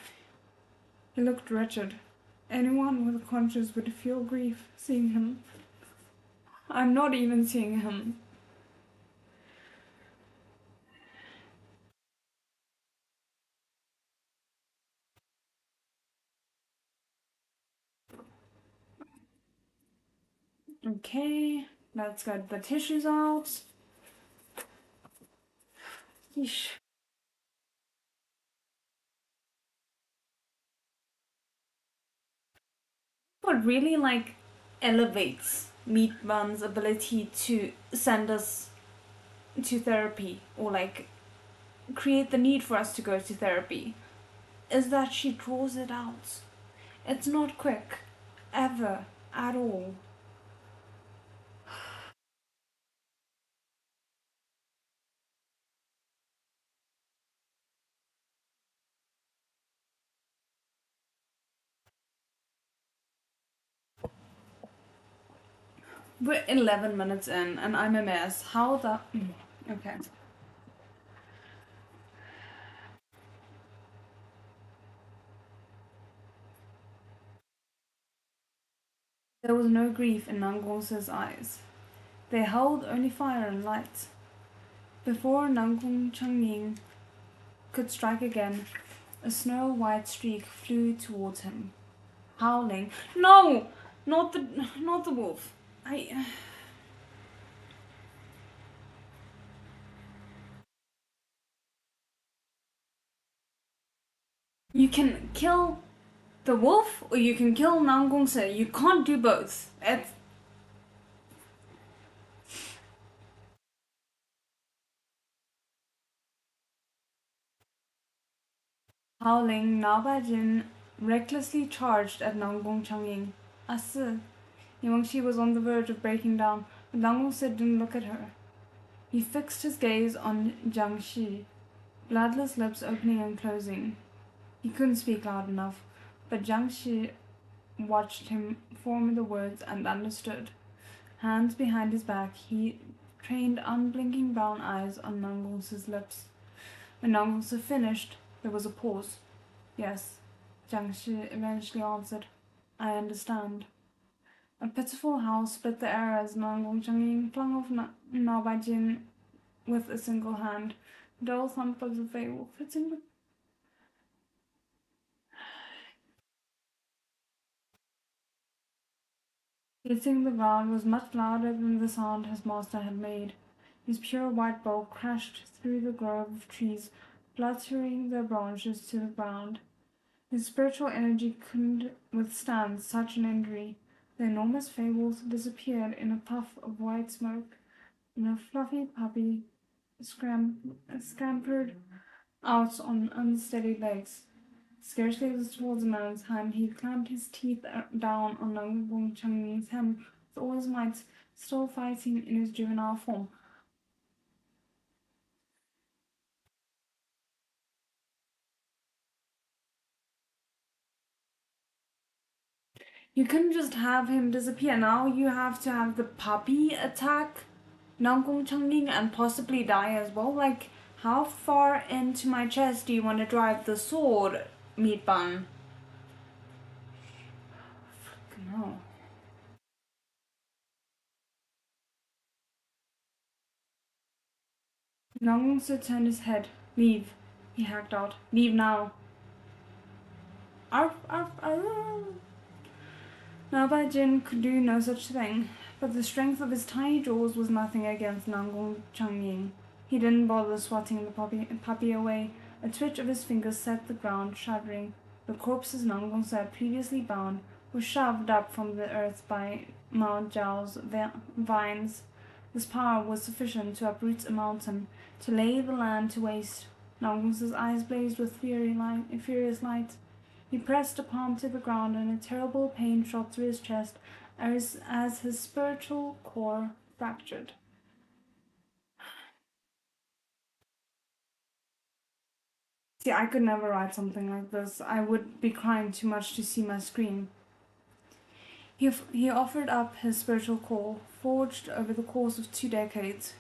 He looked wretched. Anyone with a conscience would feel grief seeing him. I'm not even seeing him. Okay, let's get the tissues out. Yeesh. What really elevates Meat Bun's ability to send us to therapy or create the need for us to go to therapy is that she draws it out. It's not quick, ever, at all. We're 11 minutes in and I'm a mess. How the... Okay. There was no grief in Nangong's eyes. They held only fire and light. Before Nangong Changying could strike again, a snow-white streak flew towards him. Howling, "No! Not the wolf. You can kill the wolf or you can kill Nangong. You can't do both. It's... Howling, Nabajin recklessly charged at Nangong Changying. Asi. Yimengshi was on the verge of breaking down, but Nangong Si didn't look at her. He fixed his gaze on Jiangxi, bloodless lips opening and closing. He couldn't speak loud enough, but Jiangxi watched him form the words and understood. Hands behind his back, he trained unblinking brown eyes on Nangong's lips. When Nangong finished, there was a pause. Yes, Jiangxi eventually answered. I understand. A pitiful howl split the air as Nangong Changying flung off Naobajin with a single hand. The dull thump of the veil hitting the ground was much louder than the sound his master had made. His pure white bolt crashed through the grove of trees, fluttering their branches to the ground. His spiritual energy couldn't withstand such an injury. The enormous fables disappeared in a puff of white smoke, and a fluffy puppy scampered out on unsteady legs. Scarcely towards a man's hand, he clamped his teeth down on Nangong Changying's hem with all his might, still fighting in his juvenile form. You couldn't just have him disappear. Now you have to have the puppy attack Nangong Changying and possibly die as well. Like, how far into my chest do you want to drive the sword, meat bun? No. Nangong turned his head. Leave, he hacked out. Leave now. Arf, arf, arf. Naobajin could do no such thing, but the strength of his tiny jaws was nothing against Nangong Changying. He didn't bother swatting the puppy away. A twitch of his fingers set the ground shuddering. The corpses Nangong had previously bound were shoved up from the earth by Mount Jao's vines. This power was sufficient to uproot a mountain, to lay the land to waste. Nangong's eyes blazed with furious light. He pressed a palm to the ground, and a terrible pain shot through his chest as his spiritual core fractured. See, I could never write something like this. I would be crying too much to see my screen. He offered up his spiritual core, forged over the course of 2 decades.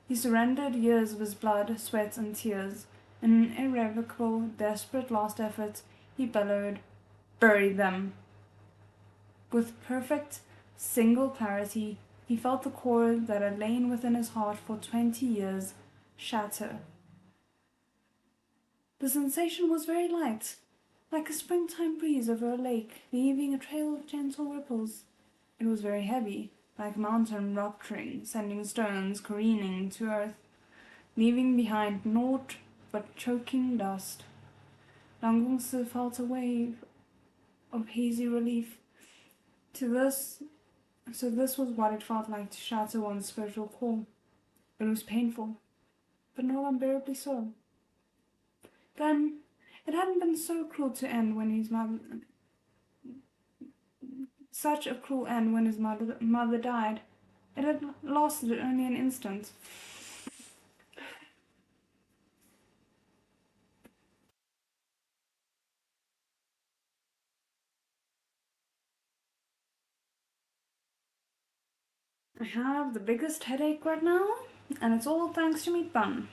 He surrendered years of his blood, sweat, and tears. In an irrevocable, desperate last effort, he bellowed, "Bury them!" With perfect, single clarity, he felt the core that had lain within his heart for 20 years shatter. The sensation was very light, like a springtime breeze over a lake, leaving a trail of gentle ripples. It was very heavy, like a mountain rupturing, sending stones careening to earth, leaving behind naught but choking dust. Nangong felt a wave of hazy relief. So this was what it felt like to shatter one's spiritual core. It was painful, but not unbearably so. Then, it hadn't been so cruel to end when his mother... Such a cruel end when his mother died. It had lasted only an instant. I have the biggest headache right now, and it's all thanks to meat bun.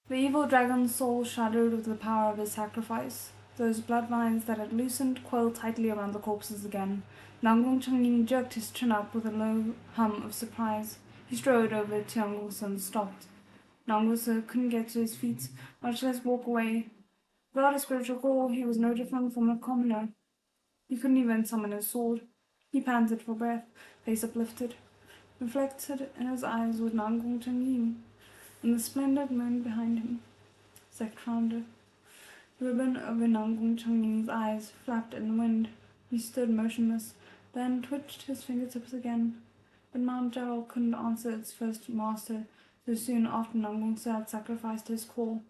The evil dragon's soul shuddered with the power of his sacrifice. Those blood vines that had loosened coiled tightly around the corpses again. Nangong Changying jerked his chin up with a low hum of surprise. He strode over to Nangong and stopped. Nangong couldn't get to his feet, much less walk away. Without a spiritual core, he was no different from a commoner. He couldn't even summon his sword. He panted for breath, face uplifted. Reflected in his eyes was Nangong Changying, and the splendid moon behind him. Sect rounder. The ribbon over Nangong Changying's eyes flapped in the wind. He stood motionless, then twitched his fingertips again. But Mount Jao couldn't answer its first master, So soon after Nangong had sacrificed his call,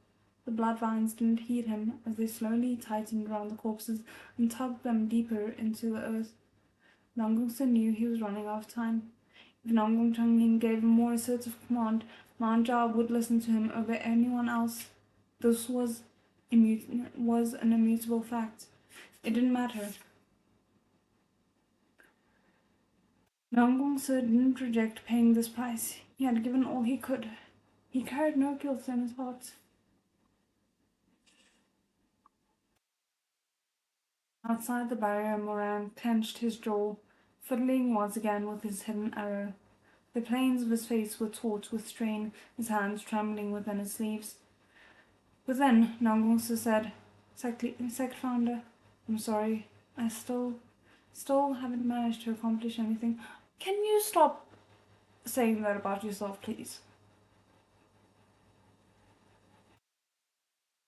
the blood vines didn't heed him as they slowly tightened around the corpses and tugged them deeper into the earth. Nangong knew he was running out of time. If Nangong Changying gave a more assertive command, Mount Jao would listen to him over anyone else. This was an immutable fact. It didn't matter. Nangong didn't reject paying this price. He had given all he could. He carried no guilt in his heart. Outside the barrier, Moran clenched his jaw, fiddling once again with his hidden arrow. The planes of his face were taut with strain, his hands trembling within his sleeves. But then Nangong said, Sect Founder, I'm sorry, I still haven't managed to accomplish anything. Can you stop saying that about yourself, please?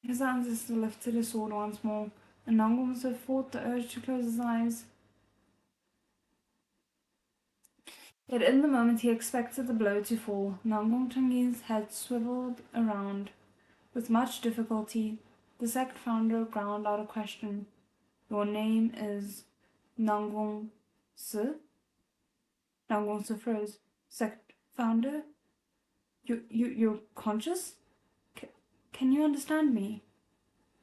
His ancestor lifted his sword once more, and Nangong fought the urge to close his eyes. Yet in the moment he expected the blow to fall, Nangong Changying's head swiveled around. With much difficulty, the sect founder ground out a question. Your name is Nangong Se? Nangong Se froze. Sect founder? You're conscious? Can you understand me?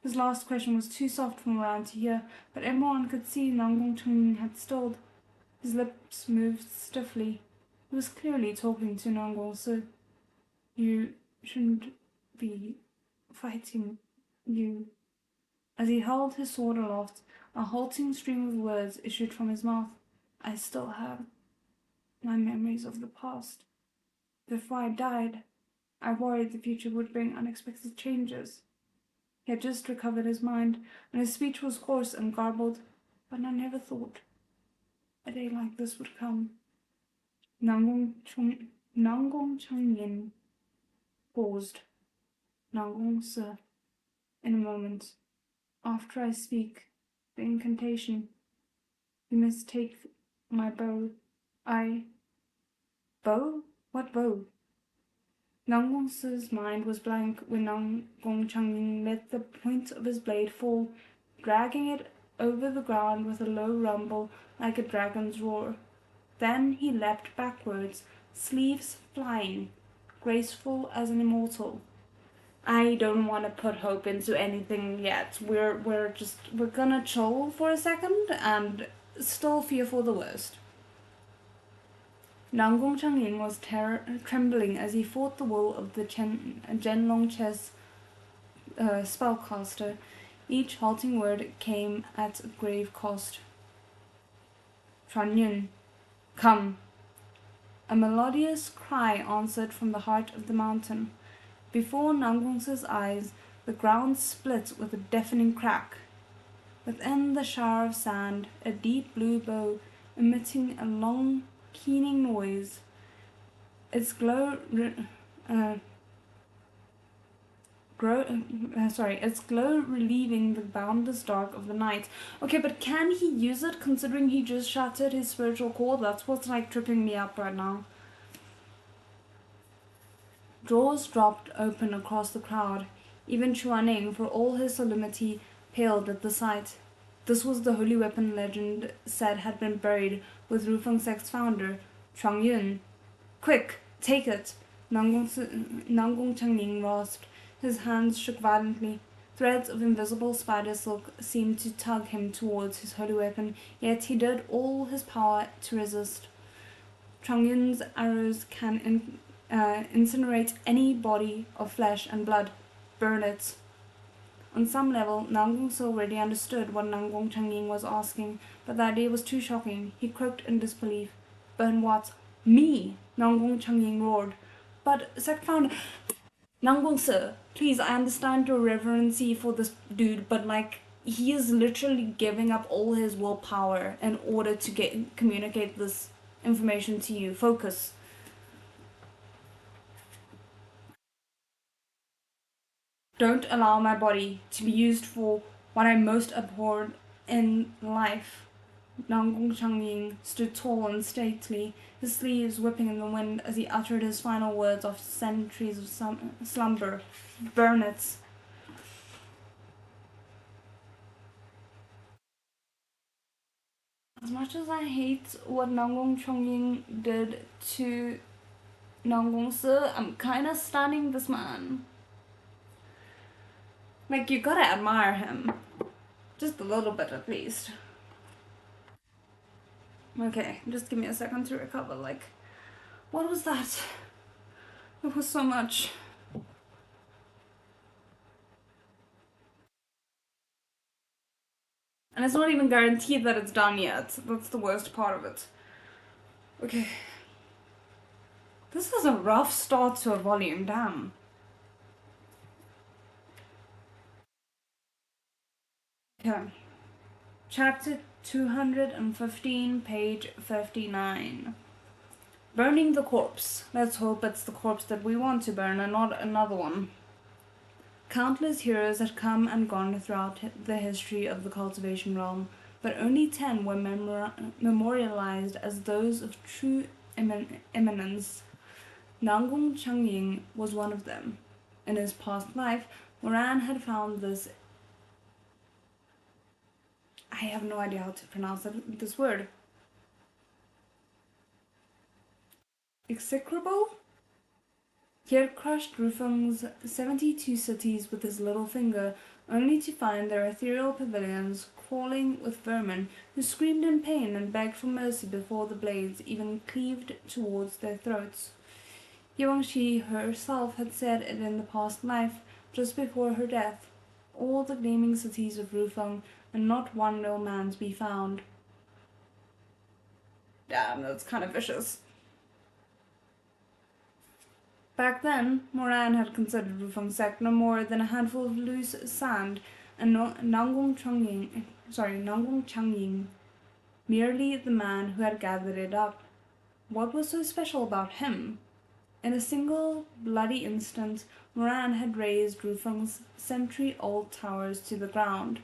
His last question was too soft for Moran to hear, but everyone could see Nangong Changying had stalled. His lips moved stiffly. He was clearly talking to Nangong Se. You shouldn't be fighting. You. As he held his sword aloft, a halting stream of words issued from his mouth. I still have my memories of the past. Before I died, I worried the future would bring unexpected changes. He had just recovered his mind, and his speech was coarse and garbled, but I never thought a day like this would come. Nangong Changying paused. Nangong Se, in a moment. After I speak the incantation, you must take my bow. Bow? What bow? Nangong Se's mind was blank when Nangong Changying let the point of his blade fall, dragging it over the ground with a low rumble like a dragon's roar. Then he leapt backwards, sleeves flying, graceful as an immortal. I don't want to put hope into anything yet. We're gonna chill for a second and still fear for the worst. Nangong Changying was trembling as he fought the will of the Zhenlong chess spellcaster. Each halting word came at a grave cost. Chuanyun, come. A melodious cry answered from the heart of the mountain. Before Nangong's eyes, the ground split with a deafening crack. Within the shower of sand, a deep blue bow emitting a long, keening noise. Its glow relieving the boundless dark of the night. Okay, but can he use it considering he just shattered his spiritual core? That's what's tripping me up right now. Jaws dropped open across the crowd. Even Chuaning, for all his solemnity, paled at the sight. This was the holy weapon legend said had been buried with Rufeng Sect's founder, Chuangyun. Quick, take it! Nangong Changying rasped. His hands shook violently. Threads of invisible spider silk seemed to tug him towards his holy weapon, yet he did all his power to resist. Chuangyun's arrows can incinerate any body of flesh and blood. Burn it. On some level, Nangong already understood what Nangong Changying was asking, but the idea was too shocking. He croaked in disbelief. Burn what? Me! Nangong Changying roared. But sect founder, Nangong sir, please, I understand your reverency for this dude, but he is literally giving up all his willpower in order to communicate this information to you. Focus. Don't allow my body to be used for what I most abhorred in life. Nangong Changying stood tall and stately, his sleeves whipping in the wind as he uttered his final words after centuries of slumber. Burn it. As much as I hate what Nangong Changying did to Nangong Sir, I'm kinda stunning this man. Like, you gotta admire him. Just a little bit at least. Okay, just give me a second to recover. Like, what was that? It was so much. And it's not even guaranteed that it's done yet. That's the worst part of it. Okay. This is a rough start to a volume, damn. Okay. Chapter 215, page 59. Burning the corpse. Let's hope it's the corpse that we want to burn and not another one. Countless heroes had come and gone throughout the history of the cultivation realm, but only 10 were memorialized as those of true eminence. Nangong Changying was one of them. In his past life, Moran had found this. I have no idea how to pronounce this word. Execrable? He had crushed Rufeng's 72 cities with his little finger, only to find their ethereal pavilions crawling with vermin who screamed in pain and begged for mercy before the blades even cleaved towards their throats. Yuangshi herself had said it in the past life, just before her death. All the gleaming cities of Rufeng, and not one real man to be found. Damn, that's kind of vicious. Back then, Moran had considered Rufeng sect no more than a handful of loose sand, and Nangong Changying, merely the man who had gathered it up. What was so special about him? In a single bloody instant, Moran had razed Rufeng's century-old towers to the ground.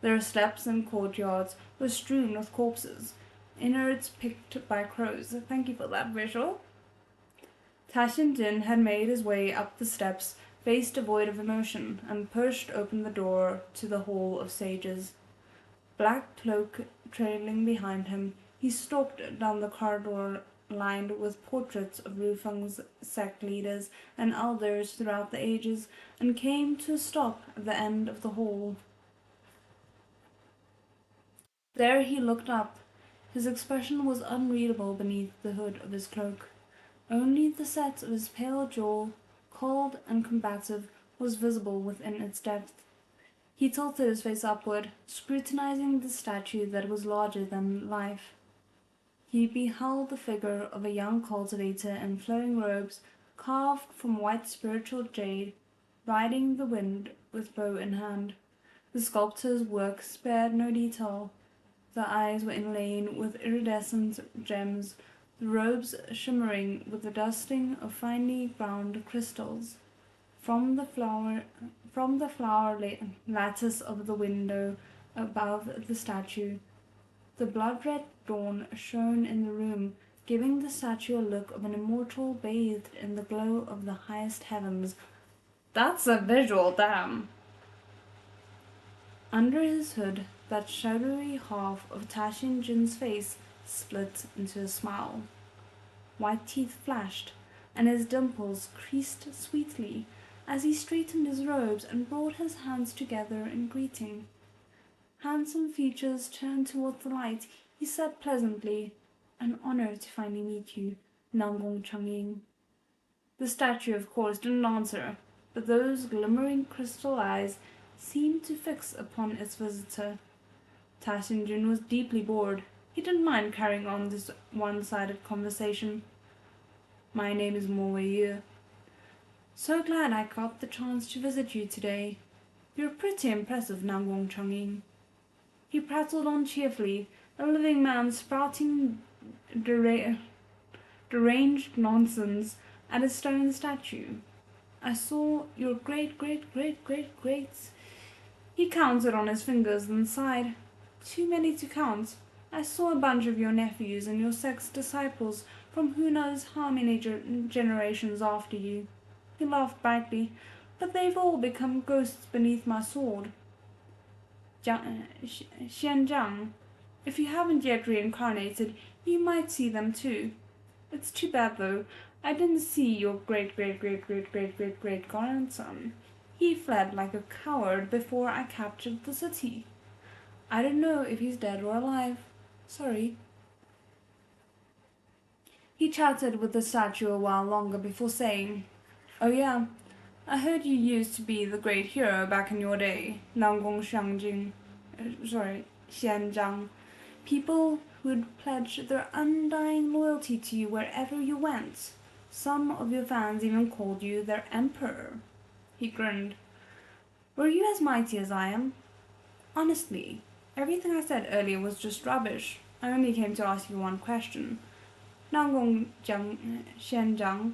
Their steps and courtyards were strewn with corpses, innards picked by crows. Thank you for that visual. Tashin Jin had made his way up the steps, face devoid of emotion, and pushed open the door to the Hall of Sages. Black cloak trailing behind him, he stalked down the corridor lined with portraits of Rufeng's sect leaders and elders throughout the ages, and came to a stop at the end of the hall. There he looked up. His expression was unreadable beneath the hood of his cloak. Only the set of his pale jaw, cold and combative, was visible within its depth. He tilted his face upward, scrutinizing the statue that was larger than life. He beheld the figure of a young cultivator in flowing robes, carved from white spiritual jade, riding the wind with bow in hand. The sculptor's work spared no detail. The eyes were inlaid with iridescent gems, the robes shimmering with the dusting of finely ground crystals. From the flower lattice of the window above the statue, the blood-red dawn shone in the room, giving the statue a look of an immortal bathed in the glow of the highest heavens. That's a visual, damn! Under his hood, that shadowy half of Tashin Jin's face split into a smile. White teeth flashed, and his dimples creased sweetly as he straightened his robes and brought his hands together in greeting. Handsome features turned toward the light. He said pleasantly, "An honor to finally meet you, Nangong Changying." The statue, of course, didn't answer, but those glimmering crystal eyes seemed to fix upon its visitor. Tashin Jin was deeply bored. He didn't mind carrying on this one-sided conversation. "My name is Mo Wei. So glad I got the chance to visit you today. You're pretty impressive, Nangong Changying." He prattled on cheerfully, a living man spouting deranged nonsense at a stone statue. "I saw your great-great-great-great-greats." He counted on his fingers and sighed. "Too many to count. I saw a bunch of your nephews and your sect's disciples from who knows how many generations after you. He laughed brightly. But they've all become ghosts beneath my sword. Xianzhang, if you haven't yet reincarnated, you might see them too. It's too bad, though. I didn't see your great-great-great-great-great-great-grandson. He fled like a coward before I captured the city. I don't know if he's dead or alive. Sorry. He chatted with the statue a while longer before saying, "Oh yeah, I heard you used to be the great hero back in your day, Nangong Xianzhang. People who'd pledge their undying loyalty to you wherever you went. Some of your fans even called you their emperor." He grinned. "Were you as mighty as I am?" "Honestly, everything I said earlier was just rubbish. I only came to ask you one question. Nangong Xianzhang,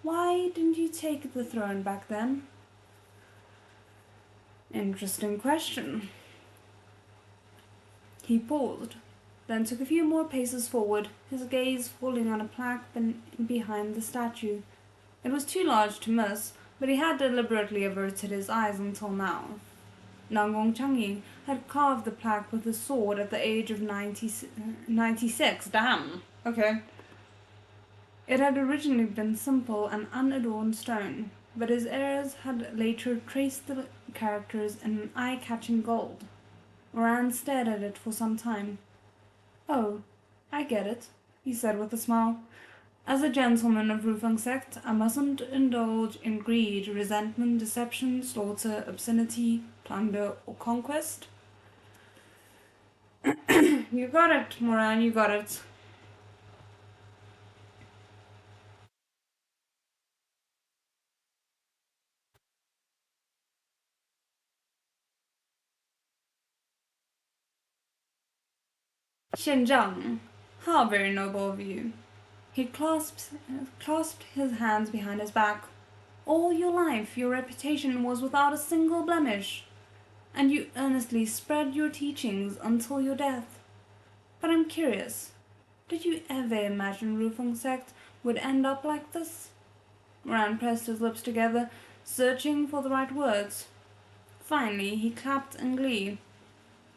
why didn't you take the throne back then?" Interesting question. He paused, then took a few more paces forward, his gaze falling on a plaque behind the statue. It was too large to miss, but he had deliberately averted his eyes until now. Nangong Changying had carved the plaque with his sword at the age of 96. Damn. Okay. It had originally been simple and unadorned stone, but his heirs had later traced the characters in eye-catching gold. Moran stared at it for some time. "Oh, I get it," he said with a smile. "As a gentleman of Rufeng sect, I mustn't indulge in greed, resentment, deception, slaughter, obscenity, plunder, or conquest." You got it, Moran, you got it. Xianzhang, how very noble of you. He clasped his hands behind his back. All your life, your reputation was without a single blemish, and you earnestly spread your teachings until your death. But I'm curious, did you ever imagine Rufeng sect would end up like this? Moran pressed his lips together, searching for the right words. Finally, he clapped in glee.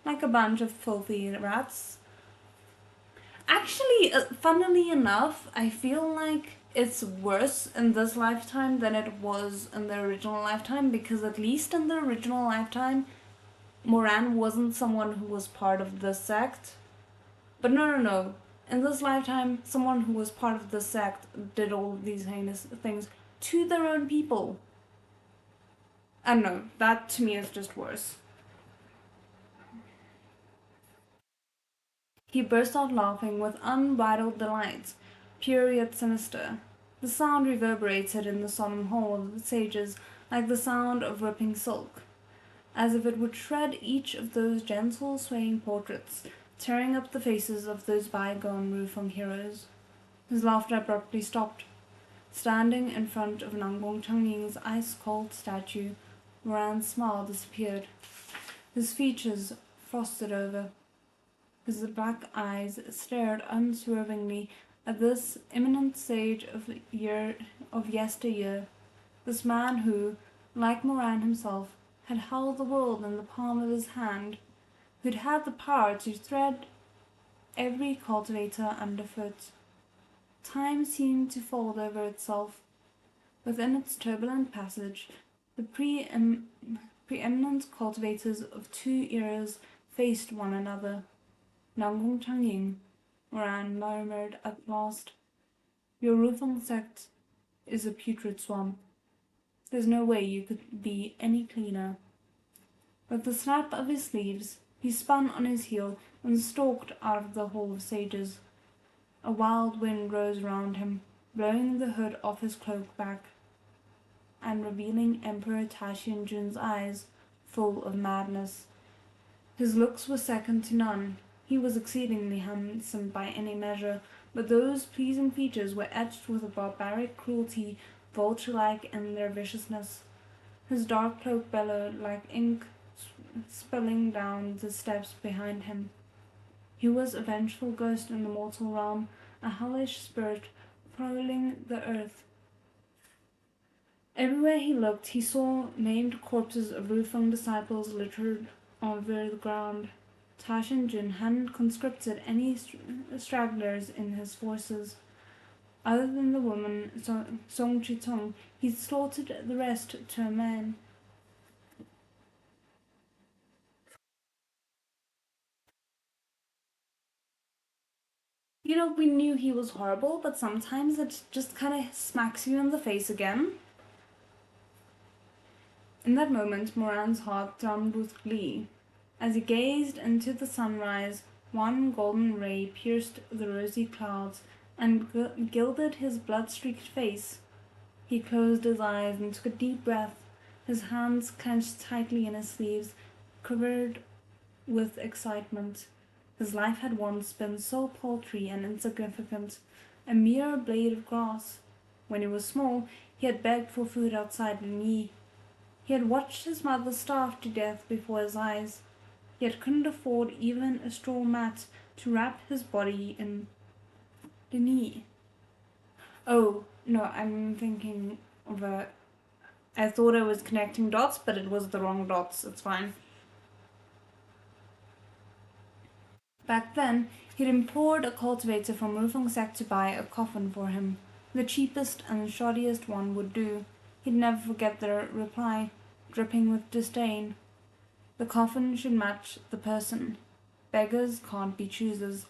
Like a bunch of filthy rats. Actually, funnily enough, I feel like it's worse in this lifetime than it was in the original lifetime, because at least in the original lifetime, Moran wasn't someone who was part of the sect. But no. In this lifetime, someone who was part of the sect did all of these heinous things to their own people. I don't know, that to me is just worse. He burst out laughing with unbridled delight, pure yet sinister. The sound reverberated in the solemn hall of the sages like the sound of ripping silk, as if it would shred each of those gentle swaying portraits, tearing up the faces of those bygone Rufeng heroes. His laughter abruptly stopped. Standing in front of Nangong Changying's ice-cold statue, Moran's smile disappeared. His features frosted over. His black eyes stared unswervingly at this eminent sage of yesteryear, this man who, like Moran himself, had held the world in the palm of his hand, who'd had the power to tread every cultivator underfoot. Time seemed to fold over itself. Within its turbulent passage, the preeminent cultivators of two eras faced one another. Nangong Changying, Moran murmured at last. Your Rufeng sect is a putrid swamp. There's no way you could be any cleaner. With the snap of his sleeves, he spun on his heel and stalked out of the hall of sages. A wild wind rose round him, blowing the hood off his cloak back, and revealing Emperor Taxianjun's eyes, full of madness. His looks were second to none. He was exceedingly handsome by any measure, but those pleasing features were etched with a barbaric cruelty, vulture-like in their viciousness. His dark cloak bellowed like ink spilling down the steps behind him. He was a vengeful ghost in the mortal realm, a hellish spirit prowling the earth. Everywhere he looked, he saw maimed corpses of Rufeng disciples littered over the ground. Tashin Jin hadn't conscripted any stragglers in his forces. Other than the woman Song Chitong, he'd slaughtered the rest to a man. You know, we knew he was horrible, but sometimes it just kind of smacks you in the face again. In that moment, Moran's heart thrummed with glee. As he gazed into the sunrise, one golden ray pierced the rosy clouds and gilded his blood-streaked face. He closed his eyes and took a deep breath, his hands clenched tightly in his sleeves, quivered with excitement. His life had once been so paltry and insignificant, a mere blade of grass. When he was small, he had begged for food outside Linyi. He had watched his mother starve to death before his eyes, yet couldn't afford even a straw mat to wrap his body in. Linyi. Oh, no, I'm thinking of a... I thought I was connecting dots, but it was the wrong dots. It's fine. Back then, he'd implored a cultivator from Rufeng Sek to buy a coffin for him. The cheapest and shoddiest one would do. He'd never forget the reply, dripping with disdain. The coffin should match the person. Beggars can't be choosers.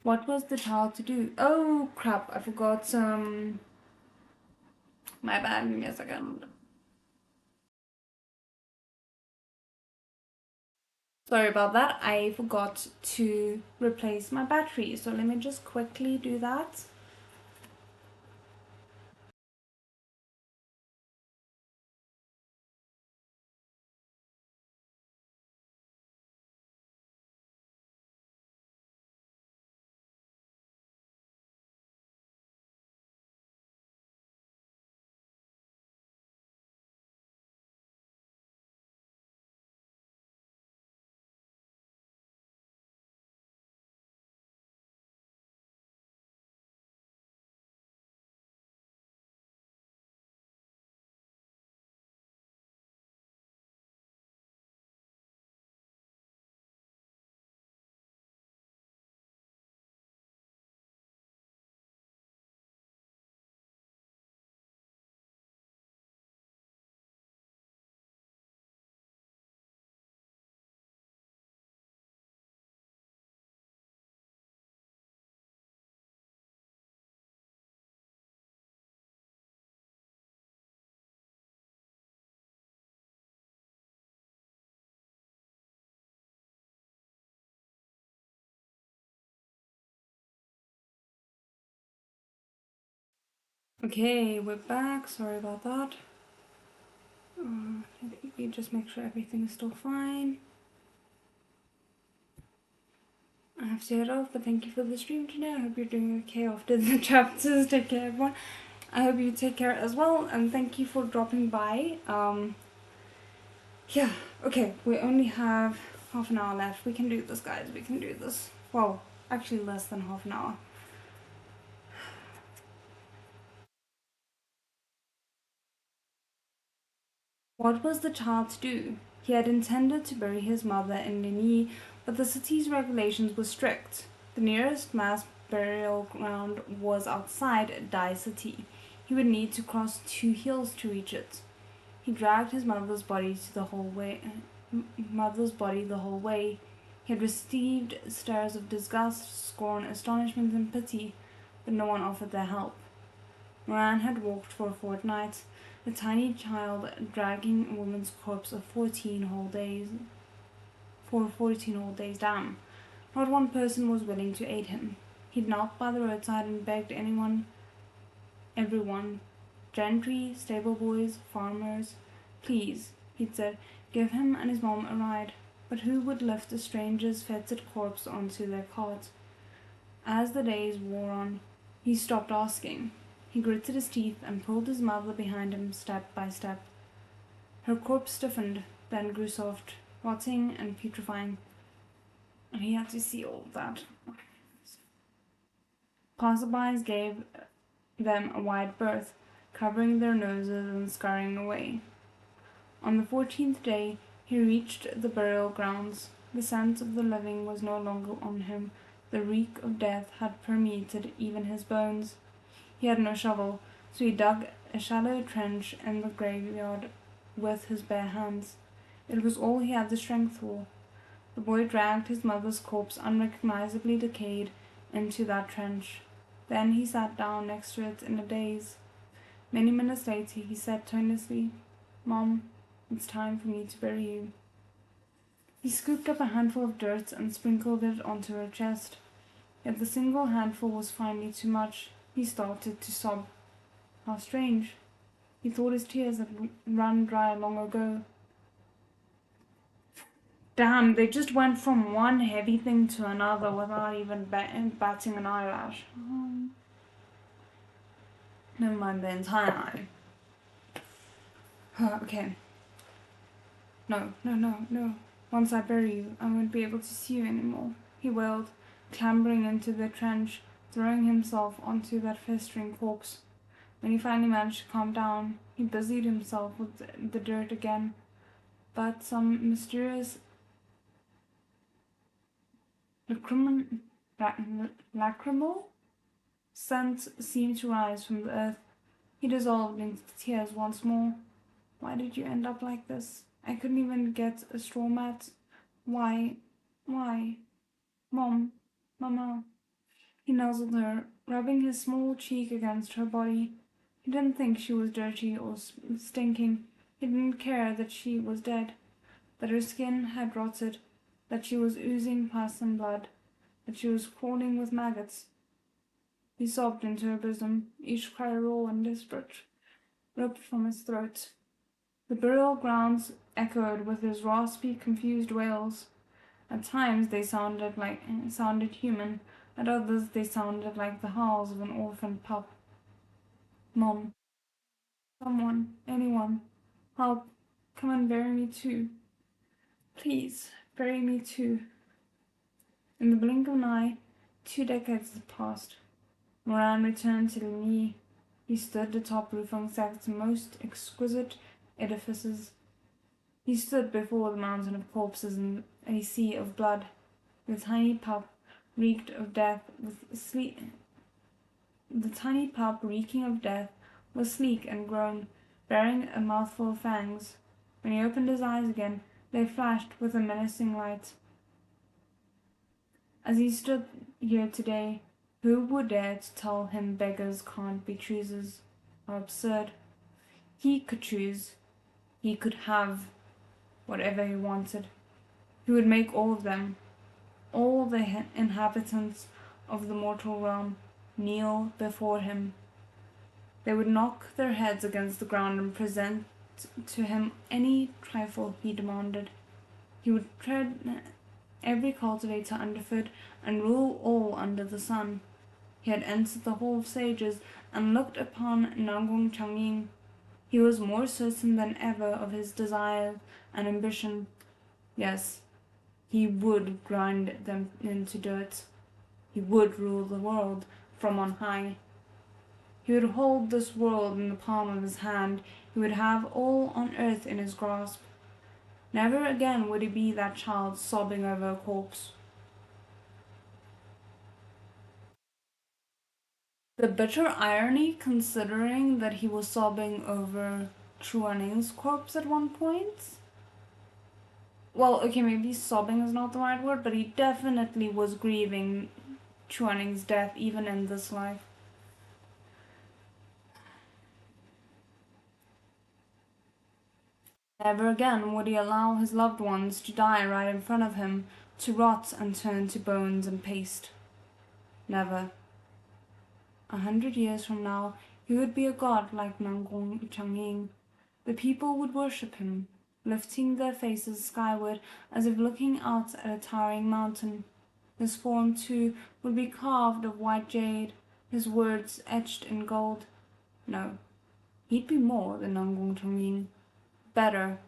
What was the child to do? Oh crap, I forgot my bad, give me a second. Sorry about that, I forgot to replace my battery, so let me just quickly do that. Okay, we're back. Sorry about that. Let me just make sure everything is still fine. I have to head off, but thank you for the stream today. I hope you're doing okay after the chapters. Take care, everyone. I hope you take care as well, and thank you for dropping by. Yeah, okay, we only have half an hour left. We can do this, guys. We can do this. Well, actually less than half an hour. What was the child to do? He had intended to bury his mother in Linyi, but the city's regulations were strict. The nearest mass burial ground was outside Dai City. He would need to cross 2 hills to reach it. He dragged his mother's body the whole way. He had received stares of disgust, scorn, astonishment, and pity, but no one offered their help. Moran had walked for a fortnight, a tiny child dragging a woman's corpse of 14 whole days. For 14 whole days, damn. Not one person was willing to aid him. He'd knelt by the roadside and begged everyone, gentry, stable boys, farmers, please, he'd said, give him and his mom a ride. But who would lift a stranger's fetid corpse onto their cart? As the days wore on, he stopped asking. He gritted his teeth and pulled his mother behind him step by step. Her corpse stiffened, then grew soft. rotting and putrefying, and he had to see all of that. Passerbys gave them a wide berth, covering their noses and scurrying away. On the 14th day, he reached the burial grounds. The scent of the living was no longer on him. The reek of death had permeated even his bones. He had no shovel, so he dug a shallow trench in the graveyard with his bare hands. It was all he had the strength for. The boy dragged his mother's corpse, unrecognizably decayed, into that trench. Then he sat down next to it in a daze. Many minutes later he said tonelessly, "Mom, it's time for me to bury you." He scooped up a handful of dirt and sprinkled it onto her chest. Yet the single handful was finally too much. He started to sob. How strange. He thought his tears had run dry long ago. Damn, they just went from one heavy thing to another without even batting an eyelash. Never mind the entire eye. Okay. No. Once I bury you, I won't be able to see you anymore, he wailed, clambering into the trench, throwing himself onto that festering corpse. When he finally managed to calm down, he busied himself with the dirt again, but some mysterious lacrimal scent seemed to rise from the earth. He dissolved into tears once more. Why did you end up like this? I couldn't even get a straw mat. Why? Mom, Mama. He nuzzled her, rubbing his small cheek against her body. He didn't think she was dirty or stinking. He didn't care that she was dead, that her skin had rotted, that she was oozing pus and blood, that she was crawling with maggots. He sobbed into her bosom, each cry raw and desperate, ripped from his throat. The burial grounds echoed with his raspy, confused wails. At times they sounded human, at others they sounded like the howls of an orphaned pup. Mom. Someone. Anyone. Help. Come and bury me too. Please, bury me too. In the blink of an eye, 2 decades had passed. Moran returned to Ligny. He stood atop Rufang's most exquisite edifices. He stood before the mountain of corpses and a sea of blood. The tiny pup reeked of death The tiny pup reeking of death was sleek and grown, bearing a mouthful of fangs. When he opened his eyes again, they flashed with a menacing light. As he stood here today, who would dare to tell him beggars can't be choosers? How absurd. He could choose. He could have whatever he wanted. He would make all of them, all the inhabitants of the mortal realm, kneel before him. They would knock their heads against the ground and present to him any trifle he demanded. He would tread every cultivator underfoot and rule all under the sun. He had entered the Hall of Sages and looked upon Nangong Changying. He was more certain than ever of his desire and ambition. Yes, he would grind them into dirt. He would rule the world from on high. He would hold this world in the palm of his hand. He would have all on earth in his grasp. Never again would he be that child sobbing over a corpse. The bitter irony, considering that he was sobbing over Chuaning's corpse at one point. Well, okay, maybe sobbing is not the right word, but he definitely was grieving Chuaning's death even in this life. Never again would he allow his loved ones to die right in front of him, to rot and turn to bones and paste. Never. 100 years from now, he would be a god like Nangong Changying. The people would worship him, lifting their faces skyward as if looking out at a towering mountain. His form, too, would be carved of white jade, his words etched in gold. No, he'd be more than Nangong Changying. Better.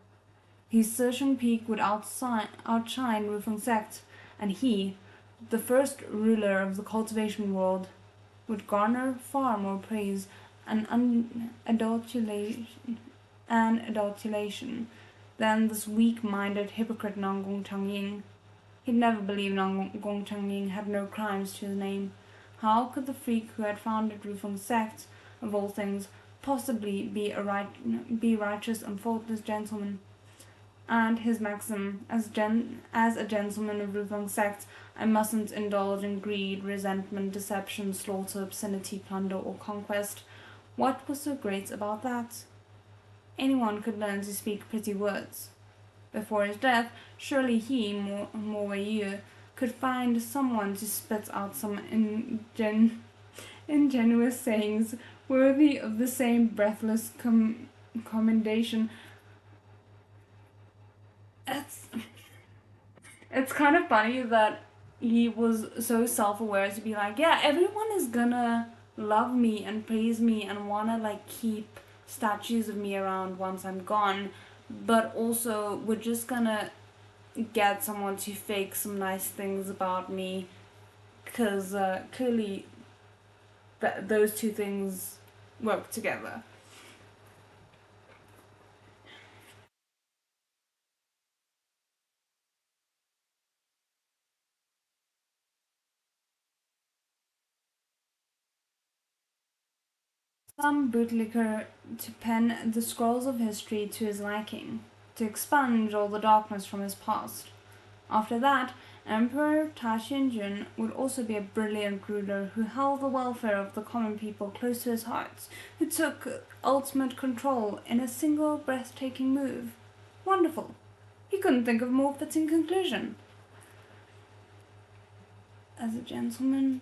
His Shizun peak would outshine Rufeng sect, and he, the first ruler of the cultivation world, would garner far more praise and adulation than this weak-minded hypocrite Nangong Changying. He'd never believed Nangong Changying had no crimes to his name. How could the freak who had founded Rufeng's sect, of all things, possibly be righteous and faultless gentleman? And his maxim, as a gentleman of Rufeng's sect, I mustn't indulge in greed, resentment, deception, slaughter, obscenity, plunder, or conquest. What was so great about that? Anyone could learn to speak pretty words. Before his death, surely he, Mo Wei, could find someone to spit out some ingenuous sayings worthy of the same breathless commendation. It's kind of funny that he was so self-aware to be like, yeah, everyone is gonna love me and praise me and wanna like keep statues of me around once I'm gone, but also we're just gonna get someone to fake some nice things about me, because clearly those two things work together. Some bootlicker to pen the scrolls of history to his liking, to expunge all the darkness from his past. After that, Emperor Taxianjun would also be a brilliant ruler who held the welfare of the common people close to his heart, who took ultimate control in a single breathtaking move. Wonderful. He couldn't think of a more fitting conclusion. As a gentleman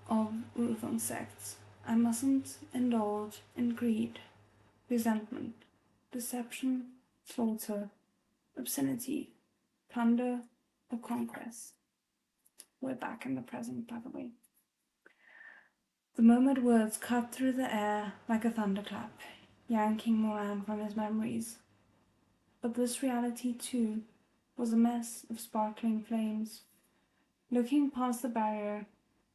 of Rufeng sects, I mustn't indulge in greed, resentment, deception, slaughter, obscenity, plunder, or conquest. We're back in the present, by the way. The murmured words cut through the air like a thunderclap, yanking Moran from his memories. But this reality, too, was a mess of sparkling flames. Looking past the barrier,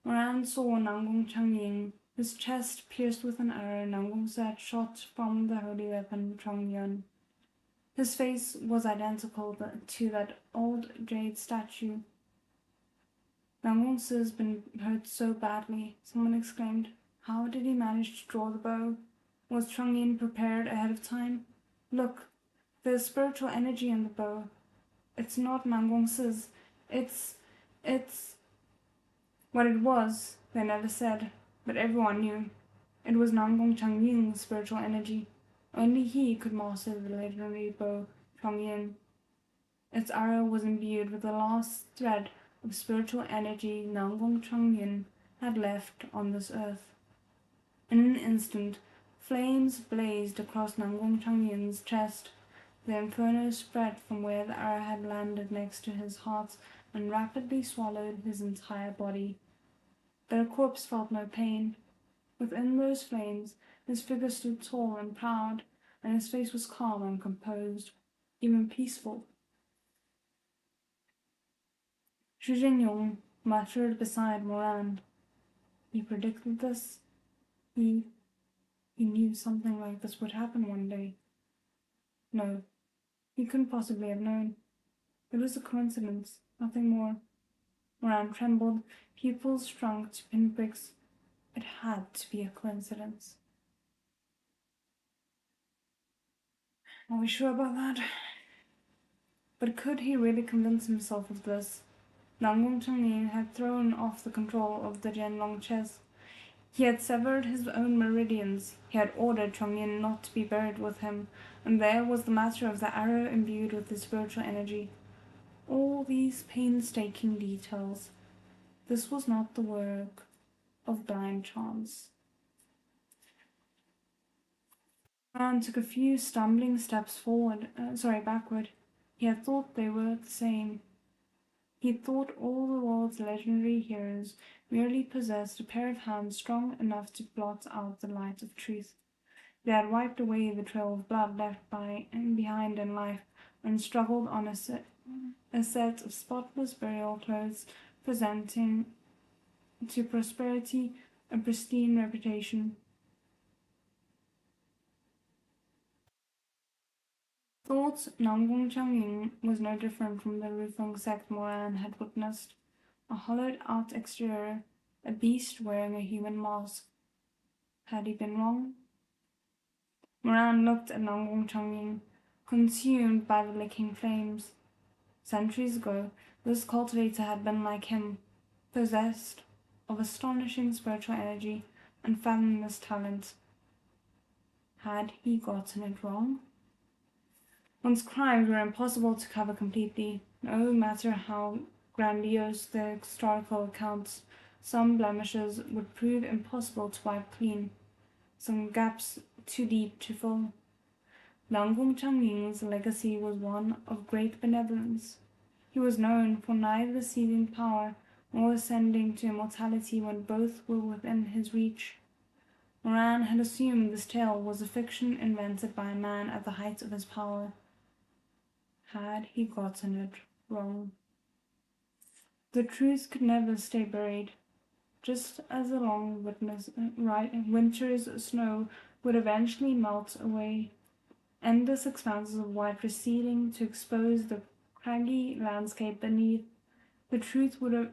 Moran saw Nangong Changying, his chest pierced with an arrow Nangong had shot from the holy weapon Chongyun. His face was identical to that old jade statue. Nangong has been hurt so badly, someone exclaimed. How did he manage to draw the bow? Was Chongyun prepared ahead of time? Look, there's spiritual energy in the bow. It's not Nangong's. It's what it was, they never said, but everyone knew. It was Nangong Changying's spiritual energy. Only he could master the legendary bow Chongyun. Its arrow was imbued with the last thread of spiritual energy Nangong Chongyun had left on this earth. In an instant, flames blazed across Nangong Chongyun's chest. The inferno spread from where the arrow had landed next to his heart and rapidly swallowed his entire body. But a corpse felt no pain. Within those flames, his figure stood tall and proud, and his face was calm and composed, even peaceful. Zhu Jingyong muttered beside Moran. He predicted this. He knew something like this would happen one day. No, he couldn't possibly have known. It was a coincidence, nothing more. Moran trembled, pupils shrunk to pinpricks. It had to be a coincidence. Are we sure about that? But could he really convince himself of this? Nangong Changying had thrown off the control of the Jianlong chess. He had severed his own meridians. He had ordered Chongyun not to be buried with him, and there was the matter of the arrow imbued with his spiritual energy. All these painstaking details. This was not the work of blind chance. Moran took a few stumbling steps backward. He had thought they were the same. He thought all the world's legendary heroes merely possessed a pair of hands strong enough to blot out the light of truth. They had wiped away the trail of blood left behind in life, and struggled on a set of spotless burial clothes, presenting to prosperity a pristine reputation. Thought Nangong Changying was no different from the Rufeng sect Moran had witnessed. A hollowed-out exterior, a beast wearing a human mask. Had he been wrong? Moran looked at Nangong Changying, consumed by the licking flames. Centuries ago, this cultivator had been like him, possessed of astonishing spiritual energy and fathomless talent. Had he gotten it wrong? One's crimes were impossible to cover completely, no matter how grandiose the historical accounts. Some blemishes would prove impossible to wipe clean, some gaps too deep to fill. Nangong Changying's legacy was one of great benevolence. He was known for neither seizing power nor ascending to immortality when both were within his reach. Moran had assumed this tale was a fiction invented by a man at the height of his power. Had he gotten it wrong? The truth could never stay buried. Just as the long winter's snow would eventually melt away, endless expanses of white receding to expose the craggy landscape beneath, the truth would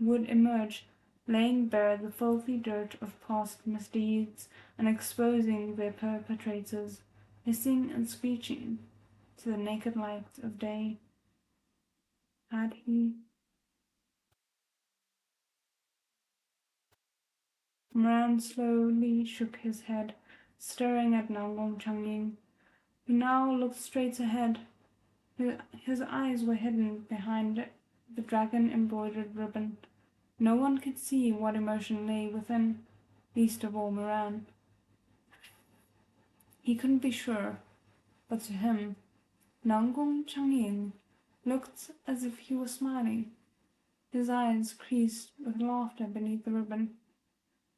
emerge, laying bare the filthy dirt of past misdeeds and exposing their perpetrators, hissing and screeching to the naked light of day. Had he? Moran slowly shook his head, staring at Nangong Changying. He now looked straight ahead. His eyes were hidden behind the dragon-embroidered ribbon. No one could see what emotion lay within, least of all Moran. He couldn't be sure, but to him, Nangong Changying looked as if he was smiling. His eyes creased with laughter beneath the ribbon.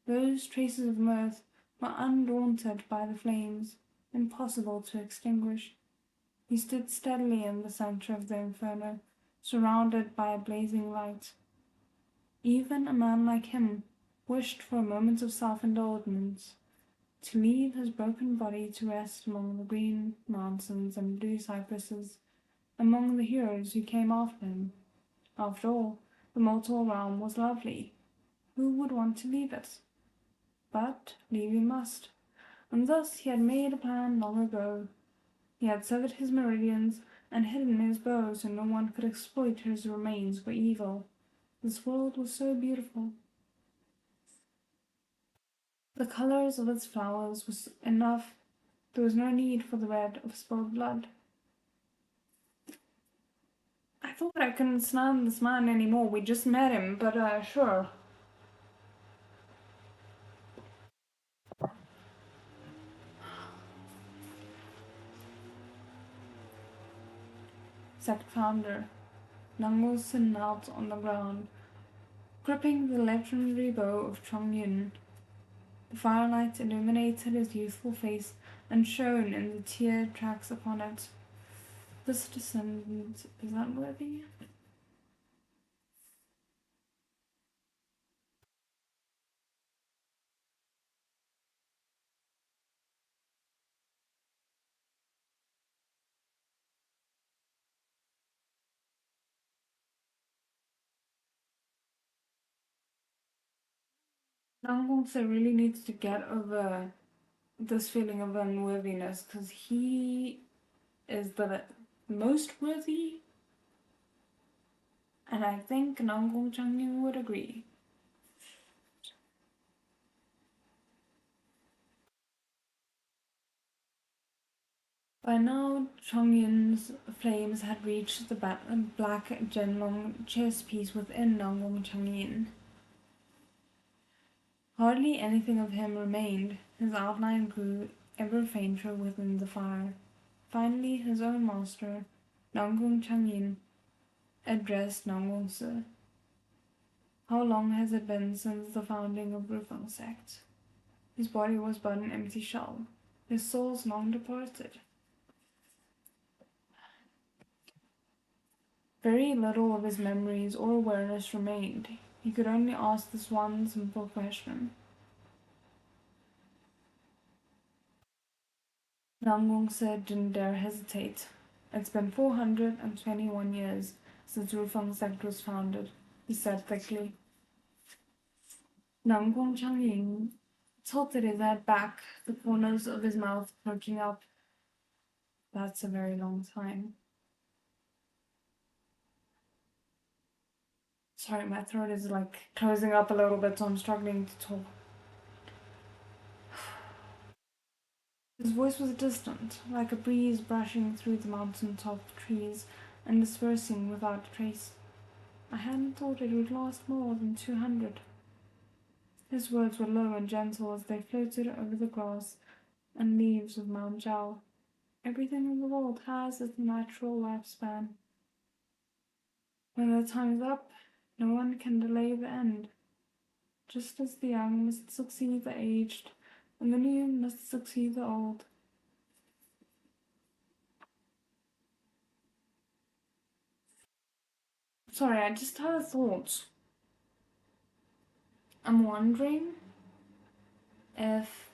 Those traces of mirth were undaunted by the flames, impossible to extinguish. He stood steadily in the center of the inferno, surrounded by a blazing light. Even a man like him wished for a moment of self-indulgence, to leave his broken body to rest among the green mountains and blue cypresses, among the heroes who came after him. After all, the mortal realm was lovely. Who would want to leave it? But leave he must, and thus he had made a plan long ago. He had severed his meridians and hidden his bow so no one could exploit his remains for evil. This world was so beautiful. The colors of its flowers was enough. There was no need for the red of spilled blood. I thought I couldn't stand this man anymore. We just met him, but sure. Sect founder Nangong knelt on the ground, gripping the legendary bow of Chongyun. The firelight illuminated his youthful face and shone in the tear tracks upon it. This descendant is unworthy. Nangong really needs to get over this feeling of unworthiness because he is the most worthy, and I think Nangong Changying would agree. By now, Chongyun's flames had reached the black Zhenlong chess piece within Nangong Changying. Hardly anything of him remained. His outline grew ever fainter within the fire. Finally, his own master, Nangong Changying, addressed Nangong Se. How long has it been since the founding of Rufeng sect? His body was but an empty shell. His soul's long departed. Very little of his memories or awareness remained. He could only ask this one simple question. Nangong said didn't dare hesitate. It's been 421 years since Wufeng sect was founded, he said thickly. Nangong Changying tilted his head back, the corners of his mouth poking up. That's a very long time. Sorry, my throat is like closing up a little bit, so I'm struggling to talk. His voice was distant, like a breeze brushing through the mountain-top trees and dispersing without a trace. I hadn't thought it would last more than 200. His words were low and gentle as they floated over the grass and leaves of Mount Jao. Everything in the world has its natural lifespan. When the time is up, no one can delay the end. Just as the young must succeed the aged, and the new must succeed the old. Sorry, I just had a thought. I'm wondering if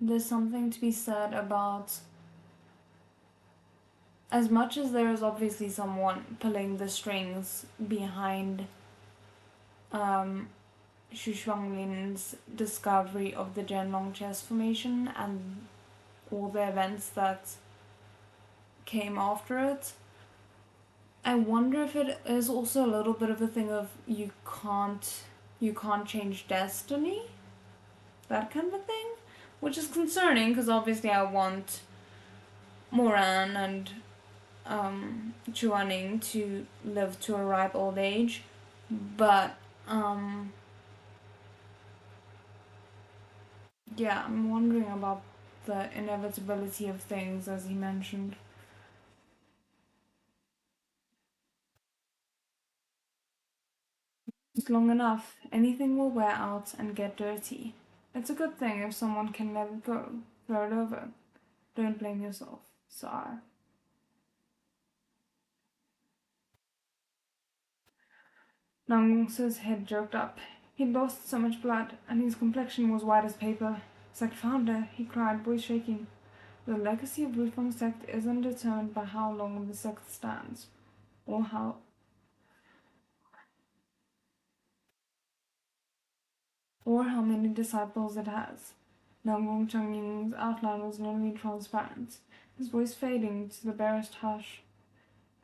there's something to be said about, as much as there is obviously someone pulling the strings behind Xu Shuanglin's discovery of the Zhenlong chess formation and all the events that came after it, I wonder if it is also a little bit of a thing of you can't change destiny, that kind of thing, which is concerning because obviously I want Moran and Chuaning to live to a ripe old age, but yeah, I'm wondering about the inevitability of things, as he mentioned. It's long enough, anything will wear out and get dirty. It's a good thing if someone can let it go, throw it over. Don't blame yourself, sire. Nangong's head jerked up. He'd lost so much blood, and his complexion was white as paper. Sect founder, he cried, voice shaking. The legacy of Wufeng sect isn't determined by how long the sect stands, or how many disciples it has. Nangong Changying's outline was nearly transparent, his voice fading to the barest hush.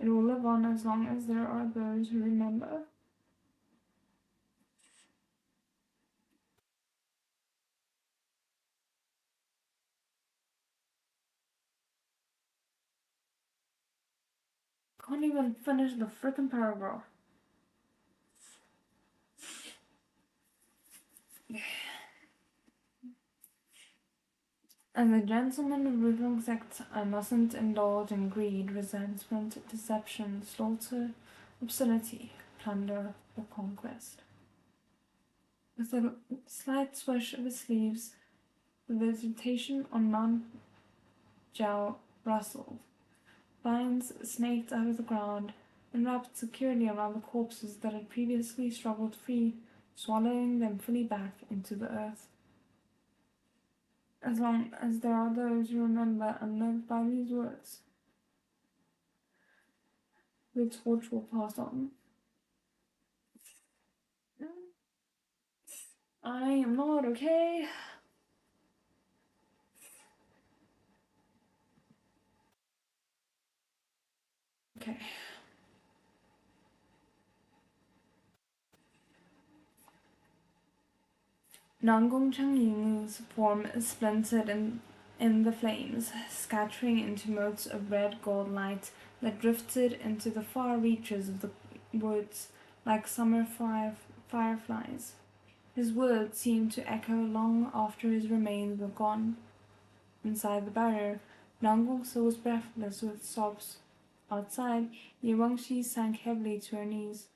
It will live on as long as there are those who remember. Can't even finish the frickin' paragraph. And the gentlemen of Wufeng sect, I mustn't indulge in greed, resentment, deception, slaughter, obscenity, plunder, or conquest. With a slight swish of his sleeves, the vegetation on Mount Jao rustled. Vines snaked out of the ground and wrapped securely around the corpses that had previously struggled free, swallowing them fully back into the earth. As long as there are those who remember and live by these words, the torch will pass on. I am not okay. Okay. Nangong Changying's form splintered in the flames, scattering into motes of red gold light that drifted into the far reaches of the woods like summer fireflies. His words seemed to echo long after his remains were gone. Inside the barrier, Nangong was breathless with sobs. Outside, Yewangshi sank heavily to her knees.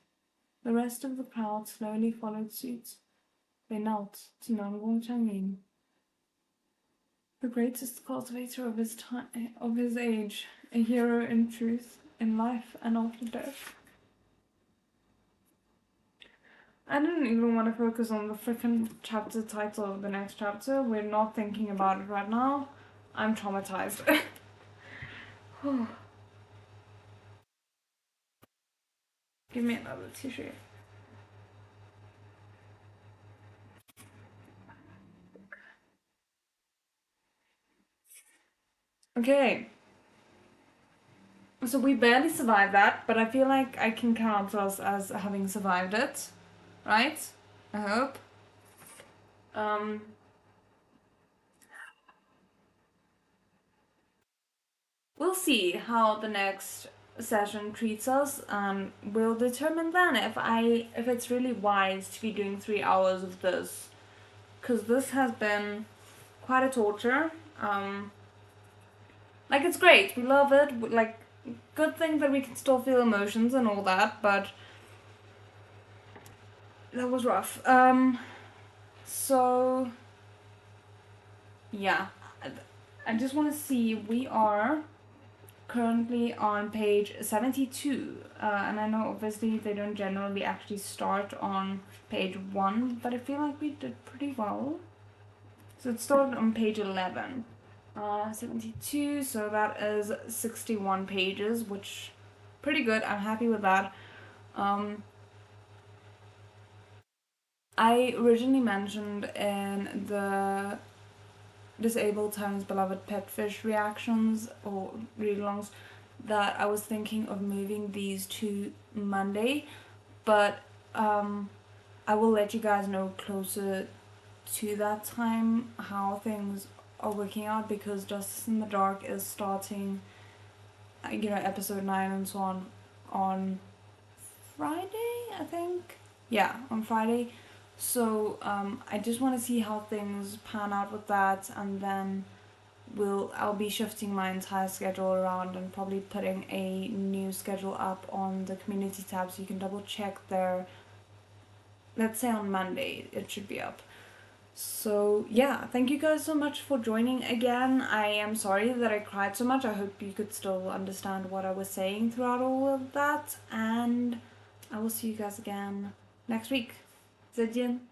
The rest of the crowd slowly followed suit. They knelt to Nangong Changying, the greatest cultivator of his age, a hero in truth, in life and after death. I didn't even want to focus on the freaking chapter title of the next chapter. We're not thinking about it right now. I'm traumatized. Give me another tissue. Okay. So we barely survived that, but I feel like I can count us as having survived it. Right? I hope. We'll see how the next session treats us, and we'll determine then if it's really wise to be doing 3 hours of this, because this has been quite a torture. Like, it's great, we love it, like, good thing that we can still feel emotions and all that, but that was rough. So yeah, I just want to see, we are currently on page 72, and I know obviously they don't generally actually start on page 1, but I feel like we did pretty well. So it started on page 11. 72, so that is 61 pages, which pretty good. I'm happy with that. I originally mentioned in the Disabled Times Beloved Pet Fish reactions or read-alongs that I was thinking of moving these to Monday, but I will let you guys know closer to that time how things are working out, because Justice in the Dark is starting, episode 9 and so on Friday, I think. Yeah, on Friday. So I just want to see how things pan out with that, and then I'll be shifting my entire schedule around and probably putting a new schedule up on the community tab, so you can double check there. Let's say on Monday it should be up. So yeah, thank you guys so much for joining again. I am sorry that I cried so much. I hope you could still understand what I was saying throughout all of that, and I will see you guys again next week. 再见。